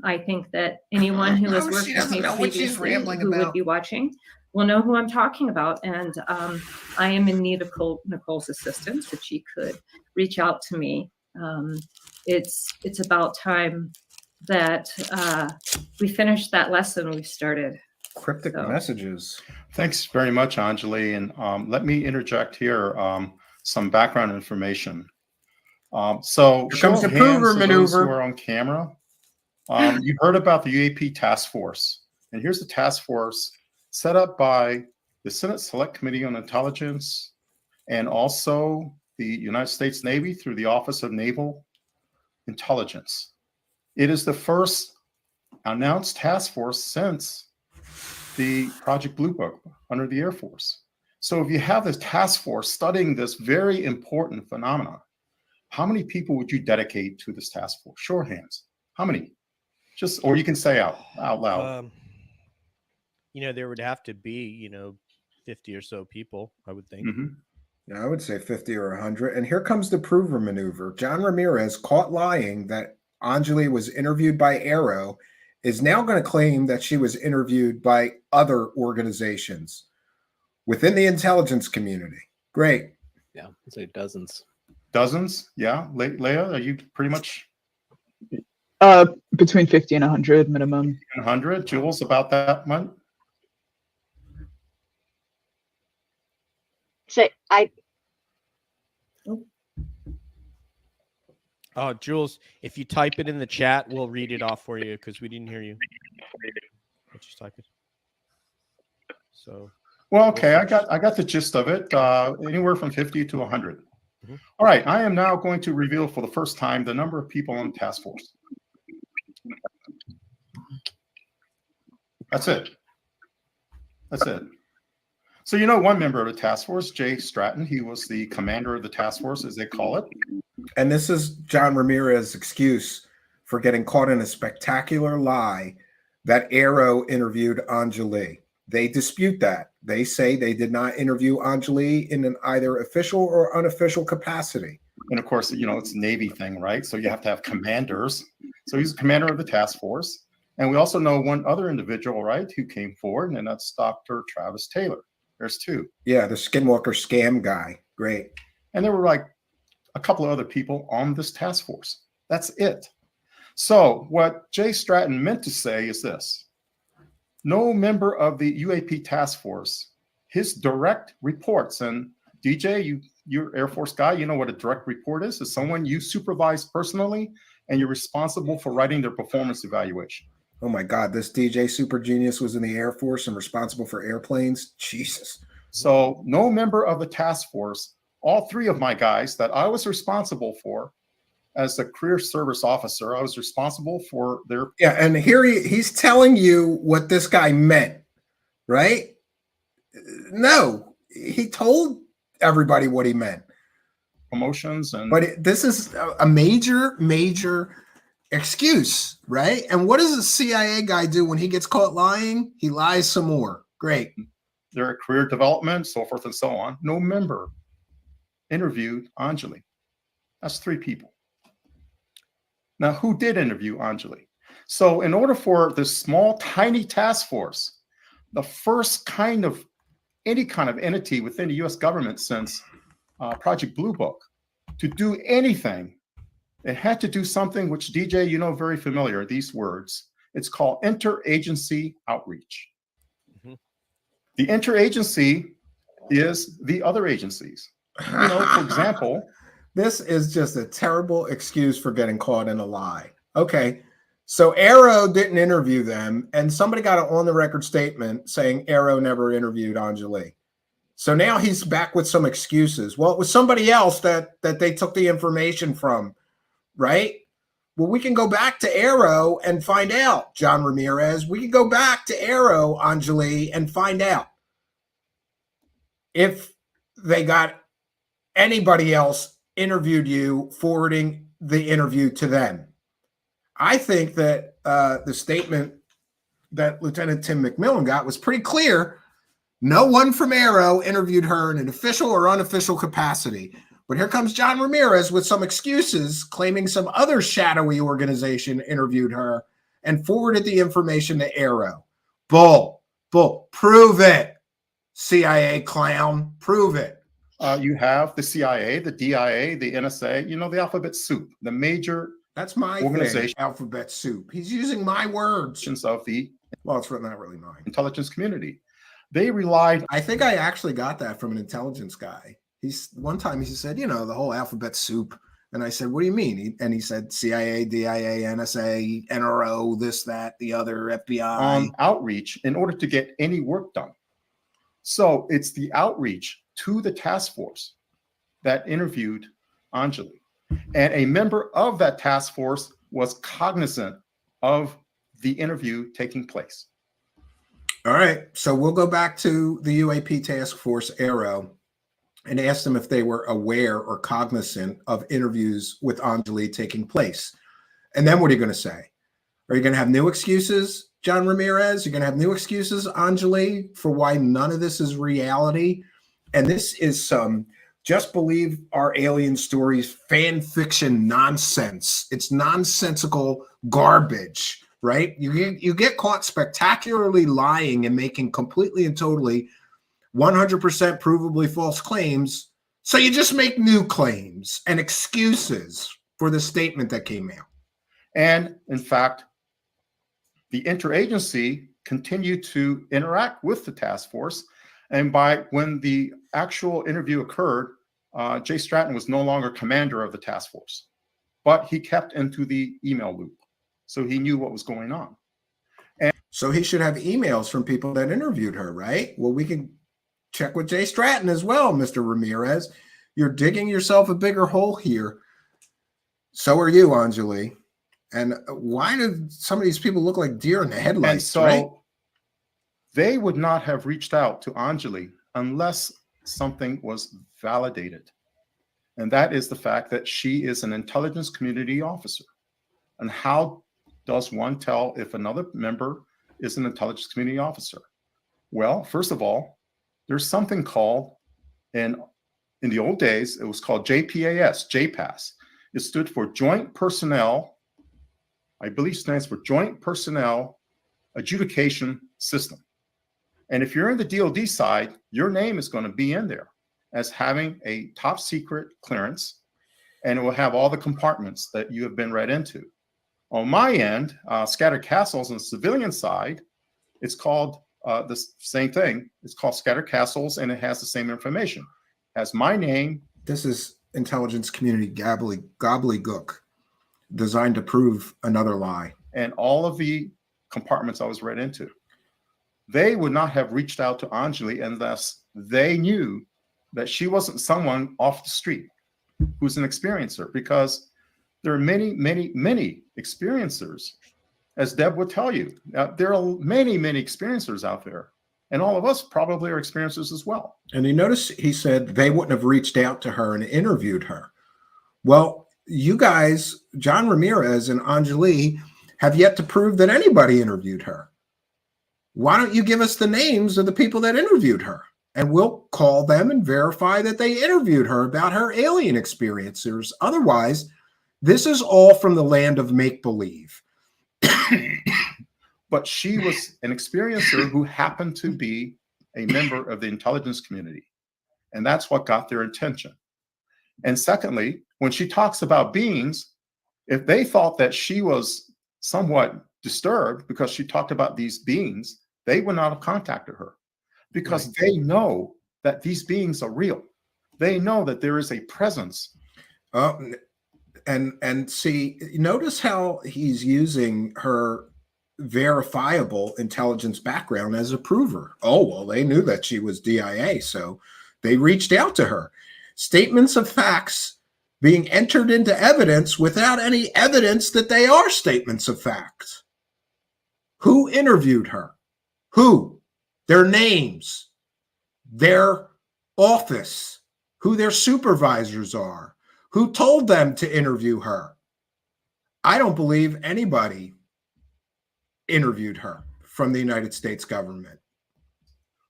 I think that anyone who has worked with me previously who would be watching will know who I'm talking about. And I am in need of Nicole's assistance, if she could reach out to me. It's about time that we finished that lesson we started.
Cryptic messages.
Thanks very much, Anjali. And let me interject here some background information. So
Here comes the
hands
prover
to those
maneuver.
who are on camera. You heard about the UAP task force. And here's the task force set up by the Senate Select Committee on Intelligence and also the United States Navy through the Office of Naval Intelligence. It is the first announced task force since the Project Blue Book under the Air Force. So if you have this task force studying this very important phenomenon, how many people would you dedicate to this task force? Show of hands. How many? Just, or you can say out loud.
There would have to be, 50 or so people, I would think.
Yeah, I would say 50 or 100. And here comes the prover maneuver. John Ramirez, caught lying that Anjali was interviewed by Arrow, is now going to claim that she was interviewed by other organizations within the intelligence community. Great.
Yeah, I'd say dozens.
Dozens? Yeah. Leah, are you pretty much?
Between 50 and 100 minimum.
100. Jules, about that much?
So
Jules, if you type it in the chat, we'll read it off for you because we didn't hear you. Just type it. So.
Well, okay, I got the gist of it. Anywhere from 50 to 100. All right, I am now going to reveal for the first time the number of people on the task force. That's it. That's it. So one member of the task force, Jay Stratton, he was the commander of the task force, as they call it.
And this is John Ramirez's excuse for getting caught in a spectacular lie that Arrow interviewed Anjali. They dispute that. They say they did not interview Anjali in an either official or unofficial capacity.
And of course, it's a Navy thing, right? So you have to have commanders. So he's the commander of the task force. And we also know one other individual, right, who came forward, and that's Dr. Travis Taylor. There's two.
Yeah, the Skinwalker scam guy. Great.
And there were like a couple of other people on this task force. That's it. So what Jay Stratton meant to say is this. No member of the UAP task force, his direct reports, and DJ, you're Air Force guy, you know what a direct report is? It's someone you supervise personally, and you're responsible for writing their performance evaluation.
Oh my God, this DJ super genius was in the Air Force and responsible for airplanes. Jesus.
So no member of the task force, all three of my guys that I was responsible for as the career service officer, I was responsible for their.
Yeah, and here he's telling you what this guy meant, right? No, he told everybody what he meant.
promotions. And
this is a major excuse, right? And what does a CIA guy do when he gets caught lying? He lies some more. Great.
Their career development, so forth and so on. No member interviewed Anjali. That's 3 people. Now, who did interview Anjali? So in order for this small, tiny task force, the first kind of any kind of entity within the U.S. government since Project Blue Book, to do anything, it had to do something which, DJ, you know very familiar, these words. It's called interagency outreach. Mm-hmm. The interagency is the other agencies. You know, for example,
this is just a terrible excuse for getting caught in a lie. Okay, so Arrow didn't interview them, and somebody got an on-the-record statement saying Arrow never interviewed Anjali. So now he's back with some excuses. Well, it was somebody else that they took the information from, right? Well, we can go back to Arrow and find out, John Ramirez. We can go back to Arrow, Anjali, and find out if they got anybody else interviewed you, forwarding the interview to them. I think that the statement that Lieutenant Tim McMillan got was pretty clear. No one from Arrow interviewed her in an official or unofficial capacity. But here comes John Ramirez with some excuses, claiming some other shadowy organization interviewed her and forwarded the information to Arrow. Bull. Prove it, CIA clown. Prove it.
You have the CIA, the DIA, the NSA, you know, the alphabet soup, the major
That's my organization. Alphabet soup. He's using my words.
Of the,
well, it's not really mine.
Intelligence community. They relied.
I think I actually got that from an intelligence guy. One time he said, you know, the whole alphabet soup. And I said, what do you mean? And he said, CIA, DIA, NSA, NRO, this, that, the other, FBI.
Outreach in order to get any work done. So it's the outreach to the task force that interviewed Anjali. And a member of that task force was cognizant of the interview taking place.
All right. So we'll go back to the UAP task force, Arrow, and ask them if they were aware or cognizant of interviews with Anjali taking place. And then what are you going to say? Are you going to have new excuses, John Ramirez? You're going to have new excuses, Anjali, for why none of this is reality? And this is some just believe our alien stories fan fiction nonsense. It's nonsensical garbage, right? You get caught spectacularly lying and making completely and totally 100% provably false claims. So you just make new claims and excuses for the statement that came out.
And in fact, the interagency continued to interact with the task force. And when the actual interview occurred, Jay Stratton was no longer commander of the task force, but he kept into the email loop. So he knew what was going on. And
so he should have emails from people that interviewed her, right? Well, we can check with Jay Stratton as well, Mr. Ramirez. You're digging yourself a bigger hole here. So are you, Anjali. And why do some of these people look like deer in the headlights?
And so
right?
They would not have reached out to Anjali unless something was validated. And that is the fact that she is an intelligence community officer. And how does one tell if another member is an intelligence community officer? Well, first of all, there's something called, in the old days, it was called JPAS, JPAS. It stood for Joint Personnel, I believe stands for Joint Personnel Adjudication System. And if you're in the DoD side, your name is going to be in there as having a top secret clearance, and it will have all the compartments that you have been read into. On my end, Scattered Castles on the civilian side, it's called the same thing. It's called Scattered Castles, and it has the same information. It has my name.
This is intelligence community gobbledygook designed to prove another lie.
And all of the compartments I was read into. They would not have reached out to Anjali unless they knew that she wasn't someone off the street who's an experiencer, because there are many, many, many experiencers, as Deb would tell you. There are many, many experiencers out there, And all of us probably are experiencers as well.
And you notice he said they wouldn't have reached out to her and interviewed her. Well, you guys, John Ramirez and Anjali, have yet to prove that anybody interviewed her. Why don't you give us the names of the people that interviewed her? And we'll call them and verify that they interviewed her about her alien experiences. Otherwise, this is all from the land of make-believe.
But she was an experiencer who happened to be a member of the intelligence community. And that's what got their attention. And secondly, when she talks about beings, if they thought that she was somewhat disturbed because she talked about these beings, they would not have contacted her, because they know that these beings are real. They know that there is a presence.
And see, notice how he's using her verifiable intelligence background as a prover. Oh, well, they knew that she was DIA, so they reached out to her. Statements of facts being entered into evidence without any evidence that they are statements of facts. Who interviewed her? Who? Their names, their office, who their supervisors are, who told them to interview her. I don't believe anybody interviewed her from the United States government.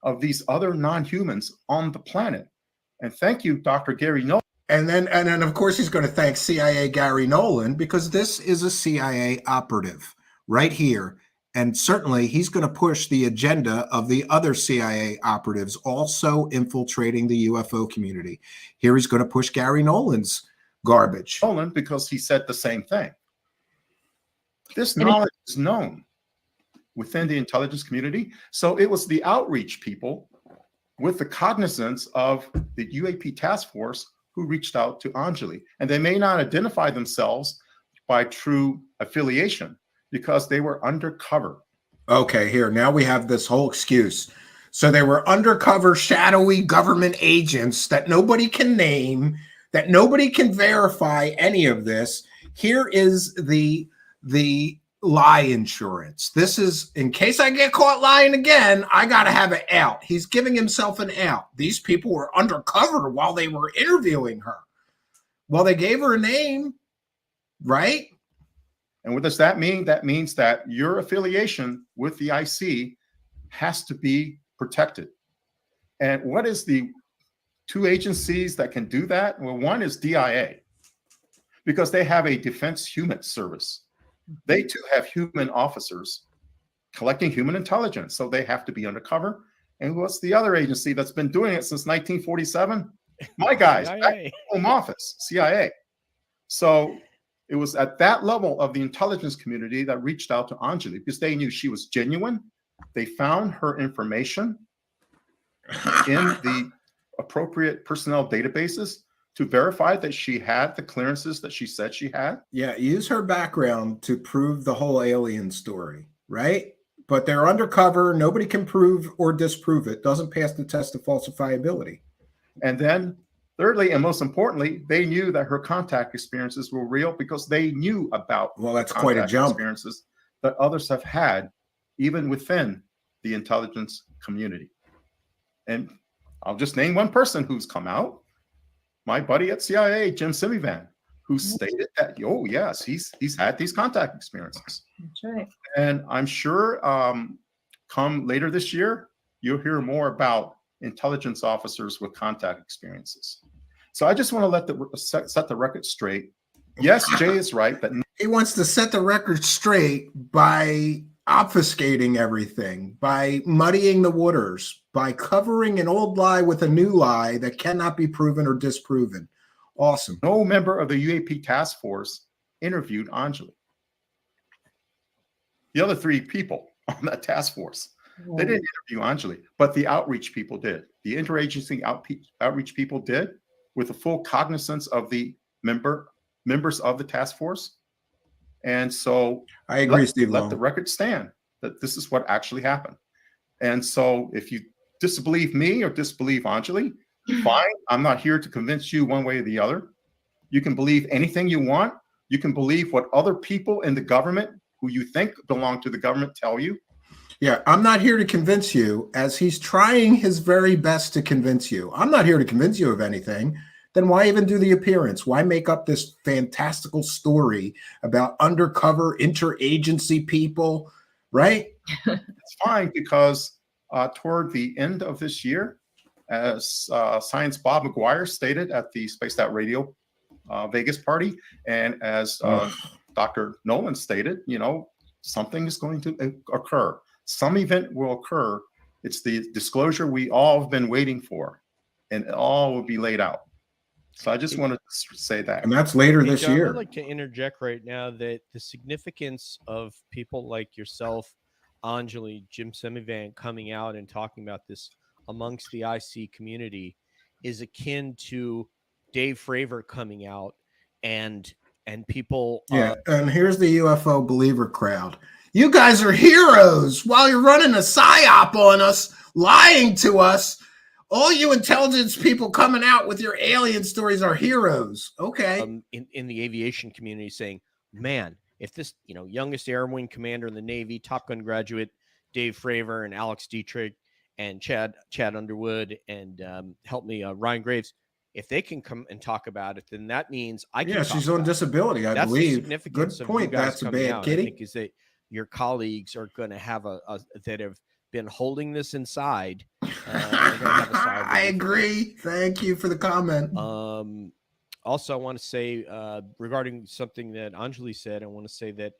Of these other non-humans on the planet. And thank you, Dr. Gary Nolan.
And then of course he's going to thank CIA Gary Nolan, because this is a CIA operative right here. And certainly he's going to push the agenda of the other CIA operatives also infiltrating the UFO community. Here he's going to push Gary Nolan's garbage.
Nolan, because he said the same thing. This knowledge is known within the intelligence community. So it was the outreach people with the cognizance of the UAP task force who reached out to Anjali. And they may not identify themselves by true affiliation because they were undercover.
Okay, here, now we have this whole excuse. So they were undercover, shadowy government agents that nobody can name, that nobody can verify any of this. Here is the lie insurance. This is, in case I get caught lying again, I got to have an out. He's giving himself an out. These people were undercover while they were interviewing her. Well, they gave her a name, right?
And what does that mean? That means that your affiliation with the IC has to be protected. And what is the two agencies that can do that? Well, one is DIA, because they have a defense human service. They too have human officers collecting human intelligence, so they have to be undercover. And what's the other agency that's been doing it since 1947? My guys, back home office, CIA. So it was at that level of the intelligence community that reached out to Anjali because they knew she was genuine. They found her information in the appropriate personnel databases to verify that she had the clearances that she said she had.
Yeah, use her background to prove the whole alien story, right? But they're undercover. Nobody can prove or disprove it. Doesn't pass the test of falsifiability.
And then thirdly, and most importantly, they knew that her contact experiences were real because they knew about
that's quite a jump.
Experiences that others have had, even within the intelligence community. And I'll just name one person who's come out. My buddy at CIA, Jim Simivan, who stated that, oh yes, he's had these contact experiences.
That's right.
And I'm sure come later this year, you'll hear more about intelligence officers with contact experiences. So I just want to set the record straight. Yes, Jay is right that
he wants to set the record straight by obfuscating everything, by muddying the waters, by covering an old lie with a new lie that cannot be proven or disproven. Awesome.
No member of the UAP task force interviewed Anjali. The other three people on that task force, they didn't interview Anjali, but the outreach people did. The interagency outreach people did, with the full cognizance of the members of the task force. And so
I agree, Steve.
Let the record stand that this is what actually happened. And so if you disbelieve me or disbelieve Anjali, fine. I'm not here to convince you one way or the other. You can believe anything you want. You can believe what other people in the government who you think belong to the government tell you.
Yeah, I'm not here to convince you, as he's trying his very best to convince you. I'm not here to convince you of anything. Then why even do the appearance? Why make up this fantastical story about undercover interagency people, right?
It's fine because toward the end of this year, as Science Bob McGuire stated at the Spaced Out Radio Vegas party, and as Dr. Nolan stated, something is going to occur. Some event will occur. It's the disclosure we all have been waiting for, and it all will be laid out. So I just wanted to say that.
And that's later
Hey,
this
John,
year.
I'd like to interject right now that the significance of people like yourself, Anjali, Jim Semivan coming out and talking about this amongst the IC community is akin to Dave Fravor coming out and people.
Yeah, and here's the UFO believer crowd. You guys are heroes while you're running a psyop on us, lying to us. All you intelligence people coming out with your alien stories are heroes. Okay.
In the aviation community saying, man, if this, youngest Air Wing commander in the Navy, Top Gun graduate, Dave Fravor and Alex Dietrich and Chad Underwood and Ryan Graves, if they can come and talk about it, then that means I can.
Yeah, she's on disability, I believe. Good point. That's a bad kitty.
I think is that your colleagues are going to have that have been holding this inside.
I agree. Thank you for the comment.
Also, I want to say regarding something that Anjali said, I want to say that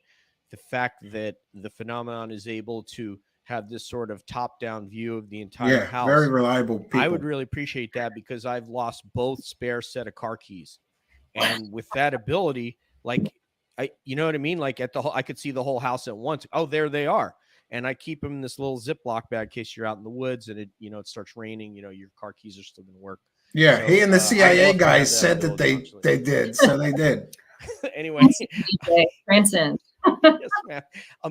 the fact that the phenomenon is able to have this sort of top-down view of the entire house.
Very reliable people.
I would really appreciate that because I've lost both spare set of car keys. And with that ability, you know what I mean? Like I could see the whole house at once. Oh, there they are. And I keep them in this little Ziploc bag in case you're out in the woods and it starts raining, your car keys are still going to work.
Yeah.
So,
he and the CIA guys said that they did. So they did.
Anyway.
Transcend.
Yes, ma'am.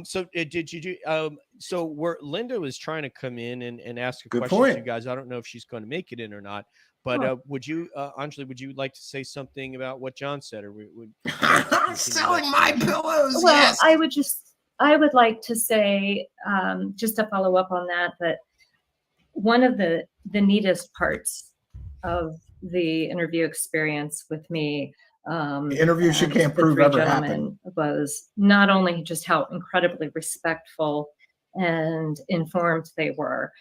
So did you do, so where Linda was trying to come in and ask a question to you guys. I don't know if she's going to make it in or not, but would you, Anjali, would you like to say something about what John said, or would
I'm selling my pillows?
Well,
yes.
I would like to say, just to follow up on that one of the neatest parts of the interview experience with me,
the interview she can't prove ever happened,
was not only just how incredibly respectful and informed they were,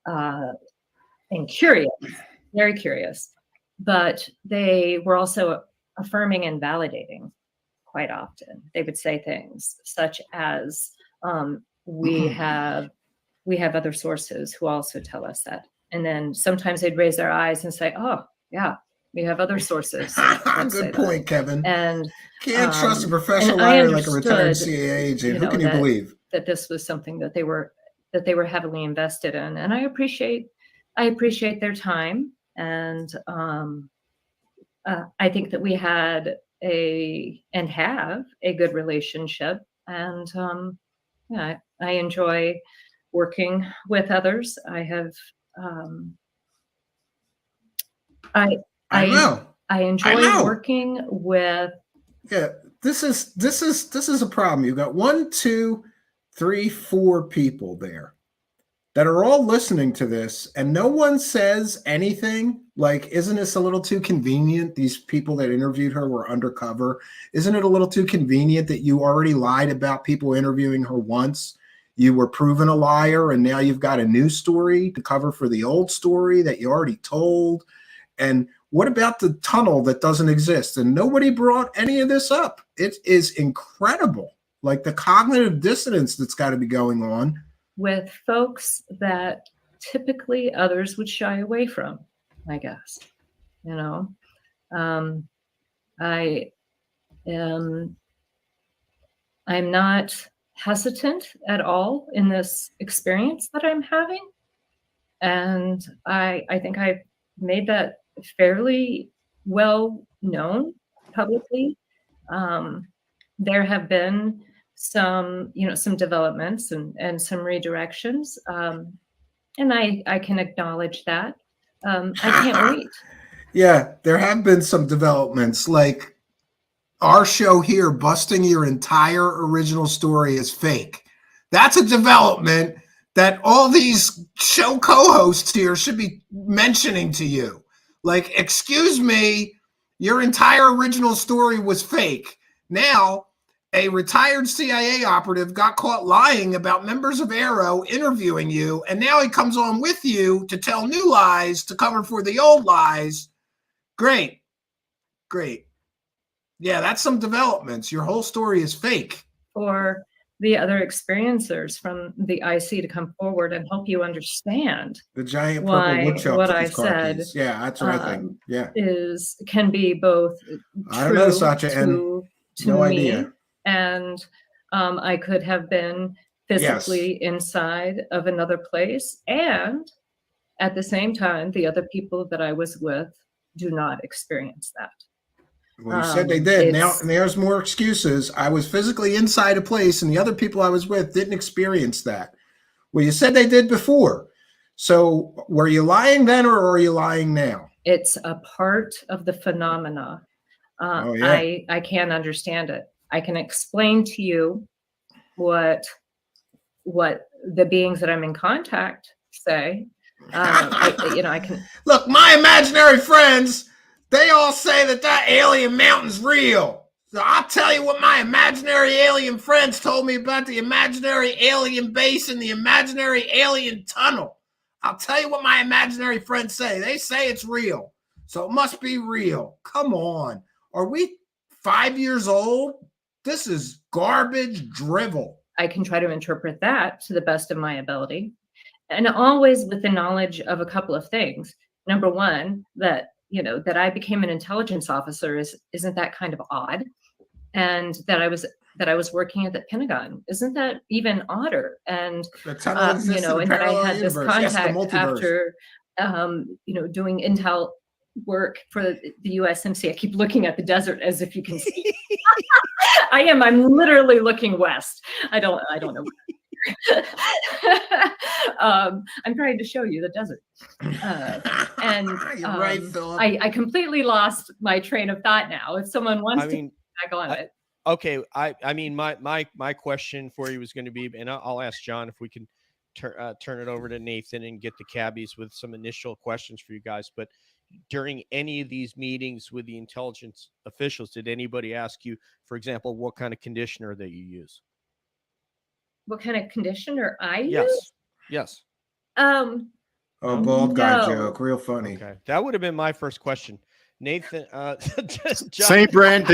and curious, very curious, but they were also affirming and validating. Quite often, they would say things such as, "We have other sources who also tell us that," and then sometimes they'd raise their eyes and say, "Oh, yeah, we have other sources."
Good point, Kevin.
And
can't trust a professional liar like a retired CIA agent. Who can you believe?
That this was something that they were heavily invested in, and I appreciate their time, and I think that we had and have a good relationship, and I enjoy working with others. I have I enjoy working with.
Yeah, this is a problem. You got 1, 2, 3, 4 people there that are all listening to this, and no one says anything. Like, isn't this a little too convenient? These people that interviewed her were undercover. Isn't it a little too convenient that you already lied about people interviewing her once? You were proven a liar, and now you've got a new story to cover for the old story that you already told. And what about the tunnel that doesn't exist? And nobody brought any of this up. It is incredible. Like the cognitive dissonance that's got to be going on
with folks that typically others would shy away from, I guess. I'm not hesitant at all in this experience that I'm having. And I think I've made that fairly well known publicly. There have been some developments and some redirections. And I can acknowledge that. I can't wait.
Yeah, there have been some developments, like our show here busting your entire original story is fake. That's a development that all these show co-hosts here should be mentioning to you. Like, excuse me, your entire original story was fake. Now, a retired CIA operative got caught lying about members of Arrow interviewing you, and now he comes on with you to tell new lies to cover for the old lies. Great. Yeah, that's some developments. Your whole story is fake.
For the other experiencers from the IC to come forward and help you understand
The giant purple woodchuck
what
with
I
his car
said
keys. Yeah, that's what I think. Yeah.
can be both
I don't know,
true
Satya,
to
no
me,
idea.
and I could have been physically inside of another place, and at the same time, the other people that I was with do not experience that.
Well, you said they did. Now there's more excuses. I was physically inside a place, and the other people I was with didn't experience that. Well, you said they did before. So were you lying then, or are you lying now?
It's a part of the phenomena. I can't understand it. I can explain to you what the beings that I'm in contact say. I can
look. My imaginary friends, they all say that alien mountain's real. So I'll tell you what my imaginary alien friends told me about the imaginary alien base and the imaginary alien tunnel. I'll tell you what my imaginary friends say. They say it's real. So it must be real. Come on. Are we 5 years old? This is garbage drivel.
I can try to interpret that to the best of my ability. And always with the knowledge of a couple of things. Number one, that I became an intelligence officer isn't that kind of odd, and that I was working at the Pentagon isn't that even odder? And and that I had this contact after doing intel work for the USMC. I keep looking at the desert as if you can see. I'm literally looking west. I don't know. I'm trying to show you the desert.
You're right, Philip.
I completely lost my train of thought now. If someone wants to get back on it.
Okay. I mean, my question for you was going to be, and I'll ask John if we can turn it over to Nathan and get the cabbies with some initial questions for you guys. But during any of these meetings with the intelligence officials, did anybody ask you, for example, what kind of conditioner that you use?
What kind of conditioner I use?
Yes.
Bald guy joke, real funny.
Okay, that would have been my first question, Nathan.
Same brand.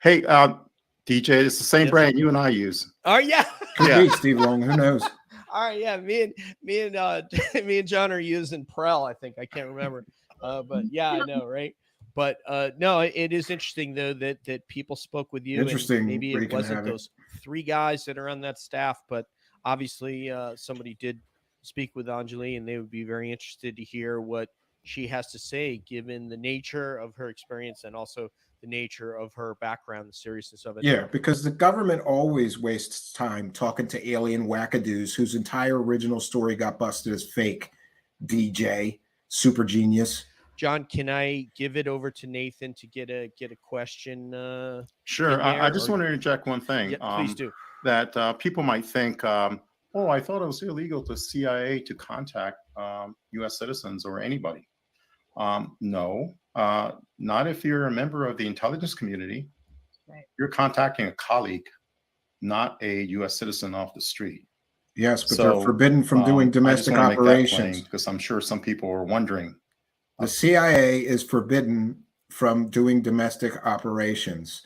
Hey, DJ, it's the same brand you and I use.
Oh yeah.
Could be Steve Long. Who knows?
All right, yeah. Me and John are using Prel. I think I can't remember, but yeah, I know, right? But no, it is interesting though that people spoke with you.
Interesting.
And maybe it wasn't those 3 guys that are on that staff, but obviously somebody did speak with Anjali, and they would be very interested to hear what she has to say, given the nature of her experience and also the nature of her background, the seriousness of it.
Yeah, because the government always wastes time talking to alien wackadoos whose entire original story got busted as fake. DJ, super genius.
John, can I give it over to Nathan to get a question?
Sure. I just want to interject one thing.
Yeah, please do.
That people might think, oh, I thought it was illegal to CIA to contact U.S. citizens or anybody. No, not if you're a member of the intelligence community. Right. You're contacting a colleague, not a U.S. citizen off the street.
Yes, but they're forbidden from doing domestic operations.
Because I'm sure some people are wondering.
The CIA is forbidden from doing domestic operations,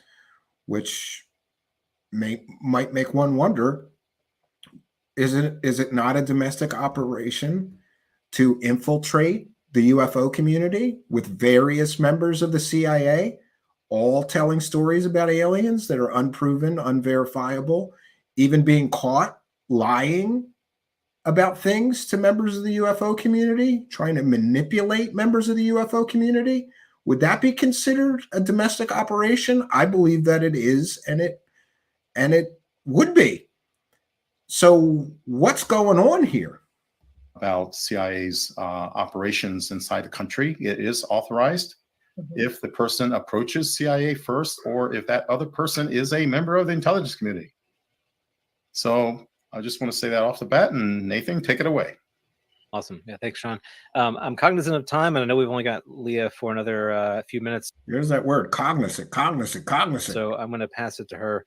which might make one wonder, is it not a domestic operation to infiltrate the UFO community with various members of the CIA, all telling stories about aliens that are unproven, unverifiable, even being caught lying about things to members of the UFO community, trying to manipulate members of the UFO community? Would that be considered a domestic operation? I believe that it is, and it would be. So what's going on here?
About CIA's operations inside the country. It is authorized if the person approaches CIA first, or if that other person is a member of the intelligence community. So I just want to say that off the bat. And Nathan, take it away.
Awesome. Yeah, thanks, Sean. I'm cognizant of time, and I know we've only got Leah for another few minutes.
There's that word, cognizant.
So I'm going to pass it to her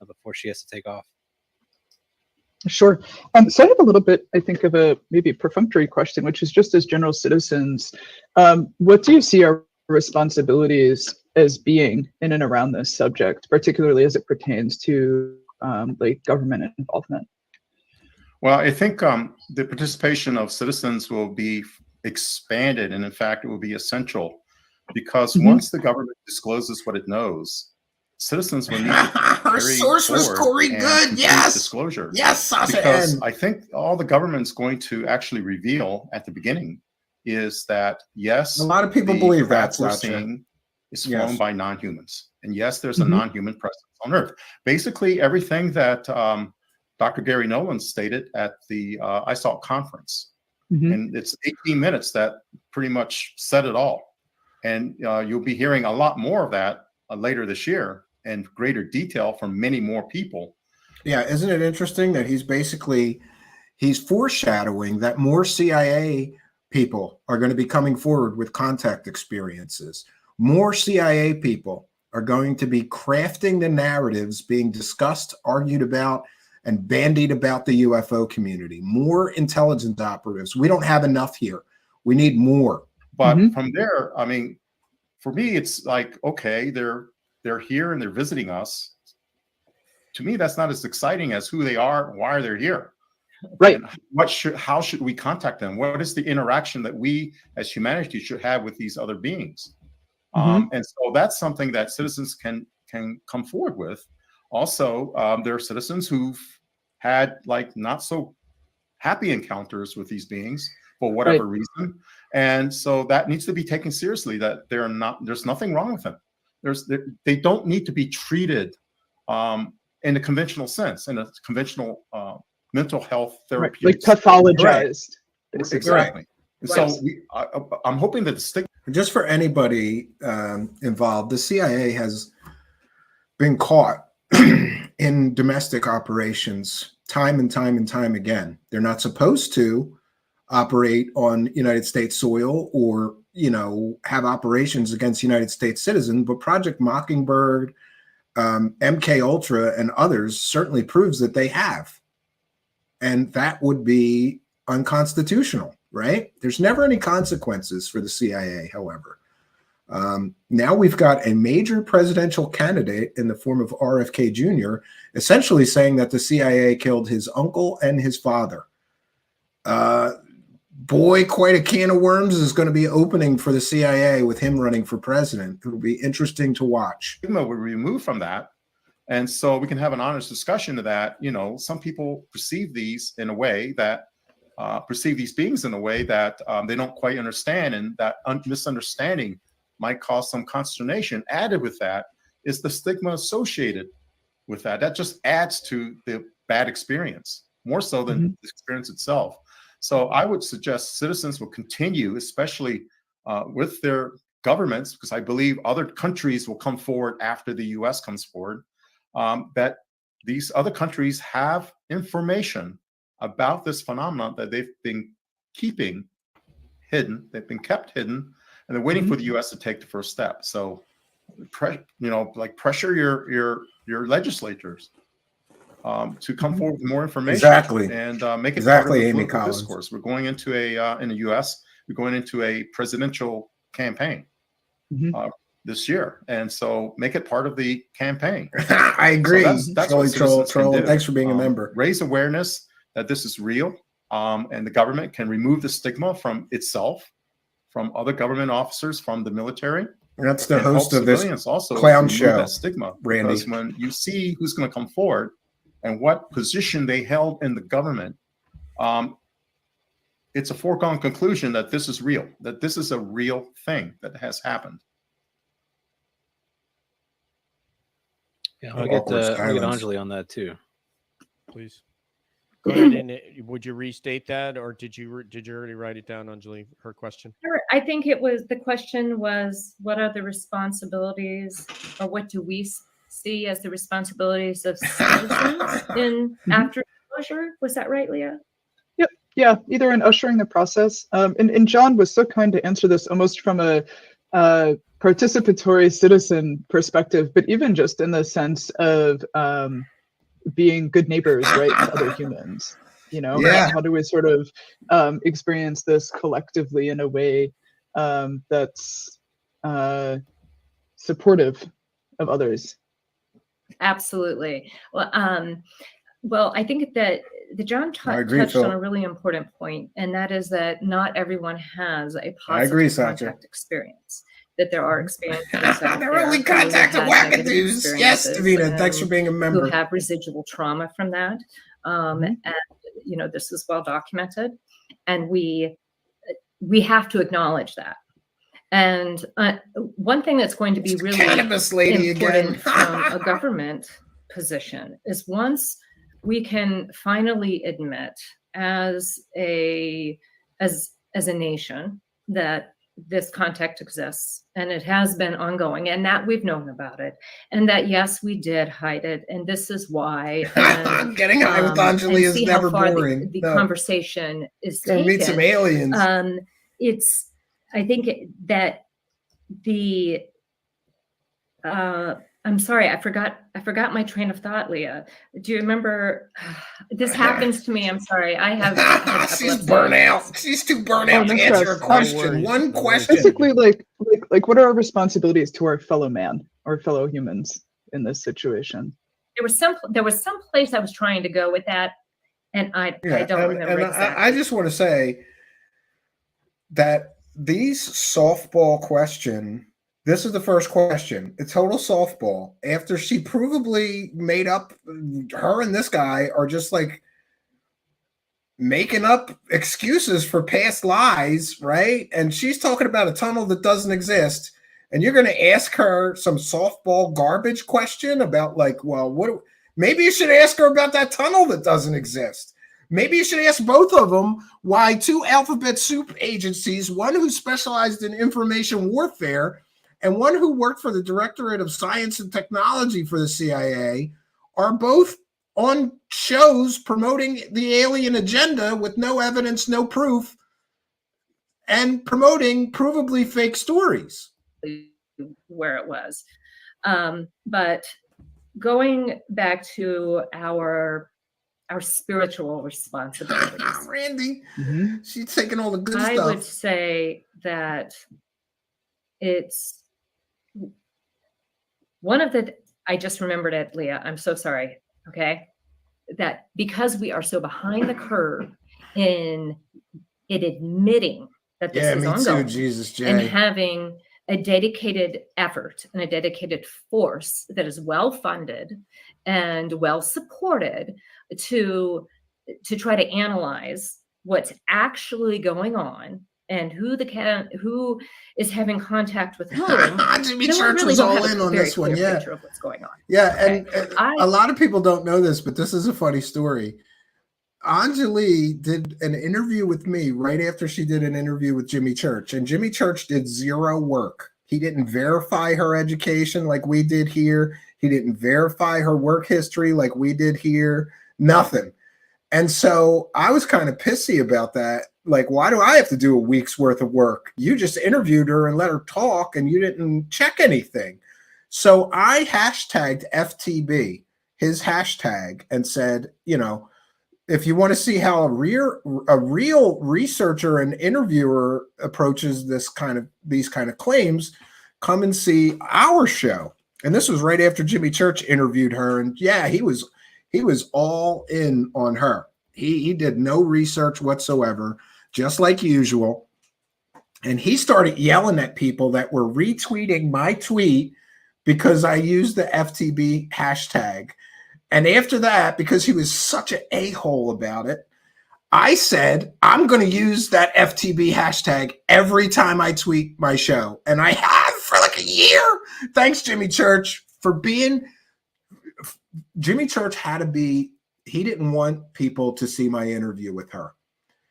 before she has to take off.
Sure. So I have a little bit, I think, of a maybe perfunctory question, which is just as general citizens, what do you see our responsibilities as being in and around this subject, particularly as it pertains to like government involvement?
Well, I think the participation of citizens will be expanded, and in fact, it will be essential, because once the government discloses what it knows, citizens will need to
Our source was Corey Good. Yes.
Disclosure.
Yes, Sasha.
Because I think all the government's going to actually reveal at the beginning is that, yes,
a lot of people believe that
we're seeing is flown by non-humans, and yes, there's a non-human presence on Earth. Basically, everything that Dr. Gary Nolan stated at the ISALT conference, and it's 18 minutes that pretty much said it all. And you'll be hearing a lot more of that later this year, and greater detail from many more people.
Yeah, isn't it interesting that he's foreshadowing that more CIA people are going to be coming forward with contact experiences. More CIA people are going to be crafting the narratives being discussed, argued about, and bandied about the UFO community. More intelligence operatives. We don't have enough here. We need more.
But from there, I mean, for me, it's like, okay, they're here and they're visiting us. To me, that's not as exciting as who they are, why they're here.
Right.
And how should we contact them? What is the interaction that we as humanity should have with these other beings? And so that's something that citizens can come forward with. Also, there are citizens who've had like not so happy encounters with these beings for whatever reason. And so that needs to be taken seriously, that there's nothing wrong with them. They don't need to be treated in a conventional sense, in a conventional mental health therapy.
Like pathologized.
Exactly. And so I'm hoping that the stigma.
Just for anybody involved, the CIA has been caught in domestic operations time and time again. They're not supposed to operate on United States soil or, have operations against United States citizens, but Project Mockingbird, MK Ultra, and others certainly proves that they have. And that would be unconstitutional, right? There's never any consequences for the CIA, however. Now we've got a major presidential candidate in the form of RFK Jr., essentially saying that the CIA killed his uncle and his father. Boy, quite a can of worms is going to be opening for the CIA with him running for president. It'll be interesting to watch.
Stigma would be removed from that. And so we can have an honest discussion of that. Some people perceive these in a way that perceive these beings in a way that they don't quite understand, and that misunderstanding might cause some consternation. Added with that is the stigma associated with that. That just adds to the bad experience, more so than the experience itself. So I would suggest citizens will continue, especially with their governments, because I believe other countries will come forward after the US comes forward, that these other countries have information about this phenomenon that they've been keeping hidden. They've been kept hidden, and they're waiting for the U.S. to take the first step. So, pressure your legislators to come forward with more information, and make it part of the political discourse. We're going into in the U.S. We're going into a presidential campaign this year, and so make it part of the campaign.
I agree.
So that's what
troll. Thanks for being a member.
Raise awareness that this is real, and the government can remove the stigma from itself, from other government officers, from the military.
And that's the host of this
also
clown show,
that stigma,
Randy.
because when you see who's going to come forward and what position they held in the government, it's a foregone conclusion that this is real, that this is a real thing that has happened.
Yeah, I'll get Anjali on that too.
Please. Go ahead, and would you restate that, or did you already write it down, Anjali? Her question.
Sure. I think the question was, what are the responsibilities, or what do we see as the responsibilities of citizens in after disclosure. Was that right, Leah?
Yep. Yeah. Either in ushering the process. And John was so kind to answer this almost from a participatory citizen perspective, but even just in the sense of being good neighbors, right, to other humans. You know,
Yeah.
how do we sort of experience this collectively in a way that's supportive of others?
Absolutely. Well, I think that John touched on a really important point, and that is that not everyone has a positive contact experience. That there are experiences out
they're only contacted wackadoos. Yes, Davina, thanks for being a member.
Who have residual trauma from that, and you know, this is well documented, and we have to acknowledge that. And one thing that's going to be really
cannabis lady
important
again
from a government position is once we can finally admit as a nation that this contact exists and it has been ongoing and that we've known about it and that yes, we did hide it and this is why. And,
getting high with Anjali is never boring.
The conversation is
gonna
taken.
meet some aliens.
I think that I'm sorry, I forgot my train of thought, Leah. Do you remember? This happens to me. I'm sorry. I have
she's burnt out. She's too burnt out to answer a question. One question.
Basically, like what are our responsibilities to our fellow man or fellow humans in this situation?
There was some place I was trying to go with that, and I don't remember exactly.
I just want to say that these softball question. This is the first question. It's total softball. After she provably made up, her and this guy are just like making up excuses for past lies, right? And she's talking about a tunnel that doesn't exist. And you're going to ask her some softball garbage question about like, well, what? Maybe you should ask her about that tunnel that doesn't exist. Maybe you should ask both of them why two alphabet soup agencies, one who specialized in information warfare and one who worked for the Directorate of Science and Technology for the CIA, are both on shows promoting the alien agenda with no evidence, no proof, and promoting provably fake stories.
Where it was. But going back to our spiritual responsibilities.
Randy, she's taking all the good stuff.
I would say that it's one of the, I just remembered it, Leah. I'm so sorry. Okay. That because we are so behind the curve in it admitting that this is ongoing,
Jesus, Jay.
and having a dedicated effort and a dedicated force that is well funded and well supported to try to analyze what's actually going on and who is having contact with whom.
Jimmy Church was all in on this one. Yeah.
Of what's going on.
Yeah. Okay. And a lot of people don't know this, but this is a funny story. Anjali did an interview with me right after she did an interview with Jimmy Church, and Jimmy Church did zero work. He didn't verify her education like we did here. He didn't verify her work history like we did here. Nothing. And so I was kind of pissy about that. Like, why do I have to do a week's worth of work? You just interviewed her and let her talk and you didn't check anything. So I hashtagged FTB, his hashtag, and said, you know, if you want to see how a real researcher and interviewer approaches these kind of claims, come and see our show. And this was right after Jimmy Church interviewed her. And yeah, he was all in on her. He did no research whatsoever, just like usual. And he started yelling at people that were retweeting my tweet because I used the FTB hashtag. And after that, because he was such an a-hole about it, I said, I'm going to use that FTB hashtag every time I tweet my show. And I have for like a year. Thanks, Jimmy Church, for being... Jimmy Church had to be... He didn't want people to see my interview with her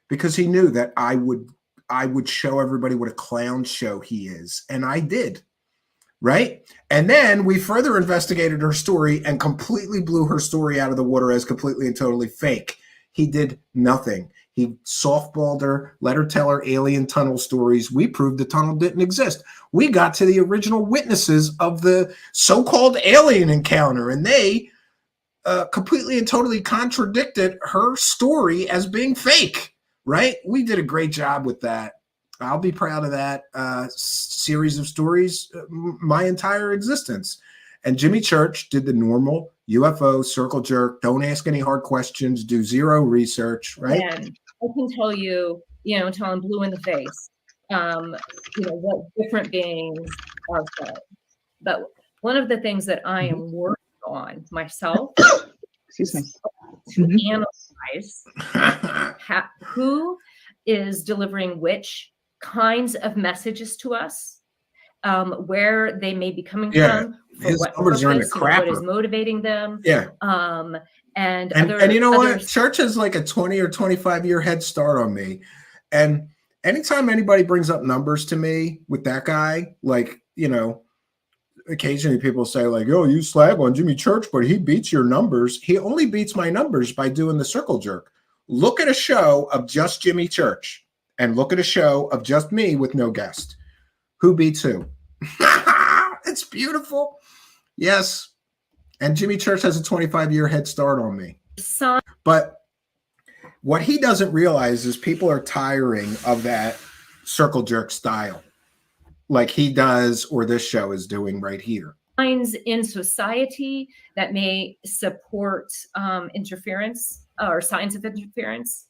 because he knew that I would show everybody what a clown show he is. And I did. right? And then we further investigated her story and completely blew her story out of the water as completely and totally fake. He did nothing. He softballed her, let her tell her alien tunnel stories. We proved the tunnel didn't exist. We got to the original witnesses of the so-called alien encounter, and they completely and totally contradicted her story as being fake, right? We did a great job with that. I'll be proud of that series of stories my entire existence. And Jimmy Church did the normal UFO circle jerk, don't ask any hard questions, do zero research, right?
And I can tell you, until I'm blue in the face, what different beings are said. But one of the things that I am working on myself,
excuse me,
to analyze who is delivering which kinds of messages to us, where they may be coming from, for
his
what
numbers are in the
purpose, what is
crapper.
motivating them.
Yeah.
And
you know what? Church has like a 20 or 25 year head start on me. And anytime anybody brings up numbers to me with that guy, like, occasionally people say like, "Oh, you slag on Jimmy Church, but he beats your numbers." He only beats my numbers by doing the circle jerk. Look at a show of just Jimmy Church and look at a show of just me with no guest. Who beats who? It's beautiful. Yes. And Jimmy Church has a 25-year head start on me. But what he doesn't realize is people are tiring of that circle jerk style like he does or this show is doing right here.
Signs in society that may support interference or signs of interference,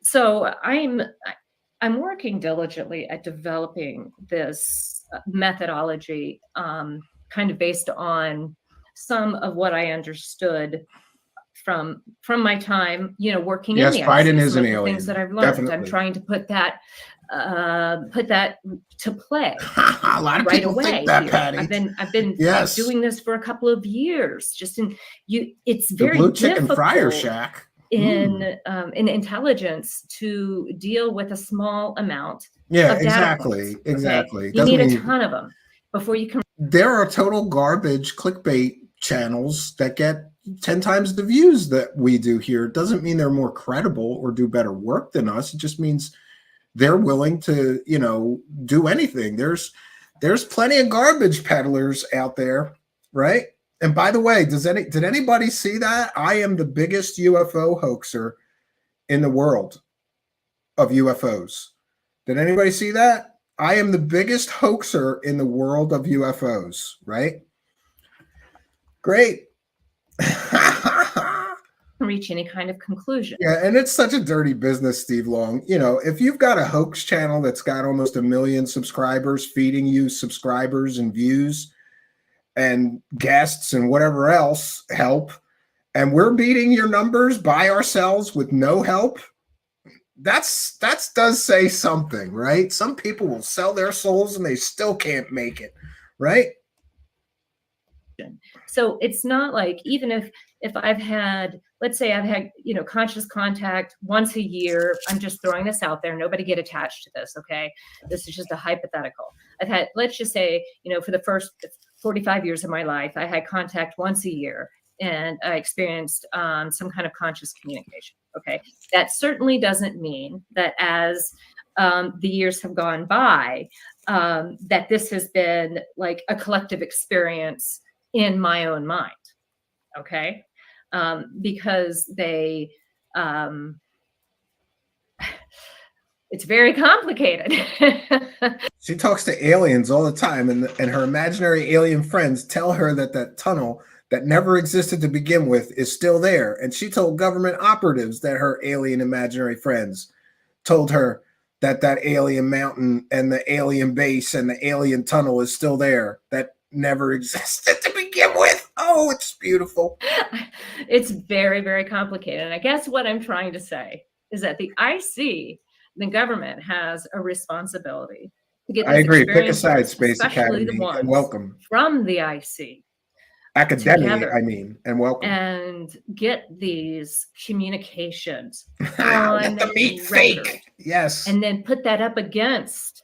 so I'm working diligently at developing this methodology, kind of based on some of what I understood from my time, working in the
Biden is an
alien.
alien.
Things that I've learned.
Definitely.
I'm trying to put that to play.
A lot of
right
people
away
think that,
here.
Patty.
I've been
Yes.
doing this for a couple of years. It's
The
very
Blue Chicken
difficult
Fryer Shack.
in intelligence to deal with a small amount.
Yeah,
of data
exactly.
points,
Exactly.
You need a ton of them before you can.
There are total garbage clickbait channels that get 10 times the views that we do here. It doesn't mean they're more credible or do better work than us. It just means they're willing to, do anything. There's plenty of garbage peddlers out there, right? And by the way, did anybody see that? I am the biggest UFO hoaxer in the world of UFOs. Did anybody see that? I am the biggest hoaxer in the world of UFOs, right? Great.
Reach any kind of conclusion.
Yeah, and it's such a dirty business, Steve Long. If you've got a hoax channel that's got almost 1 million subscribers, feeding you subscribers and views and guests and whatever else help, and we're beating your numbers by ourselves with no help, that does say something, right? Some people will sell their souls and they still can't make it, right?
So it's not like, even if I've had, let's say I've had, conscious contact once a year, I'm just throwing this out there. Nobody get attached to this. Okay. This is just a hypothetical. I've had, let's just say, for the first 45 years of my life, I had contact once a year and I experienced some kind of conscious communication. Okay. That certainly doesn't mean that as the years have gone by, that this has been like a collective experience in my own mind. Okay. Because they, it's very complicated.
She talks to aliens all the time, and her imaginary alien friends tell her that tunnel that never existed to begin with is still there. And she told government operatives that her alien imaginary friends told her that alien mountain and the alien base and the alien tunnel is still there, that never existed to begin with. Oh, it's beautiful.
It's very, very complicated. And I guess what I'm trying to say is that the IC, the government, has a responsibility to get.
I agree. Pick a side, Space Academy, and welcome.
From the IC.
Academy,
together,
and welcome.
And get these communications
Let
on
the meat
record.
fake. Yes.
And then put that up against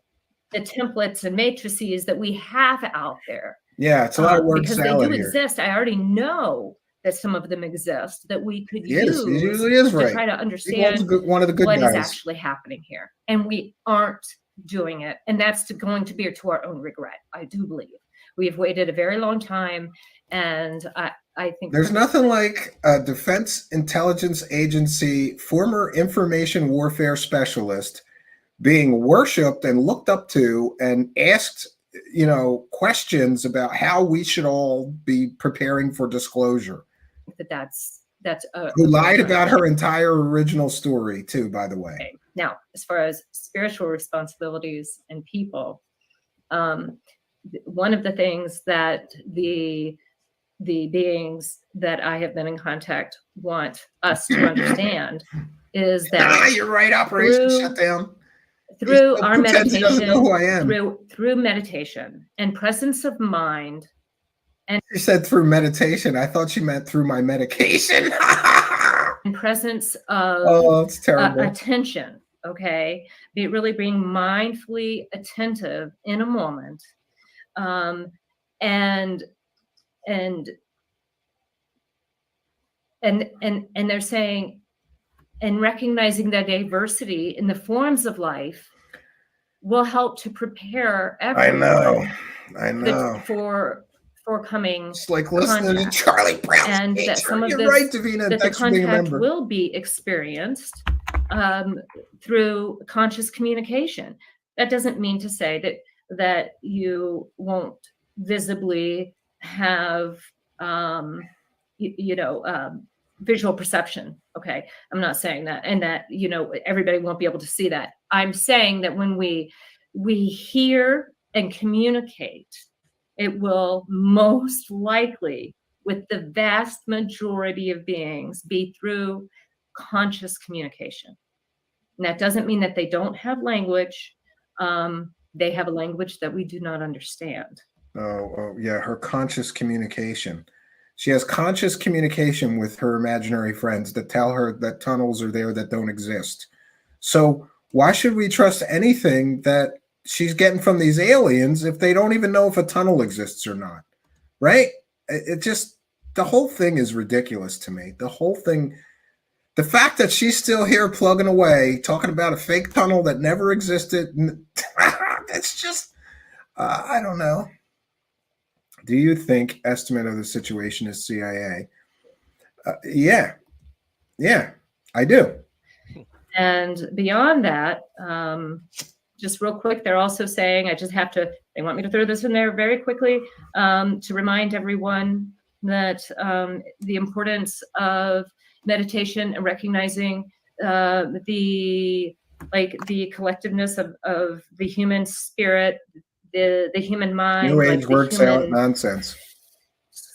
the templates and matrices that we have out there.
Yeah, it's a lot of word
because they
salad
do
here.
exist. I already know that some of them exist that we could
Yes,
use
it usually is
to
right.
try to
Equal's
understand
one of the good
what is
guys.
actually happening here. And we aren't doing it. And that's going to be to our own regret, I do believe. We have waited a very long time. And I think
there's nothing like a Defense Intelligence Agency former information warfare specialist being worshipped and looked up to and asked, questions about how we should all be preparing for disclosure.
That's
who lied about her entire original story too, by the way.
Okay. Now, as far as spiritual responsibilities and people, one of the things that the beings that I have been in contact want us to understand is that
you're right, Operation Shutdown.
Through our meditation,
who I am.
through meditation and presence of mind. And
she said through meditation. I thought she meant through my medication.
and presence of
it's terrible.
Attention. Okay. Really being mindfully attentive in a moment. And they're saying, and recognizing that diversity in the forms of life will help to prepare everyone.
I know.
For coming.
It's like listening to Charlie Brown.
And that some of
You're right, Davina.
that the
Thanks for being a
contact
member.
will be experienced through conscious communication. That doesn't mean to say that you won't visibly have visual perception. Okay. I'm not saying that, and that, everybody won't be able to see that. I'm saying that when we hear and communicate, it will most likely, with the vast majority of beings, be through conscious communication. And that doesn't mean that they don't have language. They have a language that we do not understand.
Oh, yeah. Her conscious communication. She has conscious communication with her imaginary friends that tell her that tunnels are there that don't exist. So why should we trust anything that she's getting from these aliens if they don't even know if a tunnel exists or not? Right? The whole thing is ridiculous to me. The whole thing, the fact that she's still here plugging away, talking about a fake tunnel that never existed, that's just, I don't know. Do you think estimate of the situation is CIA? Yeah, I do.
And beyond that, just real quick, they're also saying, they want me to throw this in there very quickly to remind everyone that the importance of meditation and recognizing the collectiveness of the human spirit, the human mind.
New Age works out nonsense.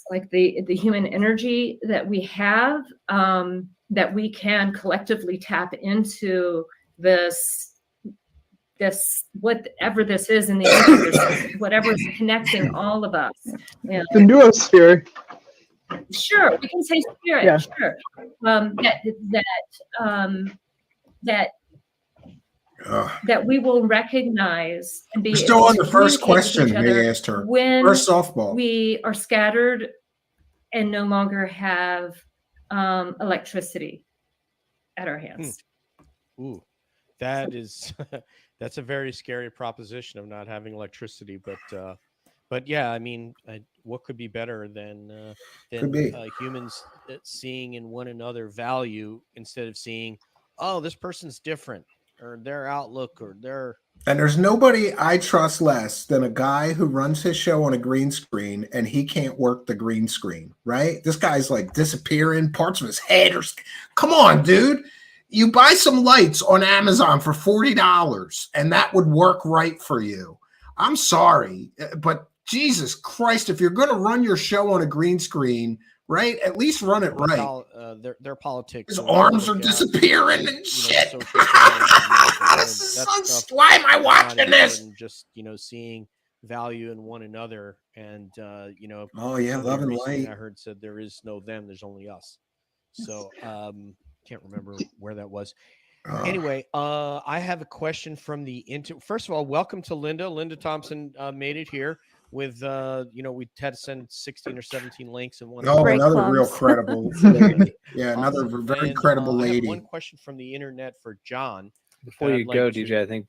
Like the human energy that we have, that we can collectively tap into this whatever this is in the universe, whatever is connecting all of us.
The noosphere.
Sure, we can say spirit.
Yeah.
Sure, that we will recognize and be.
We're still on the first question they asked her.
When
first softball.
We are scattered and no longer have electricity at our hands.
Ooh, that is that's a very scary proposition of not having electricity. But yeah, I mean, what could be better than humans seeing in one another value instead of seeing, oh, this person's different, or their outlook, or their.
And there's nobody I trust less than a guy who runs his show on a green screen and he can't work the green screen, right? This guy's like disappearing, parts of his head are. Come on, dude. You buy some lights on Amazon for $40 and that would work right for you. I'm sorry, but Jesus Christ, if you're going to run your show on a green screen, right, at least run it right.
Their politics.
His arms are disappearing and shit. Why am I watching this?
Just, seeing value in one another and,
Oh, yeah, love and light.
I heard said there is no them, there's only us. So, can't remember where that was. Anyway, I have a question from the First of all, welcome to Linda. Linda Thompson made it here with we had to send 16 or 17 links and one.
Oh, another real credible lady. Yeah, another very credible lady.
I have one question from the internet for John.
Before you go, DJ, I think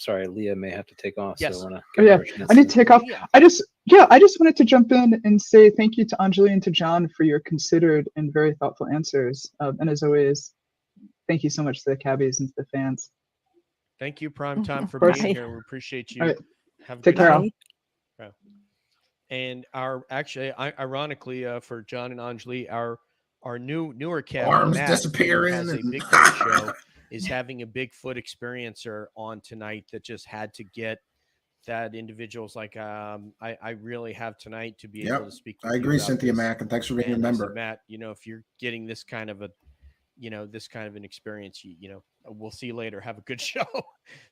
sorry, Leah may have to take off.
Yes.
So
I need to take off. I just wanted to jump in and say thank you to Anjali and to John for your considered and very thoughtful answers. And as always, thank you so much to the cabbies and to the fans.
Thank you, Prime Time, for being here. We appreciate you.
Right.
Have a
Take
good
care.
night. And ironically, for John and Anjali, our newer cabbie,
Arms
Matt,
disappearing
who has a
and-
Bigfoot show, is having a Bigfoot experiencer on tonight that just had to get that individual's like, I really have tonight to be able to speak.
I agree, Cynthia Mack, and thanks for being a member.
Matt, if you're getting this kind of an experience, we'll see you later. Have a good show.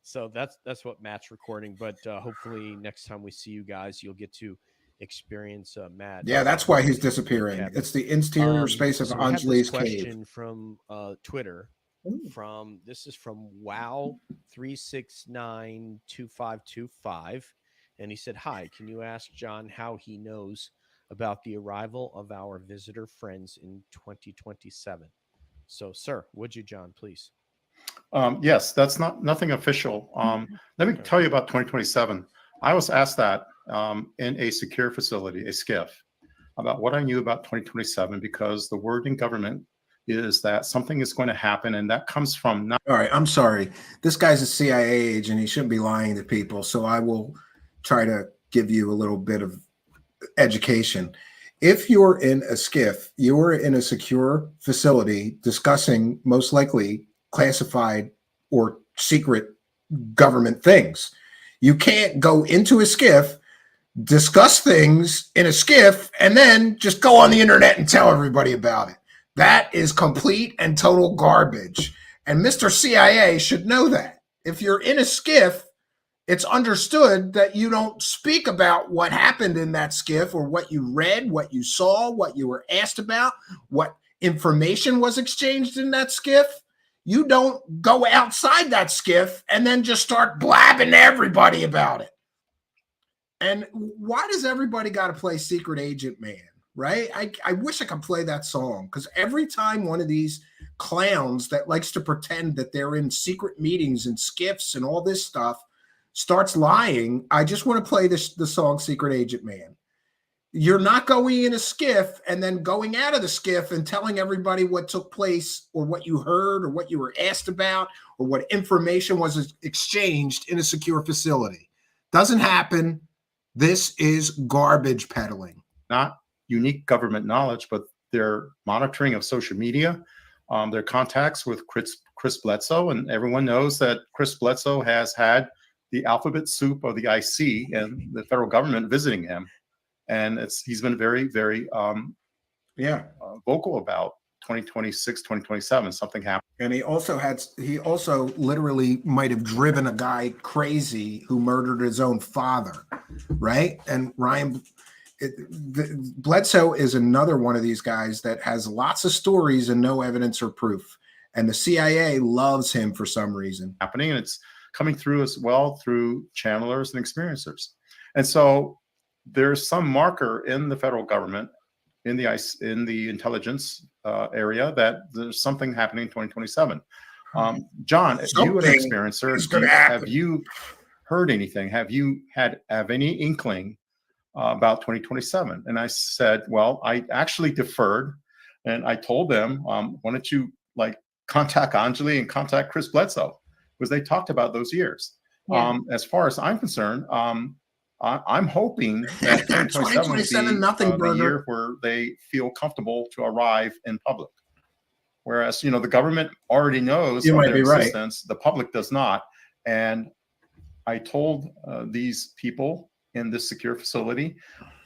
So that's what Matt's recording. But hopefully next time we see you guys, you'll get to experience Matt.
Yeah, that's why he's disappearing. It's the interior space of Anjali's cave.
Question from Twitter. This is from Wow3692525, and he said, "Hi, can you ask John how he knows about the arrival of our visitor friends in 2027?" So, sir, would you, John, please?
Yes, that's nothing official. Let me tell you about 2027. I was asked that in a secure facility, a SCIF, about what I knew about 2027, because the word in government is that something is going to happen, and that comes from not.
All right, I'm sorry. This guy's a CIA agent. He shouldn't be lying to people. So I will try to give you a little bit of education. If you're in a SCIF, you're in a secure facility discussing most likely classified or secret government things. You can't go into a SCIF, discuss things in a SCIF, and then just go on the internet and tell everybody about it. That is complete and total garbage. And Mr. CIA should know that. If you're in a SCIF, it's understood that you don't speak about what happened in that SCIF or what you read, what you saw, what you were asked about, what information was exchanged in that SCIF. You don't go outside that SCIF and then just start blabbing to everybody about it. And why does everybody got to play Secret Agent Man? Right? I wish I could play that song, because every time one of these clowns that likes to pretend that they're in secret meetings and SCIFs and all this stuff starts lying, I just want to play the song Secret Agent Man. You're not going in a SCIF and then going out of the SCIF and telling everybody what took place or what you heard or what you were asked about or what information was exchanged in a secure facility. Doesn't happen. This is garbage peddling.
Not unique government knowledge, but their monitoring of social media, their contacts with Chris Bledsoe, and everyone knows that Chris Bledsoe has had the alphabet soup of the IC and the federal government visiting him, and he's been very, very vocal about 2026, 2027. Something happened,
and he also literally might have driven a guy crazy who murdered his own father, right? And Bledsoe is another one of these guys that has lots of stories and no evidence or proof. And the CIA loves him for some reason.
Happening, and it's coming through as well through channelers and experiencers. And so there's some marker in the federal government, in the intelligence area, that there's something happening in 2027. John, you an experiencer, have you heard anything? Have you have any inkling about 2027? And I said, well, I actually deferred, and I told them, why don't you contact Anjali and contact Chris Bledsoe, because they talked about those years. Yeah. As far as I'm concerned, I'm hoping that 2027 will be the year where they feel comfortable to arrive in public. Whereas, the government already knows of their existence, the public does not. And I told these people in this secure facility,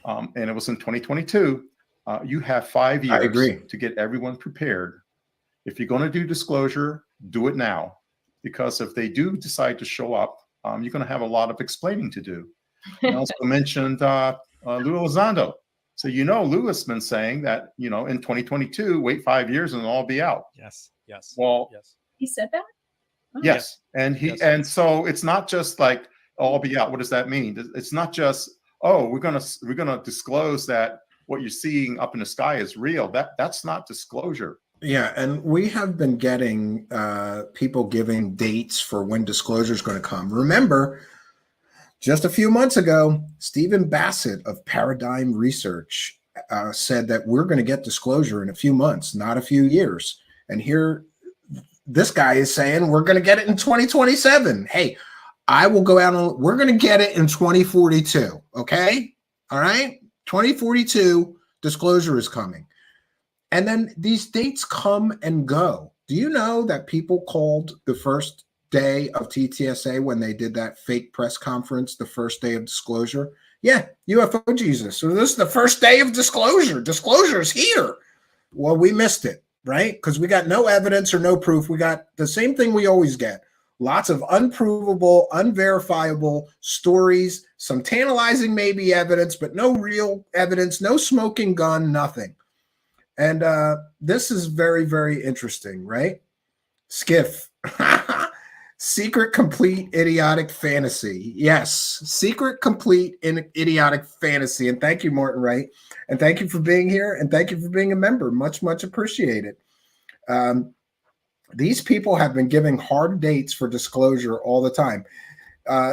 and it was in 2022, you have 5 years to get everyone prepared. If you're going to do disclosure, do it now. Because if they do decide to show up, you're going to have a lot of explaining to do. I also mentioned Lou Elizondo. So, Lou has been saying that, in 2022, wait 5 years and it'll all be out.
Yes.
Well,
he said that?
Yes, and and so it's not just like, oh, I'll be out. What does that mean? It's not just, oh, we're gonna disclose that what you're seeing up in the sky is real. That's not disclosure.
Yeah, and we have been getting people giving dates for when disclosure is going to come. Remember, just a few months ago, Stephen Bassett of Paradigm Research said that we're going to get disclosure in a few months, not a few years. And here, this guy is saying we're going to get it in 2027. Hey, I will go out and we're going to get it in 2042. Okay, all right, 2042 disclosure is coming. And then these dates come and go. Do you know that people called the first day of TTSA when they did that fake press conference the first day of disclosure? Yeah, UFO Jesus. So this is the first day of disclosure. Disclosure is here. Well, we missed it, right? Because we got no evidence or no proof. We got the same thing we always get. Lots of unprovable, unverifiable stories, some tantalizing maybe evidence, but no real evidence, no smoking gun, nothing. And this is very, very interesting, right? Skiff. Secret, complete, idiotic fantasy. Yes, secret, complete, idiotic fantasy. And thank you, Martin Wright. And thank you for being here. And thank you for being a member. Much, much appreciated. These people have been giving hard dates for disclosure all the time.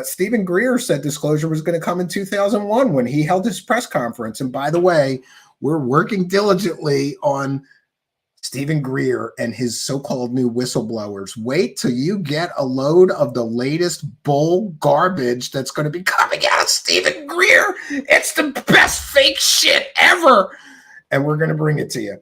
Stephen Greer said disclosure was going to come in 2001 when he held his press conference. And by the way, we're working diligently on Stephen Greer and his so-called new whistleblowers. Wait till you get a load of the latest bull garbage that's going to be coming out of Stephen Greer. It's the best fake shit ever. And we're going to bring it to you.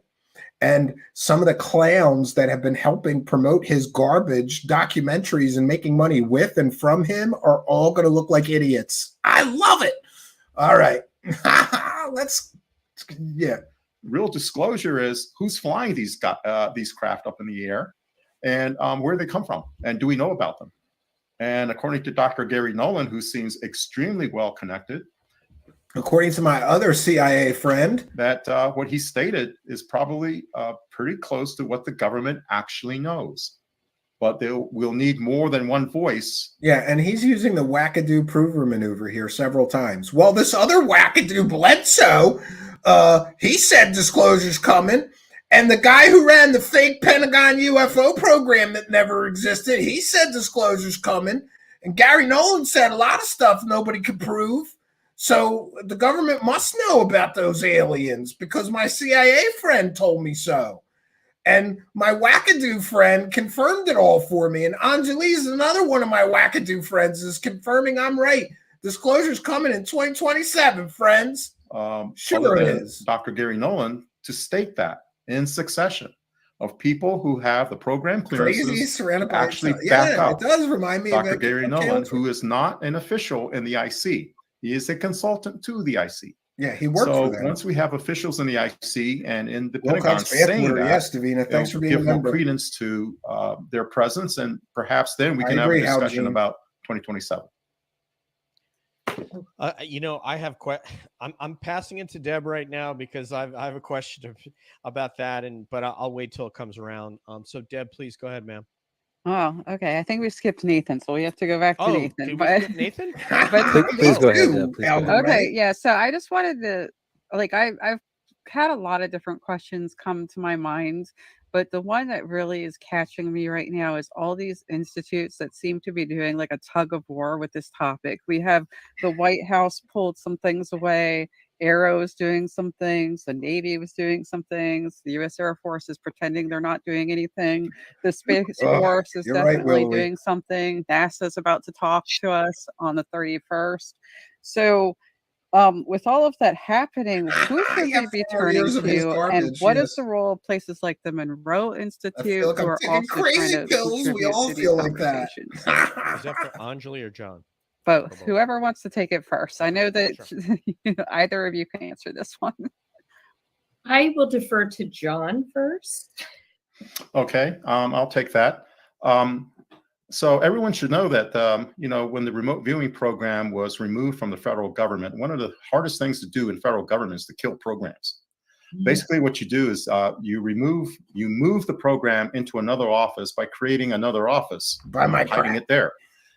And some of the clowns that have been helping promote his garbage documentaries and making money with and from him are all going to look like idiots. I love it. All right. Yeah.
Real disclosure is who's flying these craft up in the air, and where they come from, and do we know about them? And according to Dr. Gary Nolan, who seems extremely well connected,
according to my other CIA friend,
that what he stated is probably pretty close to what the government actually knows. But we'll need more than one voice.
Yeah, and he's using the wackadoo prover maneuver here several times. Well, this other wackadoo Bledsoe, he said disclosure's coming. And the guy who ran the fake Pentagon UFO program that never existed, he said disclosure's coming. And Gary Nolan said a lot of stuff nobody could prove. So the government must know about those aliens because my CIA friend told me so. And my wackadoo friend confirmed it all for me. And Anjali is another one of my wackadoo friends is confirming I'm right. Disclosure's coming in 2027, friends. Sure it is.
Dr. Gary Nolan to state that in succession of people who have the program clearances to actually back up.
It does remind me
Dr.
of
Gary Nolan, who is not an official in the IC. He is a consultant to the IC.
Yeah, he worked for them.
So once we have officials in the IC and in the Pentagon saying that,
yes, Davina, thanks for being a member.
Give more credence to their presence, and perhaps then we can have a discussion about 2027.
You know, I have I'm passing it to Deb right now because I have a question about that, but I'll wait till it comes around. So Deb, please go ahead, ma'am.
Oh, okay. I think we skipped Nathan, so we have to go back to Nathan.
Did we skip Nathan?
Please go ahead. Deb, please go ahead.
Okay, yeah. So I just wanted to, I've had a lot of different questions come to my mind, but the one that really is catching me right now is all these institutes that seem to be doing like a tug of war with this topic. We have the White House pulled some things away. Aero is doing some things. The Navy was doing some things. The U.S. Air Force is pretending they're not doing anything. The Space Force is definitely doing something. NASA's about to talk to us on the 31st. So with all of that happening, who should we be turning to? And what is the role of places like the Monroe Institute who are also trying to contribute
we all
to
feel
these
like that.
Is that for Anjali or John?
Both. Whoever wants to take it first. I know that either of you can answer this one.
I will defer to John first.
Okay, I'll take that. So everyone should know that, when the remote viewing program was removed from the federal government, one of the hardest things to do in federal government is to kill programs. Basically, what you do is you move the program into another office by creating another office,
by
hiding it there.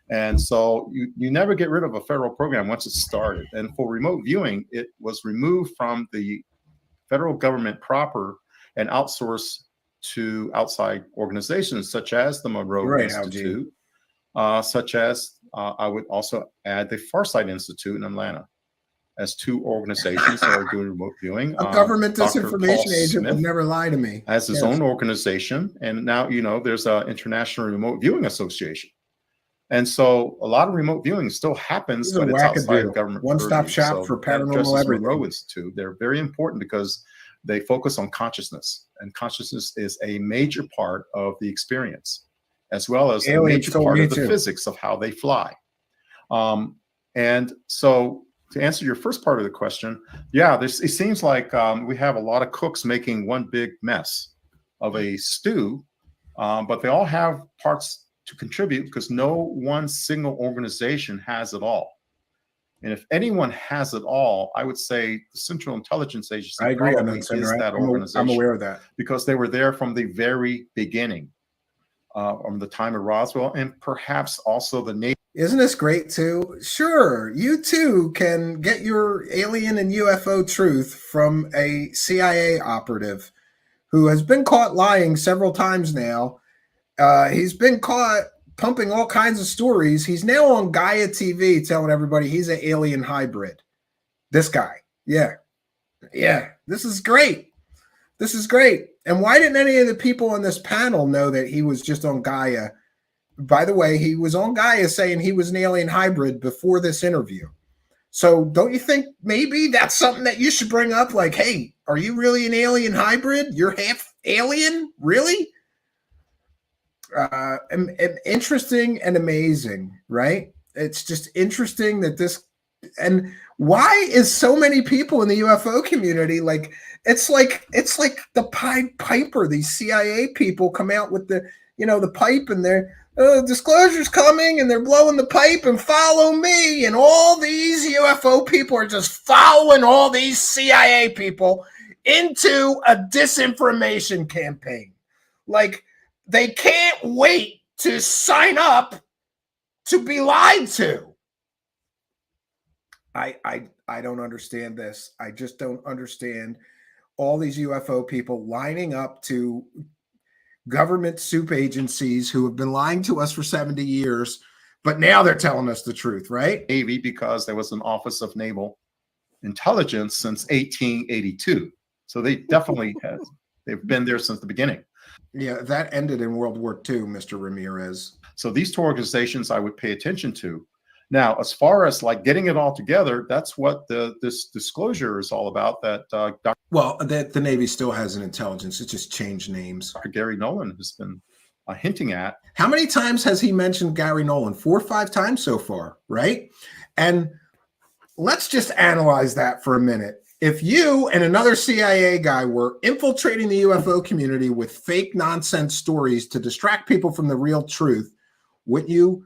And so you never get rid of a federal program once it's started. And for remote viewing, it was removed from the federal government proper and outsourced to outside organizations such as the Monroe Institute, such as I would also add the Farsight Institute in Atlanta as two organizations that are doing remote viewing.
A government
Dr.
disinformation
Paul
agent
Smith
would never lie to me.
has his own organization, and now there's an International Remote Viewing Association. And so a lot of remote viewing still happens, but it's outside of government.
One-stop shop for paranormal everything.
Monroe Institute. They're very important because they focus on consciousness, and consciousness is a major part of the experience, as well as a major part of the physics of how they fly. And so to answer your first part of the question, yeah, it seems like we have a lot of cooks making one big mess of a stew, but they all have parts to contribute because no one single organization has it all. And if anyone has it all, I would say the Central Intelligence Agency
I agree
probably is that organization.
I'm aware of that.
Because they were there from the very beginning, from the time of Roswell, and perhaps also the Navy.
Isn't this great too? Sure, you too can get your alien and UFO truth from a CIA operative who has been caught lying several times now. He's been caught pumping all kinds of stories. He's now on Gaia TV telling everybody he's an alien hybrid. This guy. Yeah. This is great. This is great. And why didn't any of the people on this panel know that he was just on Gaia? By the way, he was on Gaia saying he was an alien hybrid before this interview. So don't you think maybe that's something that you should bring up? Like, hey, are you really an alien hybrid? You're half alien? Really? Interesting and amazing, right? It's just interesting that this, and why is so many people in the UFO community like the Pied Piper? These CIA people come out with the pipe, and they're disclosure's coming, and they're blowing the pipe, and follow me, and all these UFO people are just following all these CIA people into a disinformation campaign. Like, they can't wait to sign up to be lied to. I don't understand this. I just don't understand all these UFO people lining up to government soup agencies who have been lying to us for 70 years, but now they're telling us the truth, right?
Navy, because there was an Office of Naval Intelligence since 1882. So they definitely they've been there since the beginning.
Yeah, that ended in World War II, Mr. Ramirez.
So these two organizations I would pay attention to. Now, as far as like getting it all together, that's what this disclosure is all about. That
the Navy still has an intelligence. It just changed names.
Dr. Gary Nolan has been hinting at.
How many times has he mentioned Gary Nolan? 4 or 5 times so far, right? And let's just analyze that for a minute. If you and another CIA guy were infiltrating the UFO community with fake nonsense stories to distract people from the real truth, wouldn't you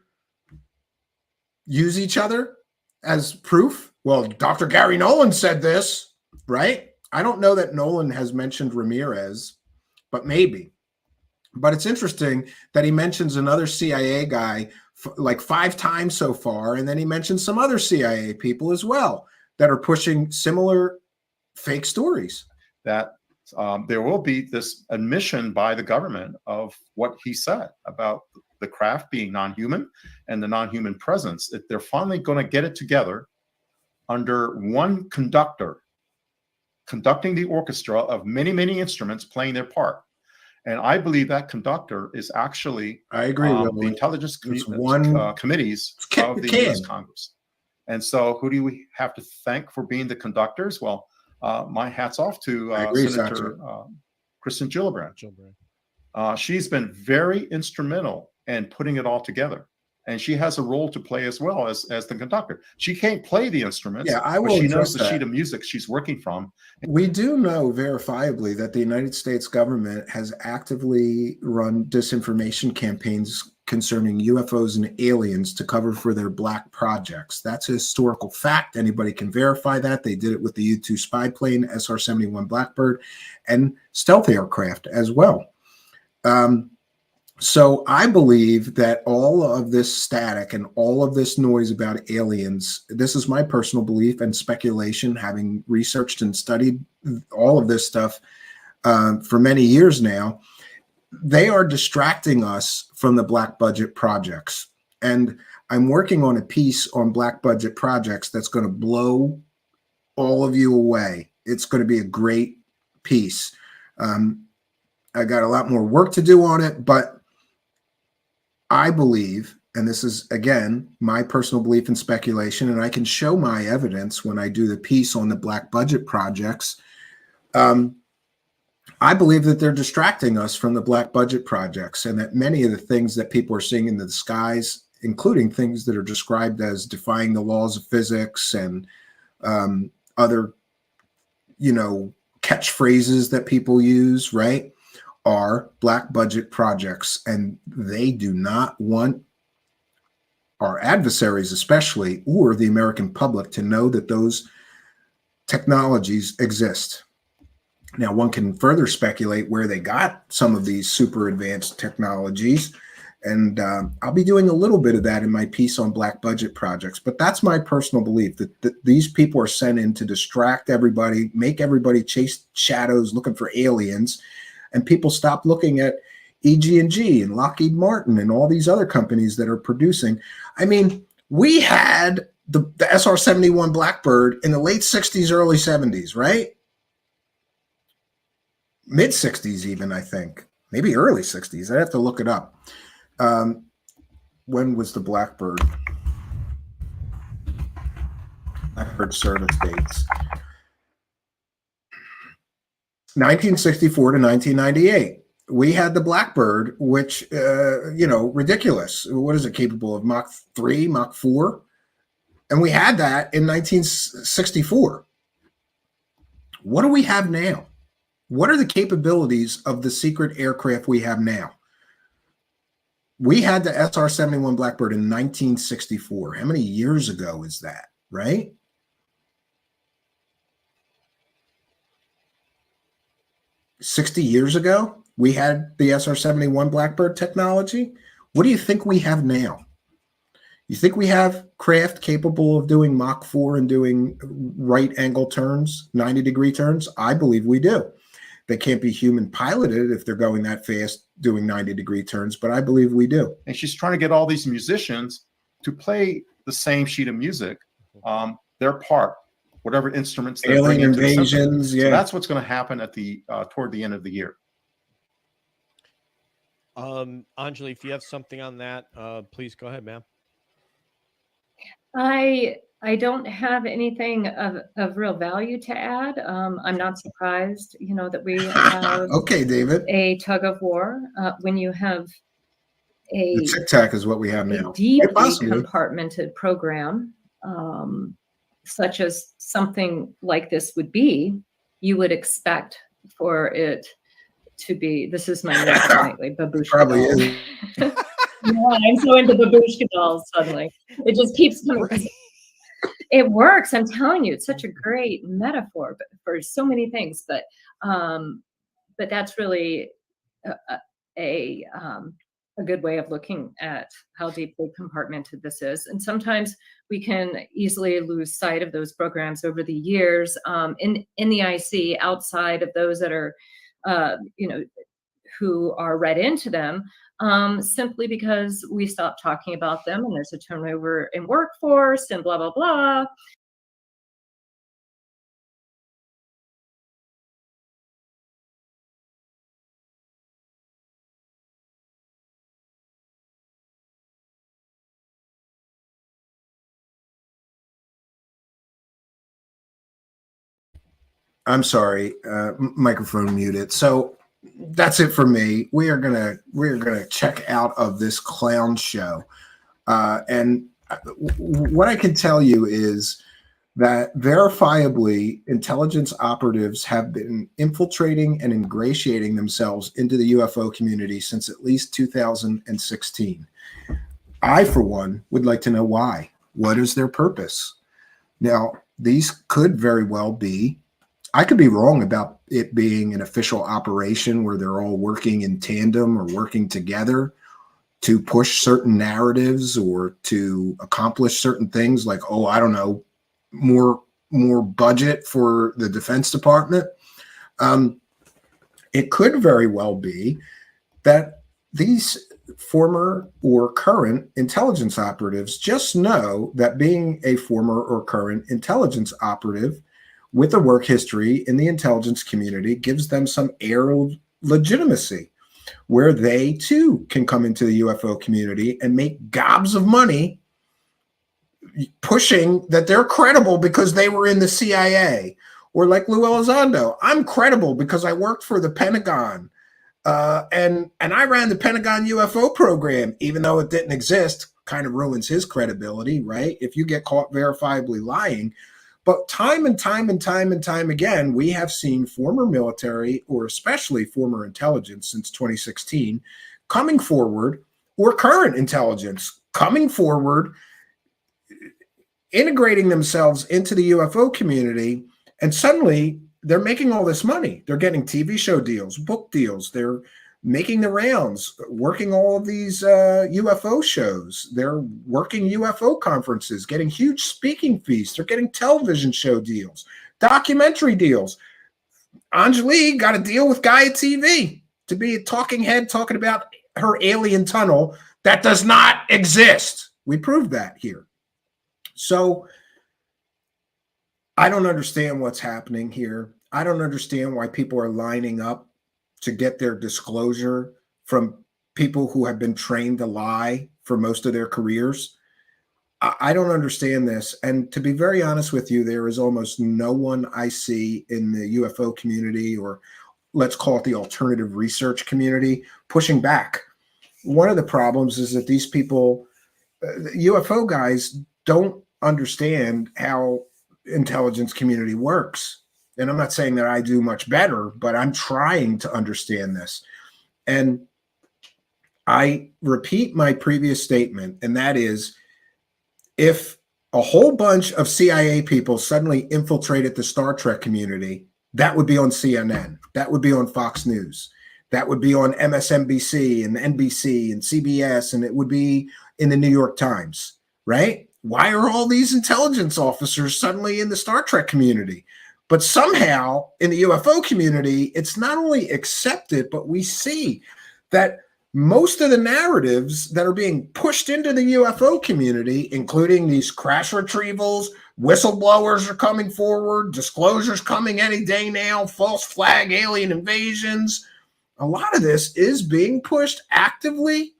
use each other as proof? Well, Dr. Gary Nolan said this, right? I don't know that Nolan has mentioned Ramirez, but maybe. But it's interesting that he mentions another CIA guy like 5 times so far, and then he mentions some other CIA people as well that are pushing similar fake stories.
That there will be this admission by the government of what he said about the craft being non-human and the non-human presence. That they're finally going to get it together under one conductor, conducting the orchestra of many, many instruments playing their part. And I believe that conductor is actually
I agree
the intelligence committees of the U.S. Congress. And so who do we have to thank for being the conductors? Well, my hat's off to Senator Kristen Gillibrand. She's been very instrumental in putting it all together. And she has a role to play as well as the conductor. She can't play the instruments, but she knows the sheet of music she's working from.
We do know verifiably that the United States government has actively run disinformation campaigns
concerning UFOs and aliens to cover for their black projects. That's a historical fact. Anybody can verify that. They did it with the U-2 spy plane, SR-71 Blackbird, and stealth aircraft as well. So I believe that all of this static and all of this noise about aliens, this is my personal belief and speculation, having researched and studied all of this stuff for many years now, they are distracting us from the black budget projects. And I'm working on a piece on black budget projects that's going to blow all of you away. It's going to be a great piece. I got a lot more work to do on it, but I believe, and this is, again, my personal belief and speculation, and I can show my evidence when I do the piece on the black budget projects. I believe that they're distracting us from the black budget projects, and that many of the things that people are seeing in the skies, including things that are described as defying the laws of physics and other, catchphrases that people use, right, are black budget projects, and they do not want our adversaries especially, or the American public, to know that those technologies exist. Now, one can further speculate where they got some of these super advanced technologies, and I'll be doing a little bit of that in my piece on black budget projects, but that's my personal belief, that these people are sent in to distract everybody, make everybody chase shadows looking for aliens, and people stop looking at EG&G and Lockheed Martin and all these other companies that are producing. I mean, we had the SR-71 Blackbird in the late 60s, early 70s, right? Mid 60s even, I think. Maybe early 60s. I'd have to look it up. When was the Blackbird? Blackbird service dates. 1964 to 1998. We had the Blackbird, which, ridiculous. What is it capable of? Mach 3, Mach 4? And we had that in 1964. What do we have now? What are the capabilities of the secret aircraft we have now? We had the SR-71 Blackbird in 1964. How many years ago is that, right? $60 years ago, we had the SR-71 Blackbird technology. What do you think we have now? You think we have craft capable of doing Mach 4 and doing right angle turns, 90-degree turns? I believe we do. They can't be human piloted if they're going that fast doing 90-degree turns, but I believe we do.
And she's trying to get all these musicians to play the same sheet of music, their part, whatever instruments they're bringing into the system.
Yeah.
So that's what's going to happen at the toward the end of the year.
Anjali, if you have something on that, please go ahead, ma'am.
I don't have anything of real value to add. I'm not surprised, that we have
okay, David,
a tug of war when you have a
Tic Tac is what we have now.
Deeply compartmented program, such as something like this would be. You would expect for it to be. This is my lately babushka.
Probably is.
Yeah, I'm so into babushka dolls suddenly. It just keeps coming. It works. I'm telling you, it's such a great metaphor for so many things. But that's really a good way of looking at how deeply compartmented this is. And sometimes we can easily lose sight of those programs over the years in the IC, outside of those that are, who are read into them. Simply because we stop talking about them and there's a turnover in workforce and blah, blah, blah.
I'm sorry, microphone muted. So that's it for me. We're gonna check out of this clown show, and what I can tell you is that verifiably intelligence operatives have been infiltrating and ingratiating themselves into the UFO community since at least 2016. I, for one, would like to know why. What is their purpose? Now, these could very well be, I could be wrong about it being an official operation where they're all working in tandem or working together to push certain narratives or to accomplish certain things like, oh, I don't know, more budget for the Defense Department. It could very well be that these former or current intelligence operatives just know that being a former or current intelligence operative with a work history in the intelligence community gives them some air of legitimacy, where they too can come into the UFO community and make gobs of money pushing that they're credible because they were in the CIA. Or like Lou Elizondo, I'm credible because I worked for the Pentagon. And I ran the Pentagon UFO program, even though it didn't exist. Kind of ruins his credibility, right? If you get caught verifiably lying. But time and time again, we have seen former military, or especially former intelligence since 2016, coming forward, or current intelligence coming forward, integrating themselves into the UFO community, and suddenly they're making all this money. They're getting TV show deals, book deals. They're making the rounds, working all of these UFO shows. They're working UFO conferences, getting huge speaking fees. They're getting television show deals, documentary deals. Anjali got a deal with Gaia TV to be a talking head talking about her alien tunnel that does not exist. We proved that here. So I don't understand what's happening here. I don't understand why people are lining up to get their disclosure from people who have been trained to lie for most of their careers. I don't understand this. And to be very honest with you, there is almost no one I see in the UFO community, or let's call it the alternative research community, pushing back. One of the problems is that these people, UFO guys, don't understand how intelligence community works. And I'm not saying that I do much better, but I'm trying to understand this. And I repeat my previous statement, and that is, if a whole bunch of CIA people suddenly infiltrated the Star Trek community, that would be on CNN. That would be on Fox News. That would be on MSNBC and NBC and CBS, and it would be in the New York Times, right? Why are all these intelligence officers suddenly in the Star Trek community? But somehow in the UFO community, it's not only accepted, but we see that most of the narratives that are being pushed into the UFO community, including these crash retrievals, whistleblowers are coming forward, disclosures coming any day now, false flag alien invasions. A lot of this is being pushed actively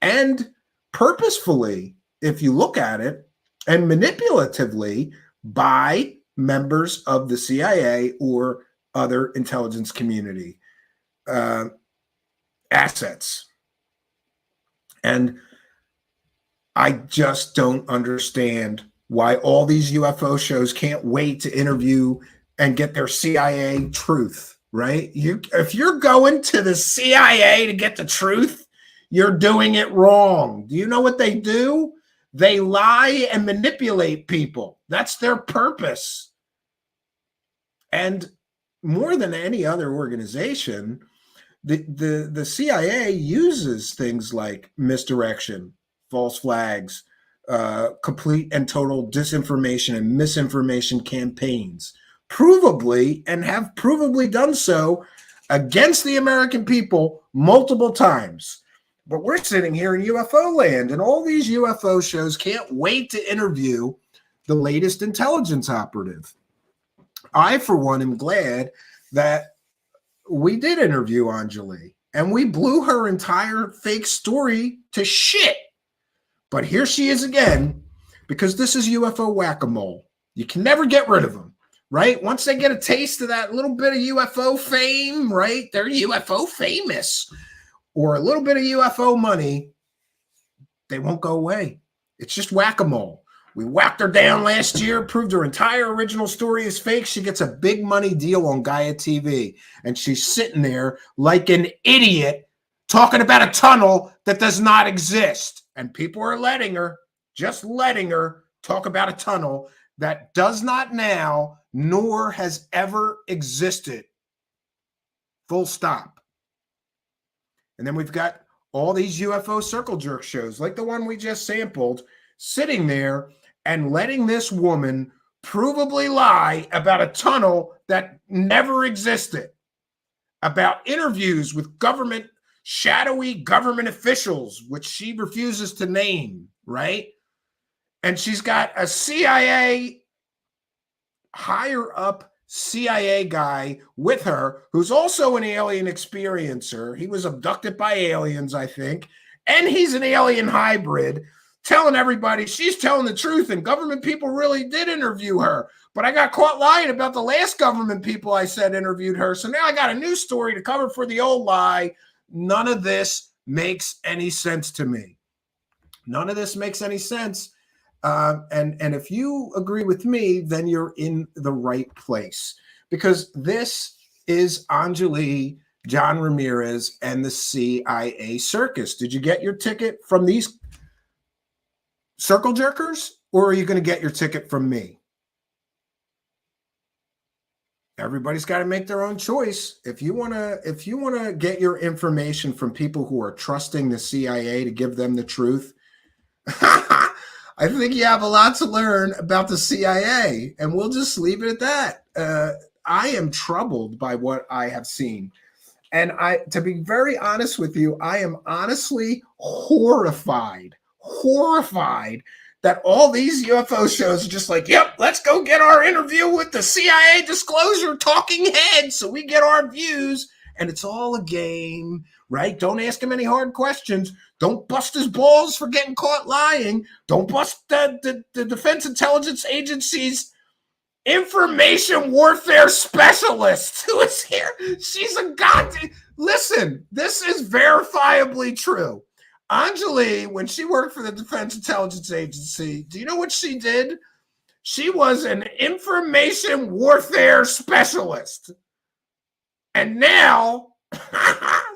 and purposefully, if you look at it, and manipulatively by members of the CIA or other intelligence community assets. And I just don't understand why all these UFO shows can't wait to interview and get their CIA truth, right? If you're going to the CIA to get the truth, you're doing it wrong. Do you know what they do? They lie and manipulate people. That's their purpose. And more than any other organization, the CIA uses things like misdirection, false flags, complete and total disinformation and misinformation campaigns, provably, and have provably done so against the American people multiple times. But we're sitting here in UFO land, and all these UFO shows can't wait to interview the latest intelligence operative. I, for one, am glad that we did interview Anjali, and we blew her entire fake story to shit. But here she is again, because this is UFO whack-a-mole. You can never get rid of them, right? Once they get a taste of that little bit of UFO fame, right? They're UFO famous. Or a little bit of UFO money, they won't go away. It's just whack-a-mole. We whacked her down last year, proved her entire original story is fake. She gets a big money deal on Gaia TV. And she's sitting there like an idiot talking about a tunnel that does not exist. And people are just letting her talk about a tunnel that does not now, nor has ever existed. Full stop. And then we've got all these UFO circle jerk shows, like the one we just sampled, sitting there and letting this woman provably lie about a tunnel that never existed, about interviews with shadowy government officials, which she refuses to name, right? And she's got a higher up CIA guy with her who's also an alien experiencer. He was abducted by aliens, I think, and he's an alien hybrid, telling everybody she's telling the truth and government people really did interview her. But I got caught lying about the last government people I said interviewed her. So now I got a new story to cover for the old lie. None of this makes any sense to me. None of this makes any sense. And if you agree with me, then you're in the right place, because this is Anjali, John Ramirez, and the CIA circus. Did you get your ticket from these circle jerkers, or are you going to get your ticket from me? Everybody's got to make their own choice. If you want to get your information from people who are trusting the CIA to give them the truth, I think you have a lot to learn about the CIA, and we'll just leave it at that. I am troubled by what I have seen. And to be very honest with you, I am honestly horrified that all these UFO shows are just like, yep, let's go get our interview with the CIA disclosure talking head so we get our views. And it's all a game, right? Don't ask him any hard questions. Don't bust his balls for getting caught lying. Don't bust the Defense Intelligence Agency's information warfare specialist who is here. She's a goddamn... Listen, this is verifiably true. Anjali, when she worked for the Defense Intelligence Agency, do you know what she did? She was an information warfare specialist. And now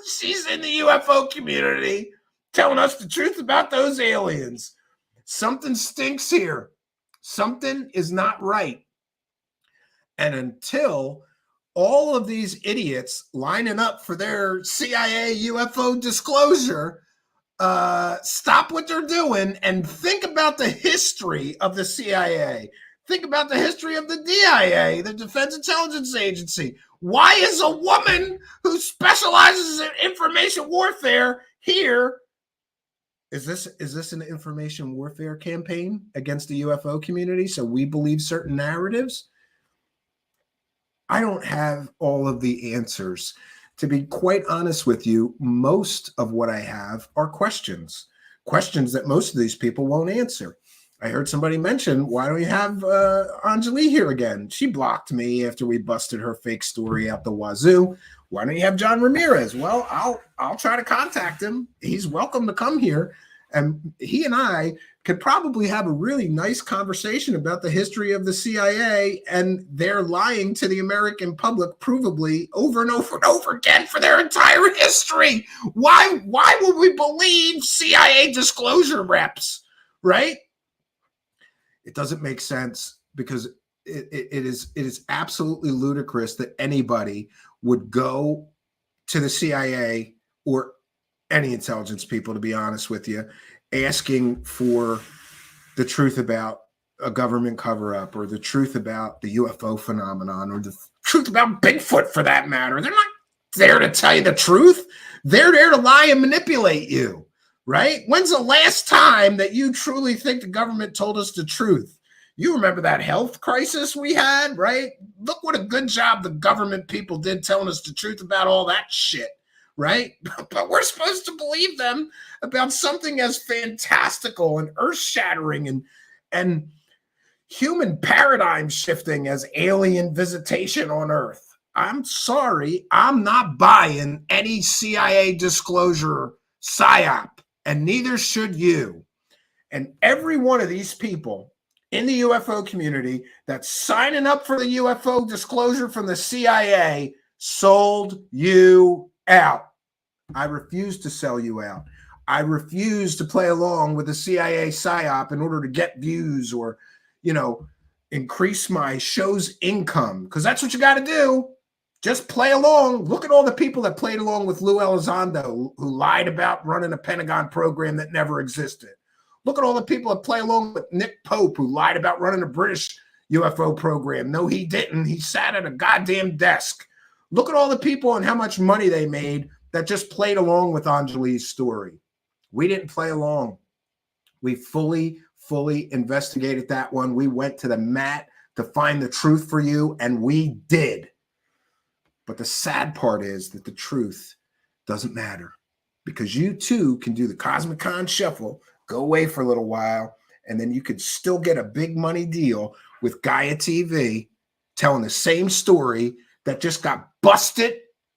she's in the UFO community telling us the truth about those aliens. Something stinks here. Something is not right. And until all of these idiots lining up for their CIA UFO disclosure stop what they're doing and think about the history of the CIA. Think about the history of the DIA, the Defense Intelligence Agency. Why is a woman who specializes in information warfare here? Is this an information warfare campaign against the UFO community? So we believe certain narratives? I don't have all of the answers. To be quite honest with you, most of what I have are questions that most of these people won't answer. I heard somebody mention, why don't we have Anjali here again? She blocked me after we busted her fake story out the wazoo. Why don't you have John Ramirez? Well, I'll try to contact him. He's welcome to come here. And he and I could probably have a really nice conversation about the history of the CIA and their lying to the American public provably over and over and over again for their entire history. Why would we believe CIA disclosure reps, right? It doesn't make sense, because it is absolutely ludicrous that anybody would go to the CIA or any intelligence people, to be honest with you, asking for the truth about a government cover-up or the truth about the UFO phenomenon or the truth about Bigfoot, for that matter. They're not there to tell you the truth. They're there to lie and manipulate you, right? When's the last time that you truly think the government told us the truth? You remember that health crisis we had, right? Look what a good job the government people did telling us the truth about all that shit, right? But we're supposed to believe them about something as fantastical and earth-shattering and human paradigm shifting as alien visitation on Earth. I'm sorry, I'm not buying any CIA disclosure psyop, and neither should you. And every one of these people in the UFO community that's signing up for the UFO disclosure from the CIA sold you out. I refuse to sell you out. I refuse to play along with the CIA psyop in order to get views or, increase my show's income, because that's what you got to do. Just play along. Look at all the people that played along with Lou Elizondo, who lied about running a Pentagon program that never existed. Look at all the people that play along with Nick Pope, who lied about running a British UFO program. No, he didn't. He sat at a goddamn desk. Look at all the people and how much money they made that just played along with Anjali's story. We didn't play along. We fully investigated that one. We went to the mat to find the truth for you, and we did. But the sad part is that the truth doesn't matter, because you too can do the Cosmic Con shuffle, go away for a little while, and then you could still get a big money deal with Gaia TV telling the same story that just got busted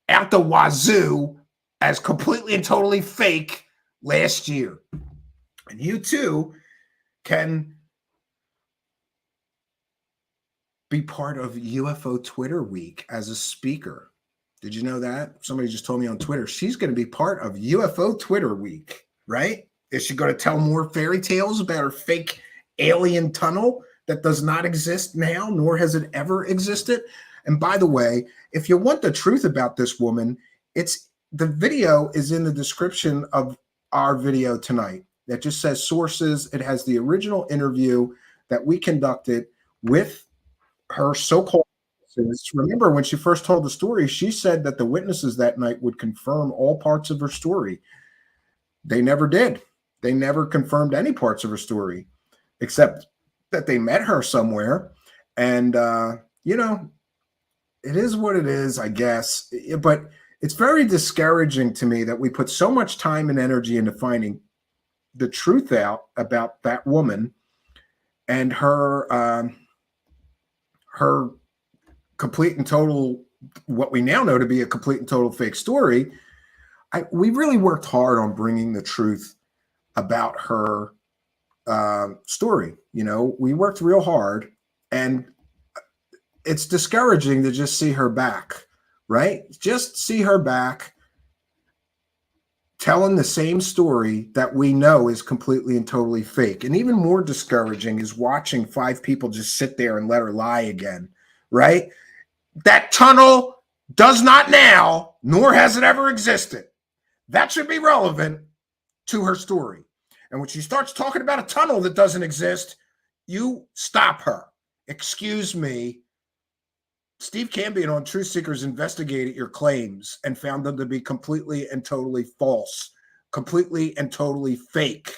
out the wazoo as completely and totally fake last year. And you too can be part of UFO Twitter Week as a speaker. Did you know that? Somebody just told me on Twitter she's going to be part of UFO Twitter Week, right? Is she going to tell more fairy tales about her fake alien tunnel that does not exist now, nor has it ever existed? And by the way, if you want the truth about this woman, the video is in the description of our video tonight. That just says sources. It has the original interview that we conducted with her so-called witnesses. Remember, when she first told the story, she said that the witnesses that night would confirm all parts of her story. They never did. They never confirmed any parts of her story, except that they met her somewhere. And, it is what it is, I guess. But it's very discouraging to me that we put so much time and energy into finding the truth out about that woman and her complete and total, what we now know to be a complete and total fake story. We really worked hard on bringing the truth about her story. We worked real hard, and it's discouraging to just see her back, right? Just see her back telling the same story that we know is completely and totally fake. And even more discouraging is watching 5 people just sit there and let her lie again, right? That tunnel does not now, nor has it ever existed. That should be relevant to her story. And when she starts talking about a tunnel that doesn't exist, you stop her. Excuse me. Steve Cambion on Truthseekers investigated your claims and found them to be completely and totally false, completely and totally fake.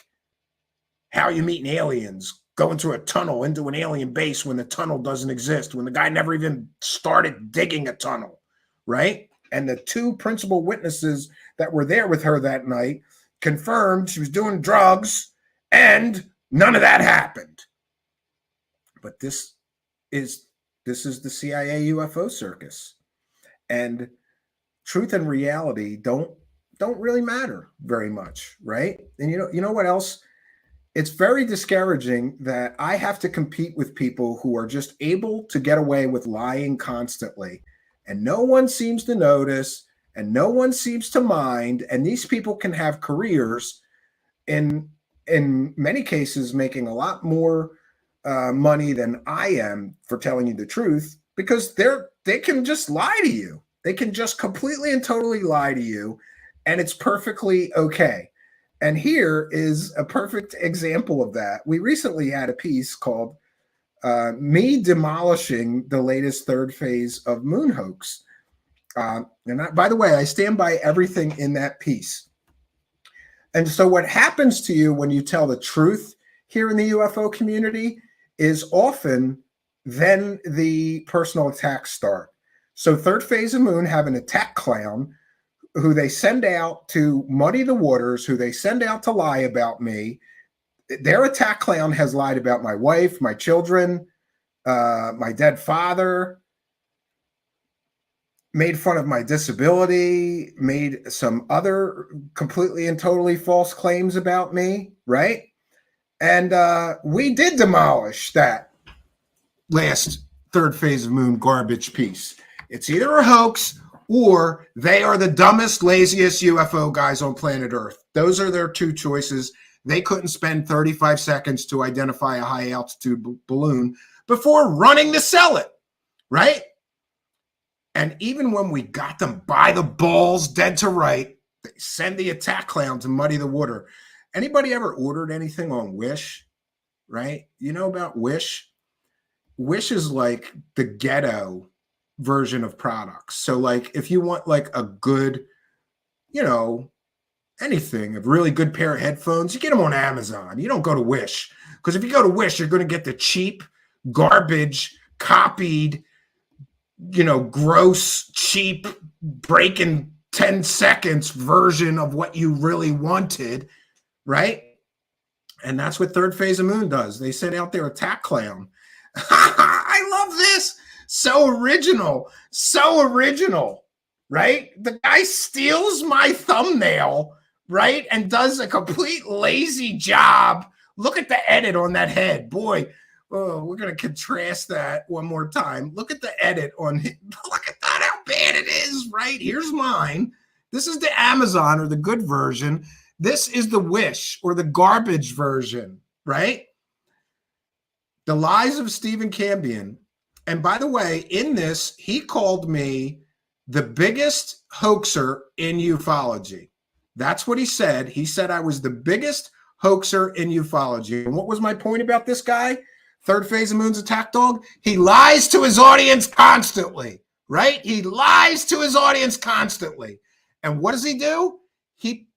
How are you meeting aliens? Go into a tunnel, into an alien base when the tunnel doesn't exist, when the guy never even started digging a tunnel, right? And the 2 principal witnesses that were there with her that night confirmed she was doing drugs, and none of that happened. But this is the CIA UFO circus, and truth and reality don't really matter very much, right? And you know what else? It's very discouraging that I have to compete with people who are just able to get away with lying constantly, and no one seems to notice, and no one seems to mind. And these people can have careers in many cases making a lot more money than I am for telling you the truth, because they can just lie to you. They can just completely and totally lie to you, and it's perfectly okay. And here is a perfect example of that. We recently had a piece called Me Demolishing the Latest Third Phase of Moon Hoax. By the way, I stand by everything in that piece. And so what happens to you when you tell the truth here in the UFO community is often then the personal attacks start. So Third Phase of Moon have an attack clown who they send out to muddy the waters, who they send out to lie about me. Their attack clown has lied about my wife, my children, my dead father, made fun of my disability, made some other completely and totally false claims about me, right? And we did demolish that last third phase of moon garbage piece. It's either a hoax or they are the dumbest, laziest UFO guys on planet Earth. Those are their two choices. They couldn't spend 35 seconds to identify a high altitude balloon before running to sell it, right? And even when we got them by the balls, dead to right, they send the attack clown to muddy the water. Anybody ever ordered anything on Wish, right? You know about Wish? Wish is like the ghetto version of products. So like if you want like a good, you know, anything, a really good pair of headphones, you get them on Amazon. You don't go to Wish. Because if you go to Wish, you're going to get the cheap, garbage, copied, you know, gross, cheap, break in 10 seconds version of what you really wanted, right? And that's what Third Phase of Moon does. They sent out their attack clown. I love this. So original, right? The guy steals my thumbnail, right? And does a complete lazy job. Look at the edit on that head. Boy, oh, we're going to contrast that one more time. Look at the edit on him. Look at that, how bad it is, right? Here's mine. This is the Amazon or the good version. This is the Wish or the garbage version, right? The Lies of Stephen Cambion. And by the way, in this, he called me the biggest hoaxer in ufology. That's what he said. He said I was the biggest hoaxer in ufology. And what was my point about this guy? Third Phase of Moon's attack dog? He lies to his audience constantly, right? He lies to his audience constantly. And what does he do? He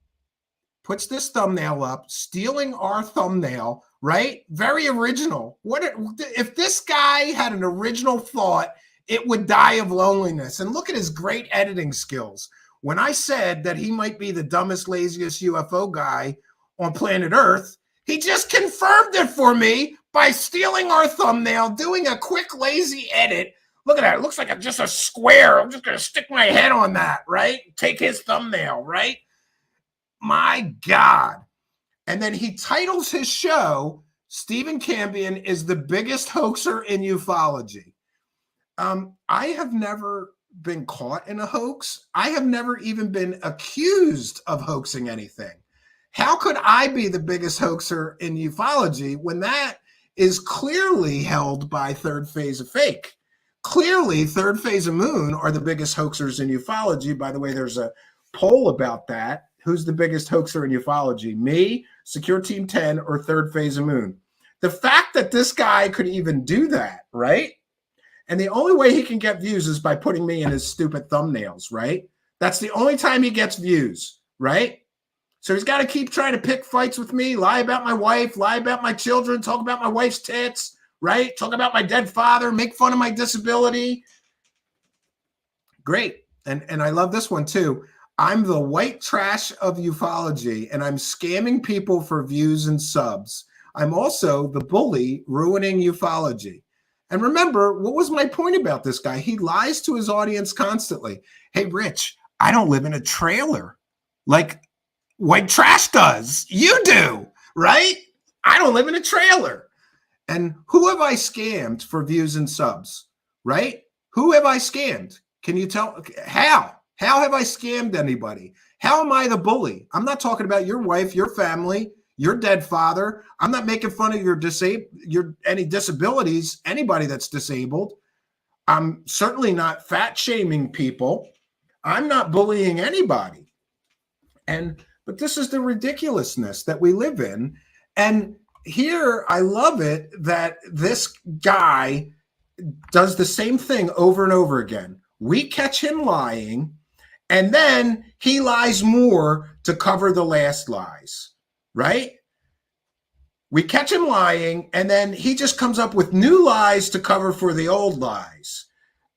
puts this thumbnail up, stealing our thumbnail, right? Very original. If this guy had an original thought, it would die of loneliness. And look at his great editing skills. When I said that he might be the dumbest, laziest UFO guy on planet Earth, he just confirmed it for me by stealing our thumbnail, doing a quick, lazy edit. Look at that. It looks like just a square. I'm just going to stick my head on that, right? Take his thumbnail, right? My God. And then he titles his show, Stephen Cambion is the biggest hoaxer in ufology. I have never been caught in a hoax. I have never even been accused of hoaxing anything. How could I be the biggest hoaxer in ufology when that is clearly held by Third Phase of Fake? Clearly, Third Phase of Moon are the biggest hoaxers in ufology. By the way, there's a poll about that. Who's the biggest hoaxer in ufology? Me, Secure Team 10, or Third Phase of Moon? The fact that this guy could even do that, right? And the only way he can get views is by putting me in his stupid thumbnails, right? That's the only time he gets views, right? So he's got to keep trying to pick fights with me, lie about my wife, lie about my children, talk about my wife's tits, right? Talk about my dead father, make fun of my disability. Great. And I love this one too. I'm the white trash of ufology, and I'm scamming people for views and subs. I'm also the bully ruining ufology. And remember, what was my point about this guy? He lies to his audience constantly. Hey, Rich, I don't live in a trailer like white trash does. You do, right? I don't live in a trailer. And who have I scammed for views and subs, right? Who have I scammed? Can you tell? How? How have I scammed anybody? How am I the bully? I'm not talking about your wife, your family, your dead father. I'm not making fun of your any disabilities, anybody that's disabled. I'm certainly not fat shaming people. I'm not bullying anybody. But this is the ridiculousness that we live in. And here, I love it that this guy does the same thing over and over again. We catch him lying, and then he lies more to cover the last lies, right? We catch him lying, and then he just comes up with new lies to cover for the old lies.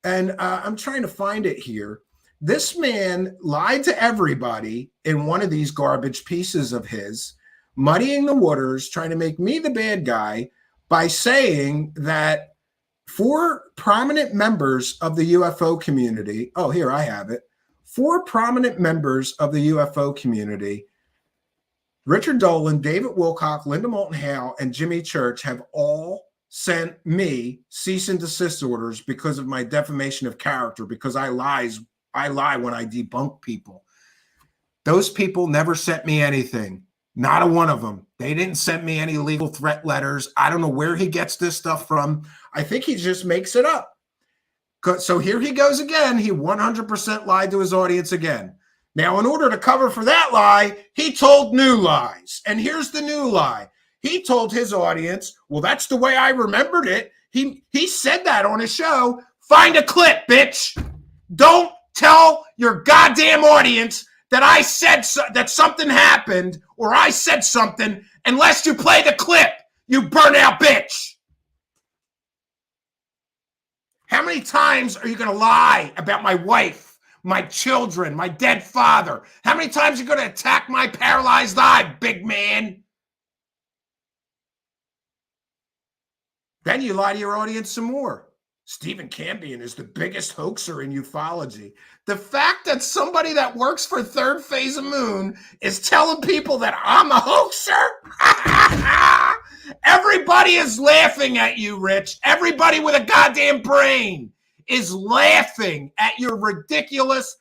And I'm trying to find it here. This man lied to everybody in one of these garbage pieces of his, muddying the waters, trying to make me the bad guy by saying that 4 prominent members of the UFO community, oh, here, I have it. 4 prominent members of the UFO community Richard Dolan, David Wilcock, Linda Moulton Howe, and Jimmy Church have all sent me cease and desist orders because of my defamation of character, because I lie when I debunk people. Those people never sent me anything. Not a one of them. They didn't send me any legal threat letters. I don't know where he gets this stuff from. I think he just makes it up. So here he goes again. He 100% lied to his audience again. Now, in order to cover for that lie, he told new lies. And here's the new lie. He told his audience, well, that's the way I remembered it. He said that on his show. Find a clip, bitch. Don't tell your goddamn audience that I said that something happened or I said something unless you play the clip, you burnout bitch. How many times are you going to lie about my wife, my children, my dead father? How many times are you going to attack my paralyzed eye, big man? Then you lie to your audience some more. Stephen Cambion is the biggest hoaxer in ufology. The fact that somebody that works for Third Phase of Moon is telling people that I'm a hoaxer? Everybody is laughing at you, Rich. Everybody with a goddamn brain is laughing at your ridiculous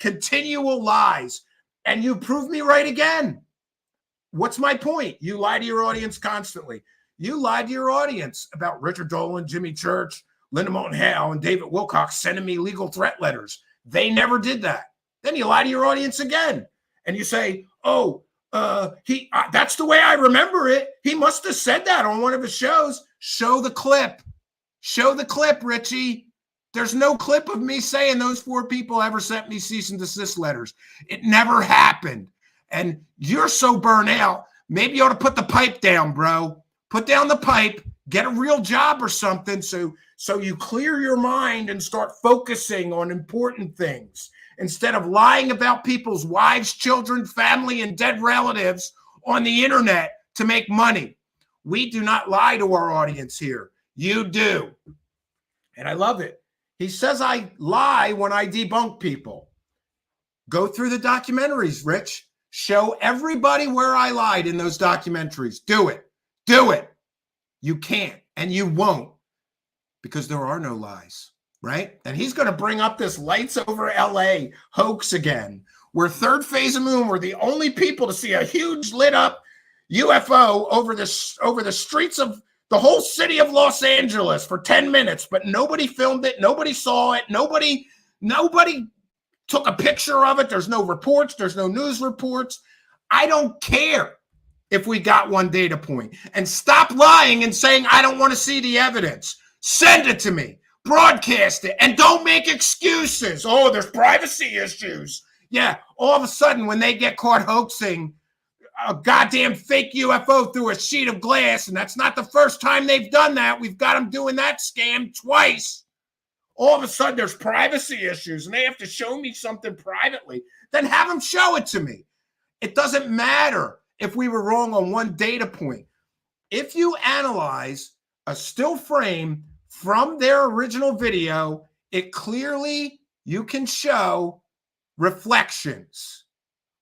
continual lies. And you prove me right again. What's my point? You lie to your audience constantly. You lied to your audience about Richard Dolan, Jimmy Church, Linda Moulton Howe, and David Wilcock sending me legal threat letters. They never did that. Then you lie to your audience again. And you say, oh, that's the way I remember it. He must have said that on one of his shows. Show the clip. Show the clip, Richie. There's no clip of me saying those 4 people ever sent me cease and desist letters. It never happened. And you're so burnt out. Maybe you ought to put the pipe down, bro. Put down the pipe, get a real job or something so you clear your mind and start focusing on important things instead of lying about people's wives, children, family, and dead relatives on the internet to make money. We do not lie to our audience here. You do. And I love it. He says I lie when I debunk people. Go through the documentaries, Rich. Show everybody where I lied in those documentaries. Do it. Do it. You can't and you won't because there are no lies, right? And he's going to bring up this lights over LA hoax again, where Third Phase of Moon were the only people to see a huge lit up UFO over the streets of the whole city of Los Angeles for 10 minutes, but nobody filmed it. Nobody saw it. Nobody took a picture of it. There's no reports. There's no news reports. I don't care if we got one data point. And stop lying and saying, I don't want to see the evidence. Send it to me. Broadcast it. And don't make excuses. Oh, there's privacy issues. Yeah, all of a sudden when they get caught hoaxing a goddamn fake UFO through a sheet of glass, and that's not the first time they've done that. We've got them doing that scam twice. All of a sudden there's privacy issues and they have to show me something privately. Then have them show it to me. It doesn't matter if we were wrong on one data point. If you analyze a still frame from their original video, it clearly, you can show reflections,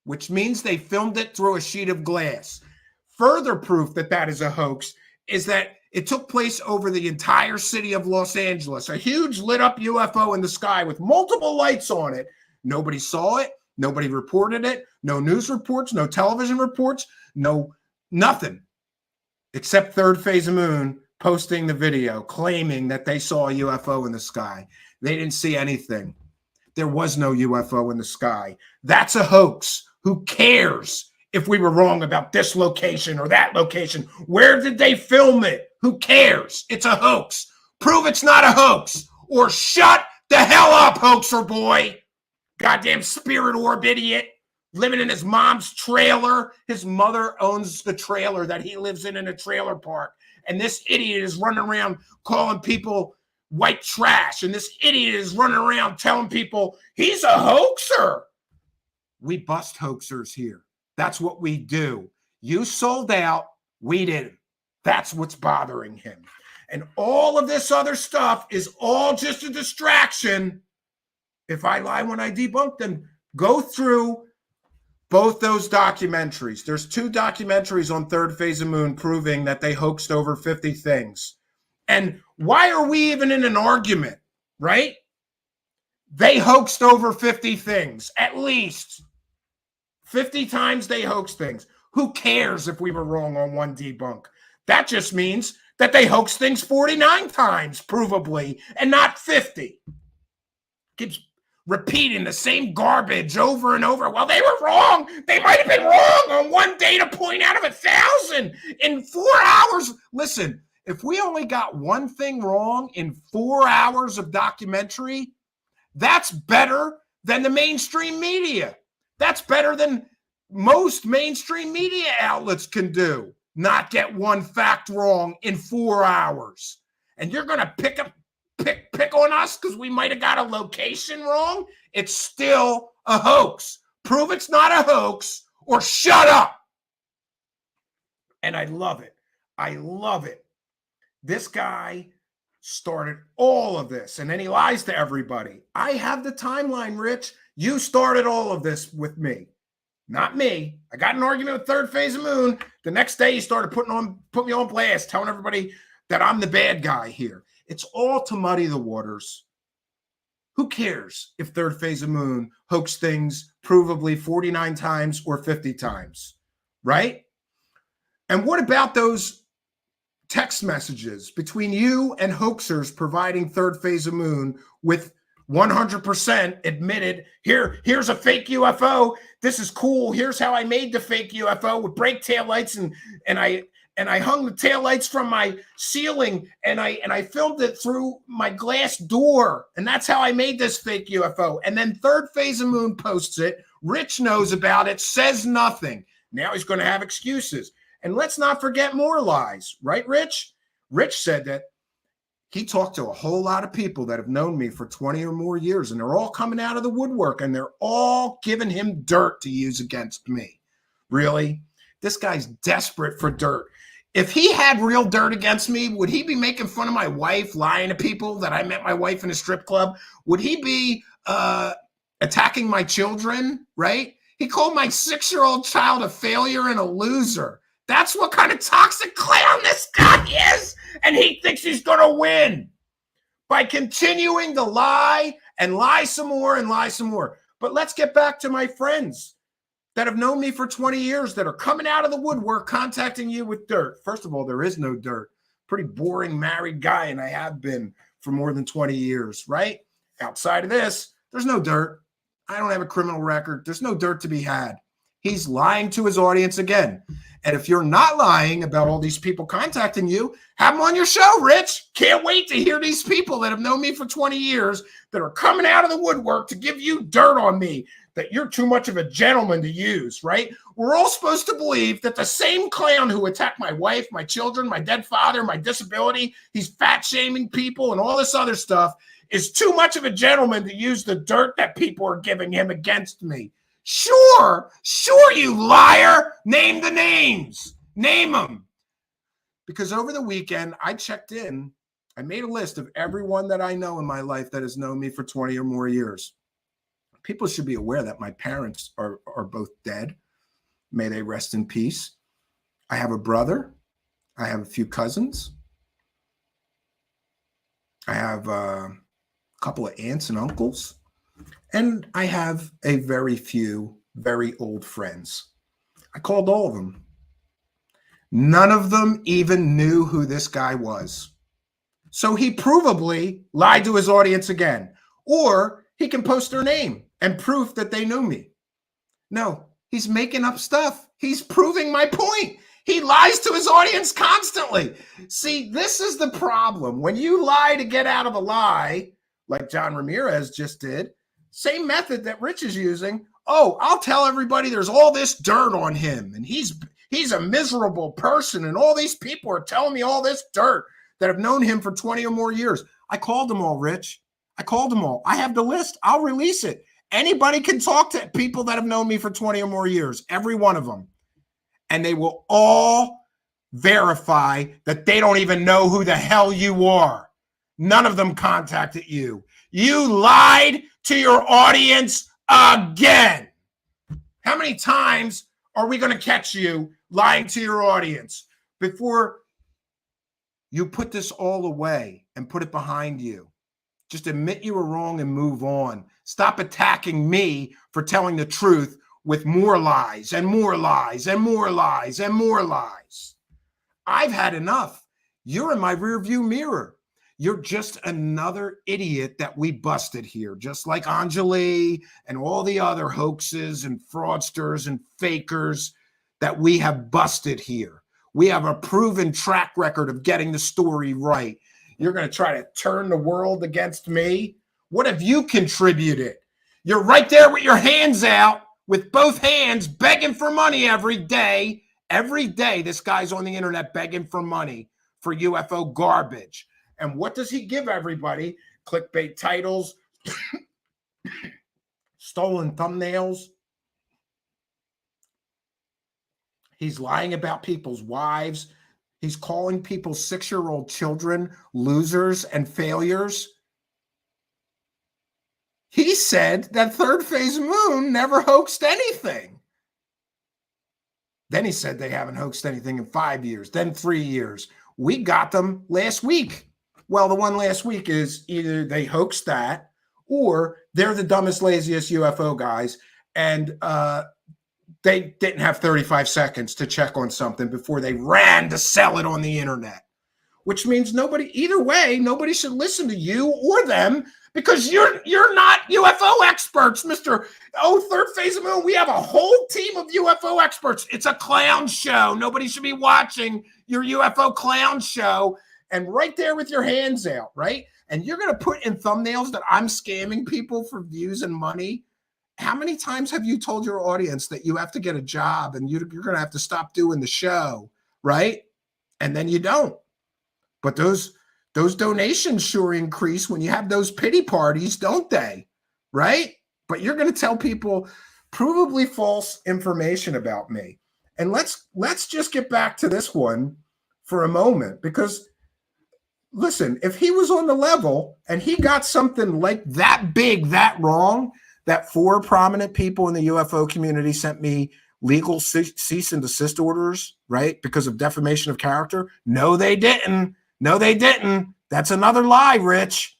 which means they filmed it through a sheet of glass. Further proof that that is a hoax is that it took place over the entire city of Los Angeles, a huge lit up UFO in the sky with multiple lights on it. Nobody saw it. Nobody reported it. No news reports, no television reports, nothing except Third Phase of Moon posting the video claiming that they saw a UFO in the sky. They didn't see anything. There was no UFO in the sky. That's a hoax. Who cares if we were wrong about this location or that location? Where did they film it? Who cares? It's a hoax. Prove it's not a hoax or shut the hell up, hoaxer boy. Goddamn spirit orb idiot living in his mom's trailer. His mother owns the trailer that he lives in a trailer park. And this idiot is running around calling people white trash. And this idiot is running around telling people he's a hoaxer. We bust hoaxers here. That's what we do. You sold out. We didn't. That's what's bothering him. And all of this other stuff is all just a distraction. If I lie when I debunk them, go through Both those documentaries. There's 2 documentaries on Third Phase of Moon proving that they hoaxed over 50 things. And why are we even in an argument, right? They hoaxed over 50 things, at least. 50 times they hoaxed things. Who cares if we were wrong on one debunk? That just means that they hoaxed things 49 times, provably, and not 50. Keeps repeating the same garbage over and over. Well, they were wrong. They might have been wrong on one data point out of 1,000 in 4 hours. Listen, if we only got one thing wrong in 4 hours of documentary, that's better than the mainstream media. That's better than most mainstream media outlets can do. Not get one fact wrong in 4 hours. And you're going to pick on us because we might have got a location wrong? It's still a hoax. Prove it's not a hoax or shut up. And I love it. I love it. This guy started all of this, and then he lies to everybody. I have the timeline, Rich. You started all of this with me, not me. I got in an argument with Third Phase of Moon. The next day, he started put me on blast, telling everybody that I'm the bad guy here. It's all to muddy the waters. Who cares if Third Phase of Moon hoaxed things provably 49 times or 50 times, right? And what about those text messages between you and hoaxers providing Third Phase of Moon with 100% admitted, here's a fake UFO. This is cool. Here's how I made the fake UFO with brake taillights, and I hung the taillights from my ceiling, and I filmed it through my glass door, and that's how I made this fake UFO. And then Third Phase of Moon posts it. Rich knows about it, says nothing. Now he's going to have excuses. And let's not forget more lies, right, Rich? Rich said that he talked to a whole lot of people that have known me for 20 or more years, and they're all coming out of the woodwork, and they're all giving him dirt to use against me. Really? This guy's desperate for dirt. If he had real dirt against me, would he be making fun of my wife, lying to people that I met my wife in a strip club? Would he be attacking my children, right? He called my 6-year-old child a failure and a loser. That's what kind of toxic clown this guy is. And he thinks he's going to win by continuing to lie and lie some more and lie some more. But let's get back to my friends that have known me for 20 years that are coming out of the woodwork contacting you with dirt. First of all, there is no dirt. Pretty boring married guy, and I have been for more than 20 years, right? Outside of this, there's no dirt. I don't have a criminal record. There's no dirt to be had. He's lying to his audience again. And if you're not lying about all these people contacting you, have them on your show, Rich. Can't wait to hear these people that have known me for 20 years that are coming out of the woodwork to give you dirt on me, that you're too much of a gentleman to use, right? We're all supposed to believe that the same clown who attacked my wife, my children, my dead father, my disability, he's fat shaming people and all this other stuff, is too much of a gentleman to use the dirt that people are giving him against me. Sure, you liar. Name the names. Name them. Because over the weekend, I checked in. I made a list of everyone that I know in my life that has known me for 20 or more years. People should be aware that my parents are both dead. May they rest in peace. I have a brother. I have a few cousins. I have a couple of aunts and uncles. And I have a very few very old friends. I called all of them. None of them even knew who this guy was. So he provably lied to his audience again. Or he can post their name and prove that they knew me. No, he's making up stuff. He's proving my point. He lies to his audience constantly. See, this is the problem. When you lie to get out of a lie, like John Ramirez just did, same method that Rich is using. Oh, I'll tell everybody there's all this dirt on him, and he's a miserable person, and all these people are telling me all this dirt that have known him for 20 or more years. I called them all, Rich. I called them all. I have the list. I'll release it. Anybody can talk to people that have known me for 20 or more years, every one of them. And they will all verify that they don't even know who the hell you are. None of them contacted you. You lied to your audience again. How many times are we going to catch you lying to your audience before you put this all away and put it behind you? Just admit you were wrong and move on. Stop attacking me for telling the truth with more lies and more lies and more lies and more lies. I've had enough. You're in my rearview mirror. You're just another idiot that we busted here, just like Anjali and all the other hoaxes and fraudsters and fakers that we have busted here. We have a proven track record of getting the story right. You're going to try to turn the world against me? What have you contributed? You're right there with your hands out, with both hands, begging for money every day. Every day, this guy's on the internet begging for money for UFO garbage. And what does he give everybody? Clickbait titles, stolen thumbnails. He's lying about people's wives. He's calling people's 6-year-old children losers and failures. He said that Third Phase Moon never hoaxed anything. Then he said they haven't hoaxed anything in 5 years, then 3 years. We got them last week. Well, the one last week is either they hoaxed that or they're the dumbest, laziest UFO guys, and they didn't have 35 seconds to check on something before they ran to sell it on the internet, which means nobody, either way, nobody should listen to you or them because you're not UFO experts, Mr. Third Phase of Moon. We have a whole team of UFO experts. It's a clown show. Nobody should be watching your UFO clown show. And right there with your hands out, right? And you're going to put in thumbnails that I'm scamming people for views and money. How many times have you told your audience that you have to get a job and you're going to have to stop doing the show, right? And then you don't. But those donations sure increase when you have those pity parties, don't they? Right? But you're going to tell people provably false information about me. And let's just get back to this one for a moment, because listen, if he was on the level and he got something like that big, that wrong, that 4 prominent people in the UFO community sent me legal cease and desist orders, right? Because of defamation of character. No, they didn't. No, they didn't. That's another lie, Rich.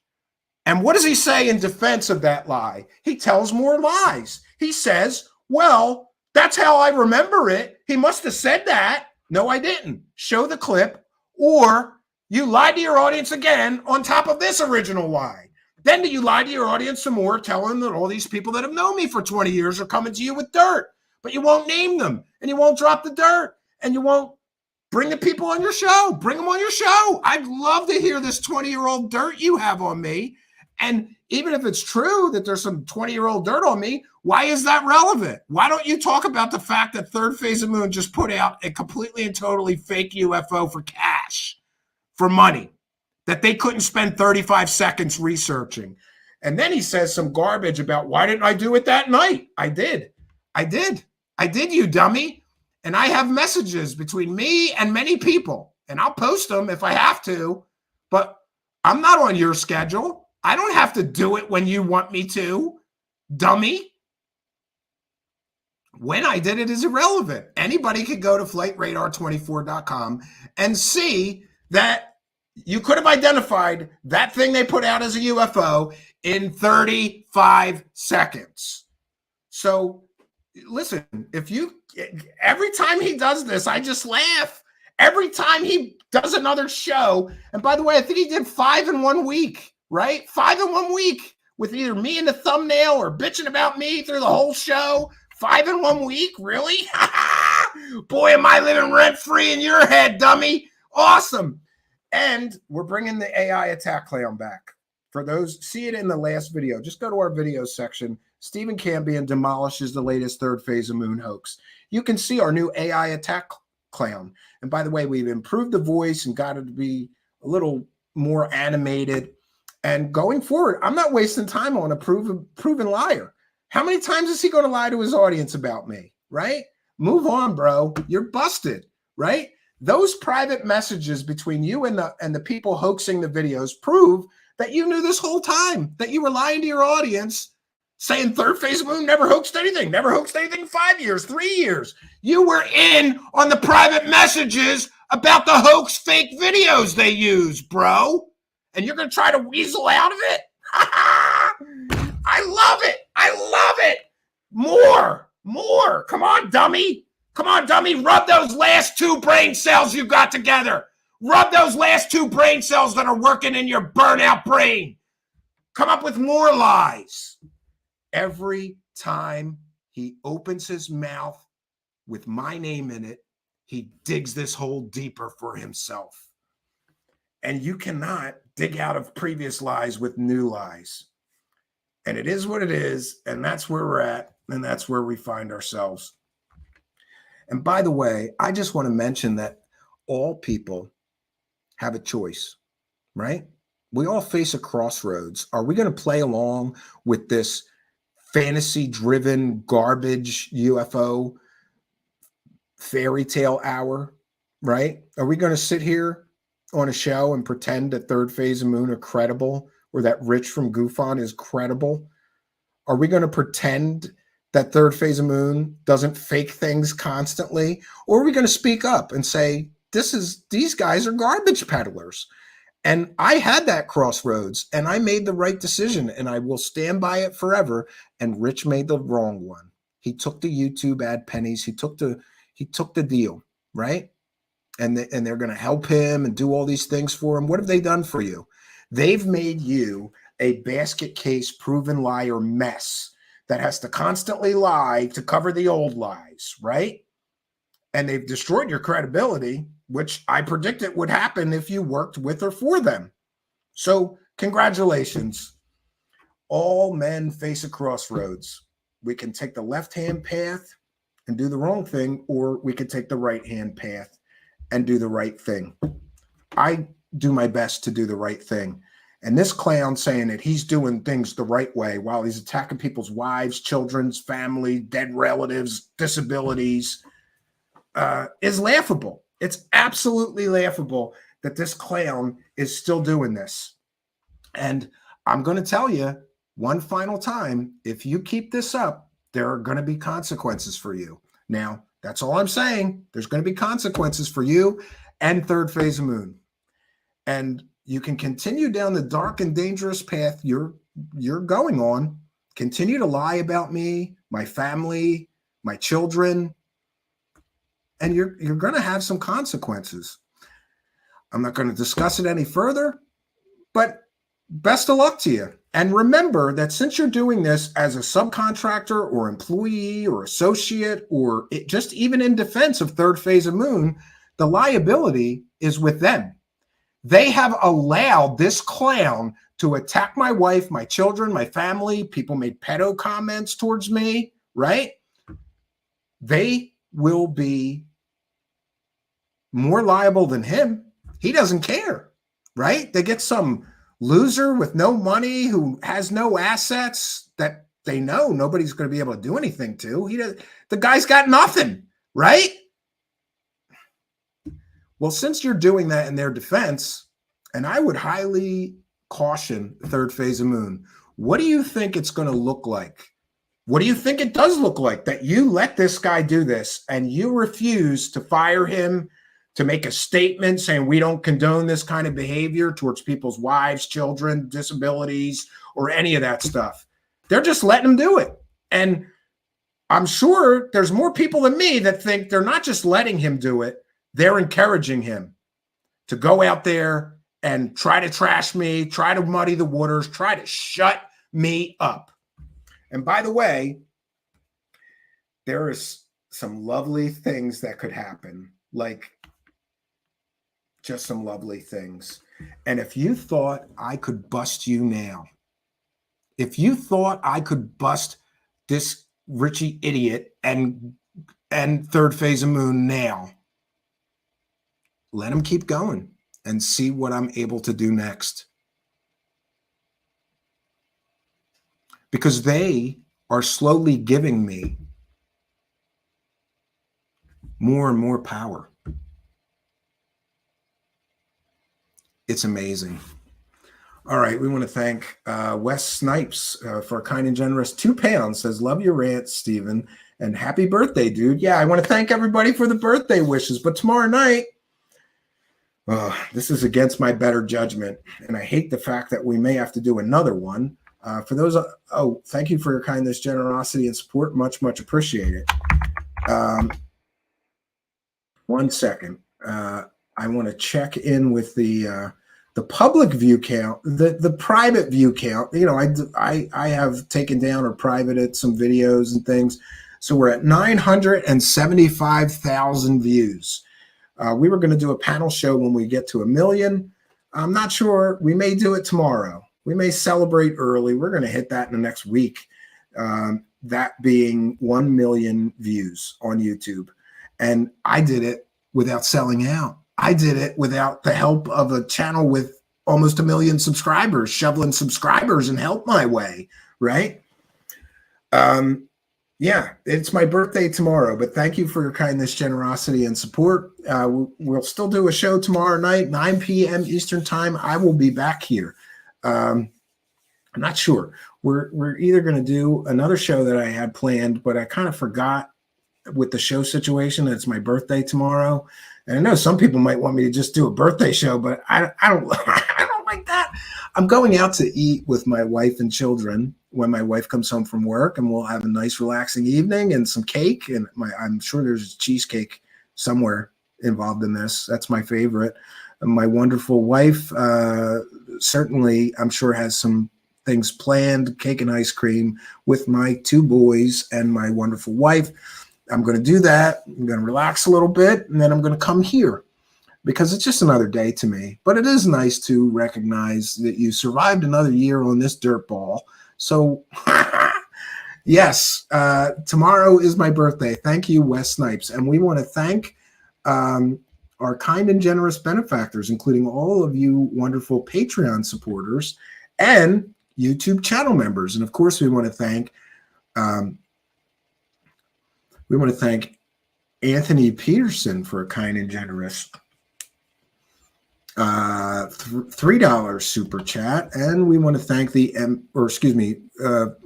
And what does he say in defense of that lie? He tells more lies. He says, well, that's how I remember it. He must have said that. No, I didn't. Show the clip, or you lied to your audience again on top of this original lie. Then you lie to your audience some more, telling that all these people that have known me for 20 years are coming to you with dirt, but you won't name them, and you won't drop the dirt, and you won't bring the people on your show. Bring them on your show. I'd love to hear this 20-year-old dirt you have on me. And even if it's true that there's some 20-year-old dirt on me, why is that relevant? Why don't you talk about the fact that Third Phase of Moon just put out a completely and totally fake UFO for cash, for money, that they couldn't spend 35 seconds researching? And then he says some garbage about, why didn't I do it that night? I did, you dummy. And I have messages between me and many people, and I'll post them if I have to, but I'm not on your schedule. I don't have to do it when you want me to, dummy. When I did it is irrelevant. Anybody could go to flightradar24.com and see that you could have identified that thing they put out as a UFO in 35 seconds. So listen, every time he does this, I just laugh. Every time he does another show, and by the way, I think he did 5 in 1 week, right? 5 in 1 week with either me in the thumbnail or bitching about me through the whole show. 5 in 1 week, really? Boy, am I living rent-free in your head, dummy. Awesome. And we're bringing the AI attack clown back. For those, see it in the last video. Just go to our video section. Stephen Cambion demolishes the latest Third Phase of Moon hoax. You can see our new AI attack clown. And by the way, we've improved the voice and got it to be a little more animated. And going forward, I'm not wasting time on a proven liar. How many times is he going to lie to his audience about me, right? Move on, bro. You're busted, right? Those private messages between you and the people hoaxing the videos prove that you knew this whole time, that you were lying to your audience saying third phase of moon never hoaxed anything, never hoaxed anything 5 years, 3 years. You were in on the private messages about the hoax fake videos they use, bro. And you're going to try to weasel out of it? I love it. I love it. More. Come on, dummy. Come on, dummy. Rub those last 2 brain cells you got together. Rub those last 2 brain cells that are working in your burnout brain. Come up with more lies. Every time he opens his mouth with my name in it, he digs this hole deeper for himself. And you cannot dig out of previous lies with new lies. And it is what it is. And that's where we're at. And that's where we find ourselves. And by the way, I just want to mention that all people have a choice, right? We all face a crossroads. Are we going to play along with this fantasy-driven garbage UFO fairy tale hour, right? Are we going to sit here on a show and pretend that third phase of moon are credible, or that Rich from GoofOn is credible? Are we going to pretend that third phase of moon doesn't fake things constantly? Or are we going to speak up and say, these guys are garbage peddlers? And I had that crossroads, and I made the right decision, and I will stand by it forever. And Rich made the wrong one. He took the YouTube ad pennies. He took the deal, right? And they're going to help him and do all these things for him. What have they done for you? They've made you a basket case proven liar mess that has to constantly lie to cover the old lies, right? And they've destroyed your credibility, which I predicted would happen if you worked with or for them. So congratulations. All men face a crossroads. We can take the left-hand path and do the wrong thing, or we could take the right-hand path and do the right thing. I do my best to do the right thing. And this clown saying that he's doing things the right way while he's attacking people's wives, children's, family, dead relatives, disabilities, is laughable. It's absolutely laughable that this clown is still doing this. And I'm going to tell you one final time, if you keep this up, there are going to be consequences for you. Now, that's all I'm saying. There's going to be consequences for you and third phase of moon. And you can continue down the dark and dangerous path you're going on. Continue to lie about me, my family, my children, and you're going to have some consequences. I'm not going to discuss it any further, but best of luck to you. And remember that since you're doing this as a subcontractor or employee or associate, or just even in defense of third phase of moon, the liability is with them. They have allowed this clown to attack my wife, my children, my family. People made pedo comments towards me, right? They will be more liable than him. He doesn't care, right? They get some loser with no money who has no assets that they know nobody's going to be able to do anything to. The guy's got nothing, right? Well, since you're doing that in their defense, and I would highly caution third phase of moon, what do you think it's going to look like? What do you think it does look like that you let this guy do this and you refuse to fire him, to make a statement saying we don't condone this kind of behavior towards people's wives, children, disabilities, or any of that stuff? They're just letting him do it. And I'm sure there's more people than me that think they're not just letting him do it, they're encouraging him to go out there and try to trash me, try to muddy the waters, try to shut me up. And by the way, there is some lovely things that could happen, like just some lovely things. And if you thought I could bust you now, if you thought I could bust this Richie idiot and third phase of moon now, let him keep going and see what I'm able to do next. Because they are slowly giving me more and more power. It's amazing. All right, we want to thank Wes Snipes for a kind and generous £2. Says, love your rant, Stephen, and happy birthday, dude. Yeah, I want to thank everybody for the birthday wishes, but tomorrow night, this is against my better judgment, and I hate the fact that we may have to do another one. For those, thank you for your kindness, generosity, and support. Much, much appreciated. 1 second. I want to check in with the public view count, the private view count. You know, I have taken down or privated some videos and things. So we're at 975,000 views. We were going to do a panel show when we get to 1 million. I'm not sure. We may do it tomorrow. We may celebrate early. We're going to hit that in the next week. That being 1 million views on YouTube. And I did it without selling out. I did it without the help of a channel with almost 1 million subscribers, shoveling subscribers and help my way, right? Yeah, it's my birthday tomorrow, but thank you for your kindness, generosity, and support. We'll still do a show tomorrow night, 9 p.m. Eastern time. I will be back here. I'm not sure. We're either going to do another show that I had planned, but I kind of forgot with the show situation that it's my birthday tomorrow. And I know some people might want me to just do a birthday show, but I don't I don't like that. I'm going out to eat with my wife and children when my wife comes home from work, and we'll have a nice relaxing evening and some cake. And I'm sure there's cheesecake somewhere involved in this. That's my favorite. And my wonderful wife certainly, I'm sure, has some things planned, cake and ice cream with my 2 boys and my wonderful wife. I'm going to do that. I'm going to relax a little bit, and then I'm going to come here because it's just another day to me. But it is nice to recognize that you survived another year on this dirt ball. So, yes, tomorrow is my birthday. Thank you, Wes Snipes. And we want to thank our kind and generous benefactors, including all of you wonderful Patreon supporters and YouTube channel members. And, of course, we want to thank Anthony Peterson for a kind and generous $3 super chat, and we want to thank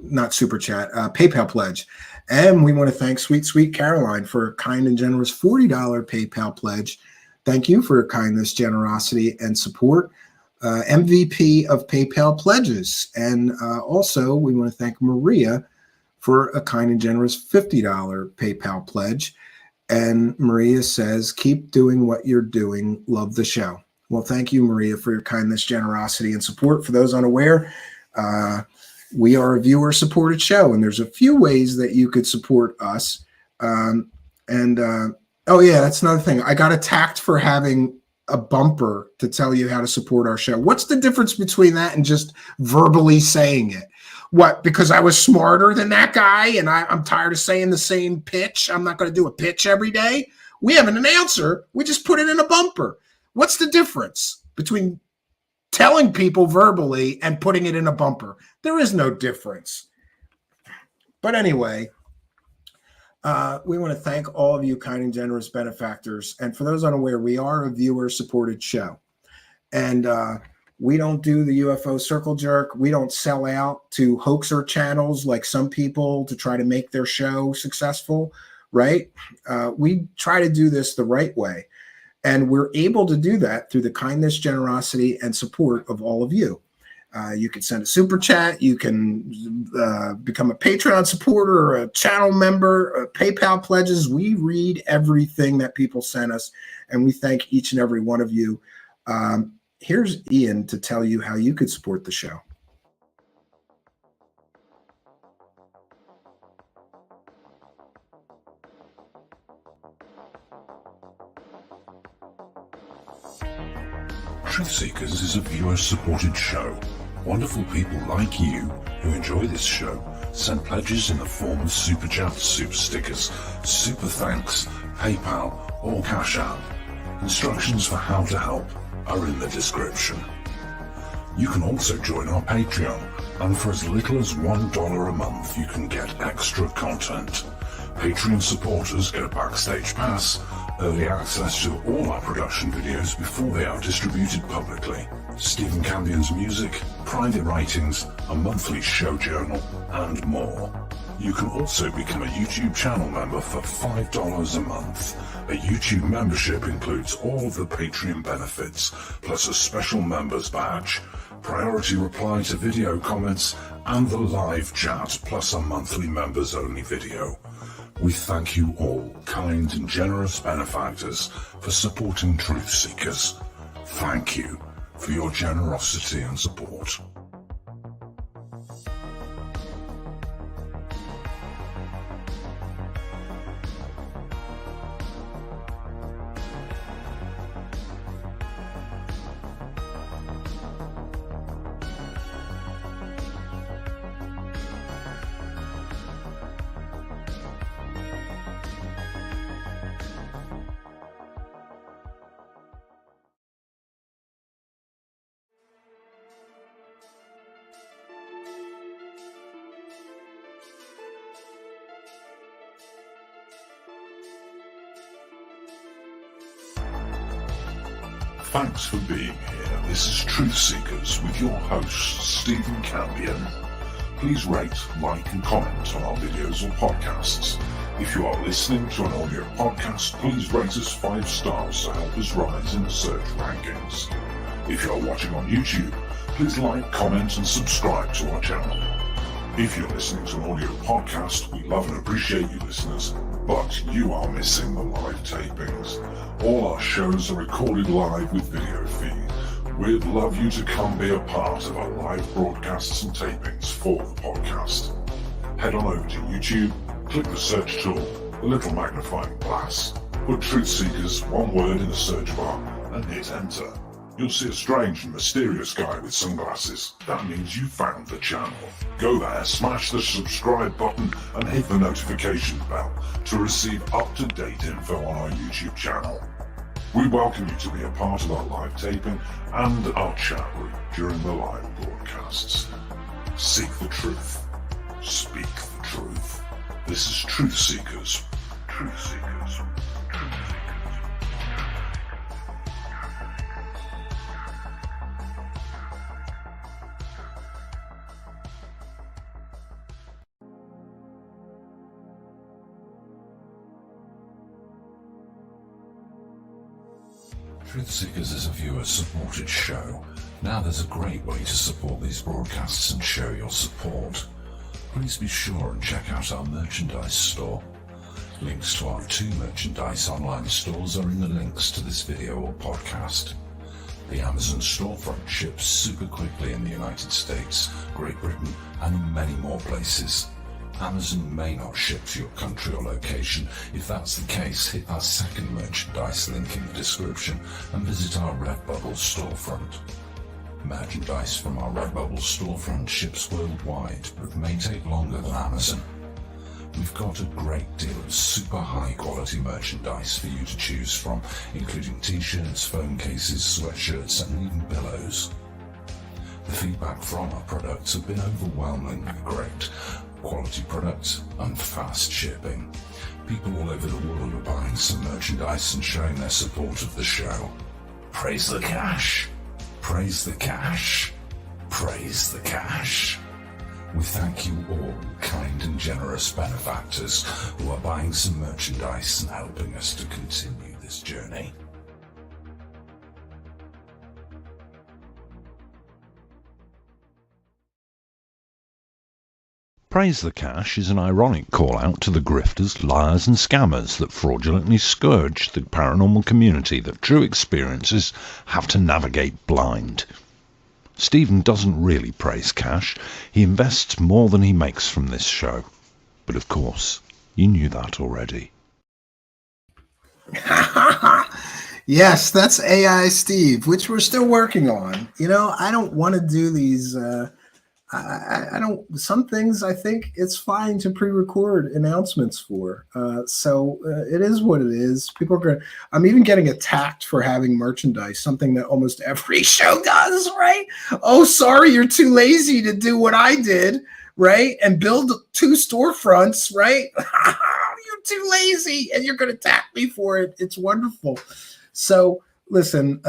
not super chat, PayPal pledge, and we want to thank Sweet Caroline for a kind and generous $40 PayPal pledge. Thank you for your kindness, generosity, and support. MVP of PayPal pledges, and also we want to thank Maria for a kind and generous $50 PayPal pledge. And Maria says, keep doing what you're doing. Love the show. Well, thank you, Maria, for your kindness, generosity, and support. For those unaware, we are a viewer-supported show, and there's a few ways that you could support us. Oh, yeah, that's another thing. I got attacked for having a bumper to tell you how to support our show. What's the difference between that and just verbally saying it? What, because I was smarter than that guy and I'm tired of saying the same pitch? I'm not going to do a pitch every day. We have an announcer. We just put it in a bumper. What's the difference between telling people verbally and putting it in a bumper? There is no difference. But anyway, we want to thank all of you kind and generous benefactors. And for those unaware, we are a viewer-supported show. And we don't do the UFO circle jerk. We don't sell out to hoaxer channels like some people to try to make their show successful, right? We try to do this the right way. And we're able to do that through the kindness, generosity, and support of all of you. You can send a super chat. You can become a Patreon supporter or a channel member, PayPal pledges. We read everything that people send us, and we thank each and every one of you. Here's Ian to tell you how you could support the show.
Truthseekers is a viewer-supported show. Wonderful people like you who enjoy this show send pledges in the form of super chats, super stickers, super thanks, PayPal, or Cash App. Instructions for how to help are in the description. You can also join our Patreon, and for as little as $1 a month you can get extra content. Patreon supporters get a backstage pass, early access to all our production videos before they are distributed publicly, Stephen Campion's music, private writings, a monthly show journal, and more. You can also become a YouTube channel member for $5 a month. A YouTube membership includes all of the Patreon benefits, plus a special members badge, priority reply to video comments, and the live chat, plus a monthly members only video. We thank you all, kind and generous benefactors, for supporting Truth Seekers. Thank you for your generosity and support. Thanks for being here. This is Truth Seekers with your host, Stephen Campion. Please rate, like, and comment on our videos or podcasts. If you are listening to an audio podcast, please rate us 5 stars to help us rise in the search rankings. If you are watching on YouTube, please like, comment, and subscribe to our channel. If you're listening to an audio podcast, we love and appreciate you listeners, but you are missing the live tapings. All our shows are recorded live with video feed. We'd love you to come be a part of our live broadcasts and tapings for the podcast. Head on over to YouTube, click the search tool, the little magnifying glass, put Truth Seekers, one word in the search bar, and hit enter. You'll see a strange and mysterious guy with sunglasses. That means you found the channel. Go there, smash the subscribe button, and hit the notification bell to receive up-to-date info on our YouTube channel. We welcome you to be a part of our live taping and our chat room during the live broadcasts. Seek the truth. Speak the truth. This is Truth Seekers. Truth Seekers. Truth Seekers is a viewer-supported show. Now there's a great way to support these broadcasts and show your support. Please be sure and check out our merchandise store. Links to our 2 merchandise online stores are in the links to this video or podcast. The Amazon storefront ships super quickly in the United States, Great Britain, and in many more places. Amazon may not ship to your country or location. If that's the case, hit our second merchandise link in the description and visit our Redbubble storefront. Merchandise from our Redbubble storefront ships worldwide, but may take longer than Amazon. We've got a great deal of super high quality merchandise for you to choose from, including t-shirts, phone cases, sweatshirts, and even pillows. The feedback from our products have been overwhelmingly great. Quality products and fast shipping. People all over the world are buying some merchandise and showing their support of the show. Praise the cash. Praise the cash. Praise the cash. We thank you all, kind and generous benefactors who are buying some merchandise and helping us to continue this journey.
Praise the Cash is an ironic call-out to the grifters, liars and scammers that fraudulently scourge the paranormal community that true experiences have to navigate blind. Stephen doesn't really praise cash. He invests more than he makes from this show. But of course, you knew that already.
Yes, that's AI Steve, which we're still working on. You know, I don't want to do these... I don't, some things I think it's fine to pre-record announcements for. So it is what it is. People are going to, I'm even getting attacked for having merchandise, something that almost every show does, right? Oh, sorry, you're too lazy to do what I did, right? And build 2 storefronts, right? You I'm too lazy, and you're going to tap me for it. It's wonderful. So listen,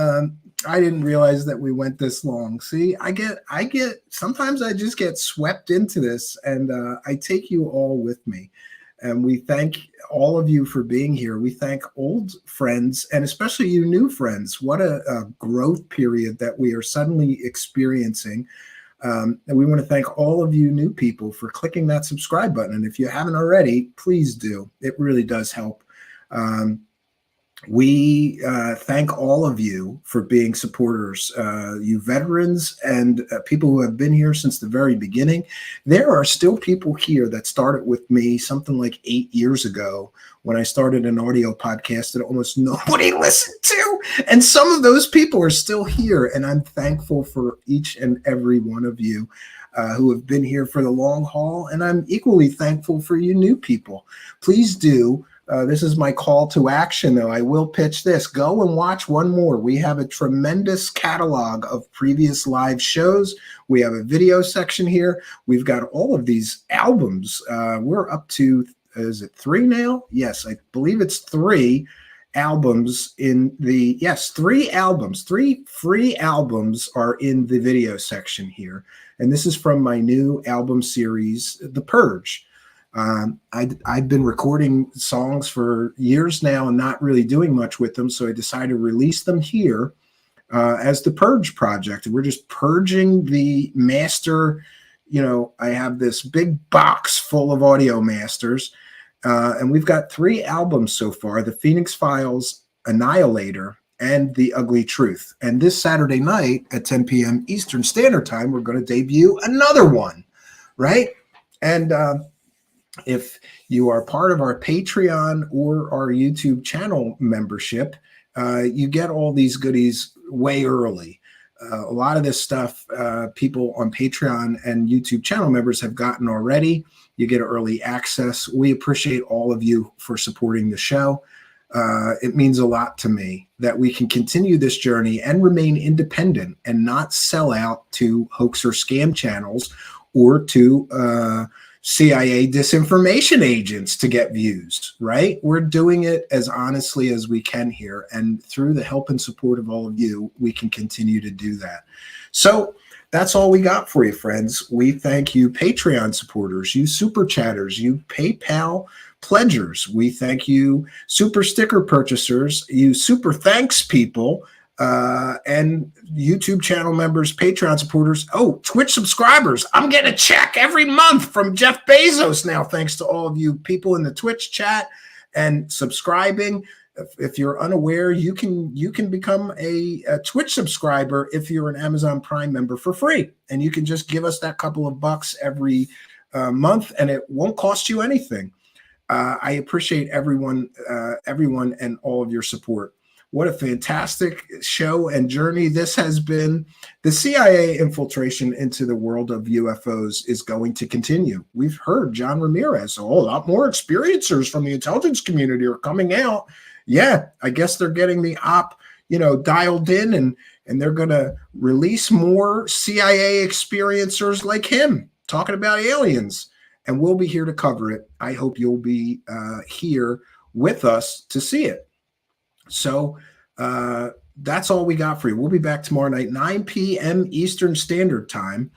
I didn't realize that we went this long. See, I get, sometimes I just get swept into this, and I take you all with me. And we thank all of you for being here. We thank old friends, and especially you new friends. What a growth period that we are suddenly experiencing. And we want to thank all of you new people for clicking that subscribe button. And if you haven't already, please do. It really does help. We thank all of you for being supporters, you veterans and people who have been here since the very beginning. There are still people here that started with me something like 8 years ago when I started an audio podcast that almost nobody listened to. And some of those people are still here. And I'm thankful for each and every one of you who have been here for the long haul. And I'm equally thankful for you new people. Please do. This is my call to action, though. I will pitch this. Go and watch one more. We have a tremendous catalog of previous live shows. We have a video section here. We've got all of these albums. We're up to, is it 3 now? Yes, I believe it's 3 albums in the, yes, 3 albums. 3 free albums are in the video section here. And this is from my new album series, The Purge. I've been recording songs for years now and not really doing much with them, so I decided to release them here as the Purge Project. We're just purging the master. You know, I have this big box full of audio masters, and we've got 3 albums so far: The Phoenix Files, Annihilator, and The Ugly Truth. And this Saturday night at 10 p.m. Eastern Standard Time, we're going to debut another one, right? And if you are part of our Patreon or our YouTube channel membership, you get all these goodies way early. A lot of this stuff people on Patreon and YouTube channel members have gotten already. You get early access. We appreciate all of you for supporting the show. It means a lot to me that we can continue this journey and remain independent and not sell out to hoax or scam channels or to CIA disinformation agents to get views, right? We're doing it as honestly as we can here. And through the help and support of all of you, we can continue to do that. So that's all we got for you, friends. We thank you, Patreon supporters, you super chatters, you PayPal pledgers. We thank you, super sticker purchasers, you super thanks people, and YouTube channel members, Patreon supporters, Twitch subscribers. I'm getting a check every month from Jeff Bezos now, thanks to all of you people in the Twitch chat and subscribing. If you're unaware, you can become a Twitch subscriber if you're an Amazon Prime member for free, and you can just give us that couple of bucks every month, and it won't cost you anything. I appreciate everyone and all of your support. What a fantastic show and journey this has been. The CIA infiltration into the world of UFOs is going to continue. We've heard John Ramirez, a lot more experiencers from the intelligence community are coming out. Yeah, I guess they're getting the op, dialed in, and they're going to release more CIA experiencers like him talking about aliens. And we'll be here to cover it. I hope you'll be here with us to see it. So that's all we got for you. We'll be back tomorrow night, 9 p.m. Eastern Standard Time.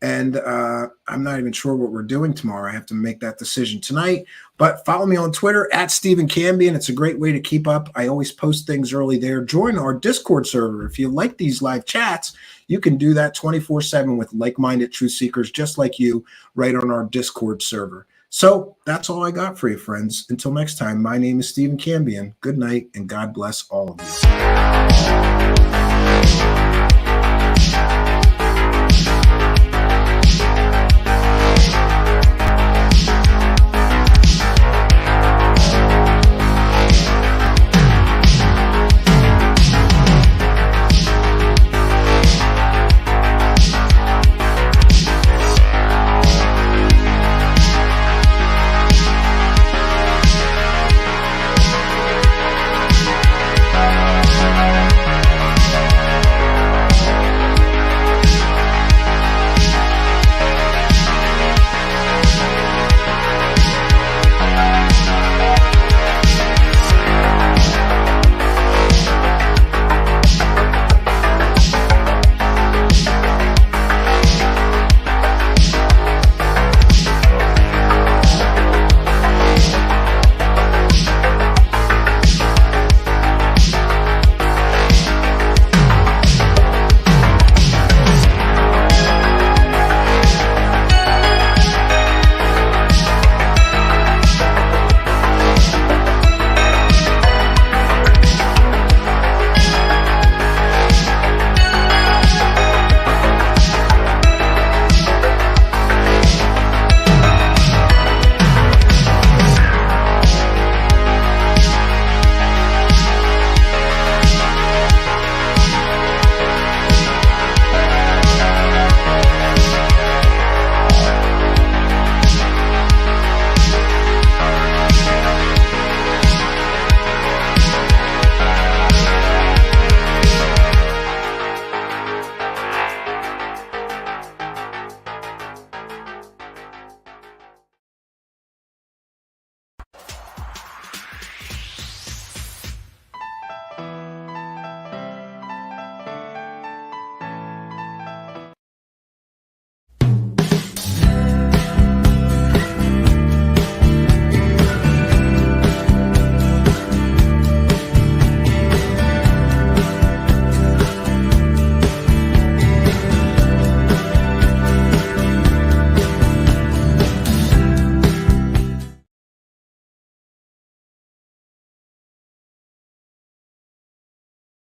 And I'm not even sure what we're doing tomorrow. I have to make that decision tonight. But follow me on Twitter at Stephen Cambion. It's a great way to keep up. I always post things early there. Join our Discord server. If you like these live chats, you can do that 24/7 with like-minded truth seekers just like you right on our Discord server. So that's all I got for you, friends. Until next time, my name is Stephen Cambion. Good night, and God bless all of you.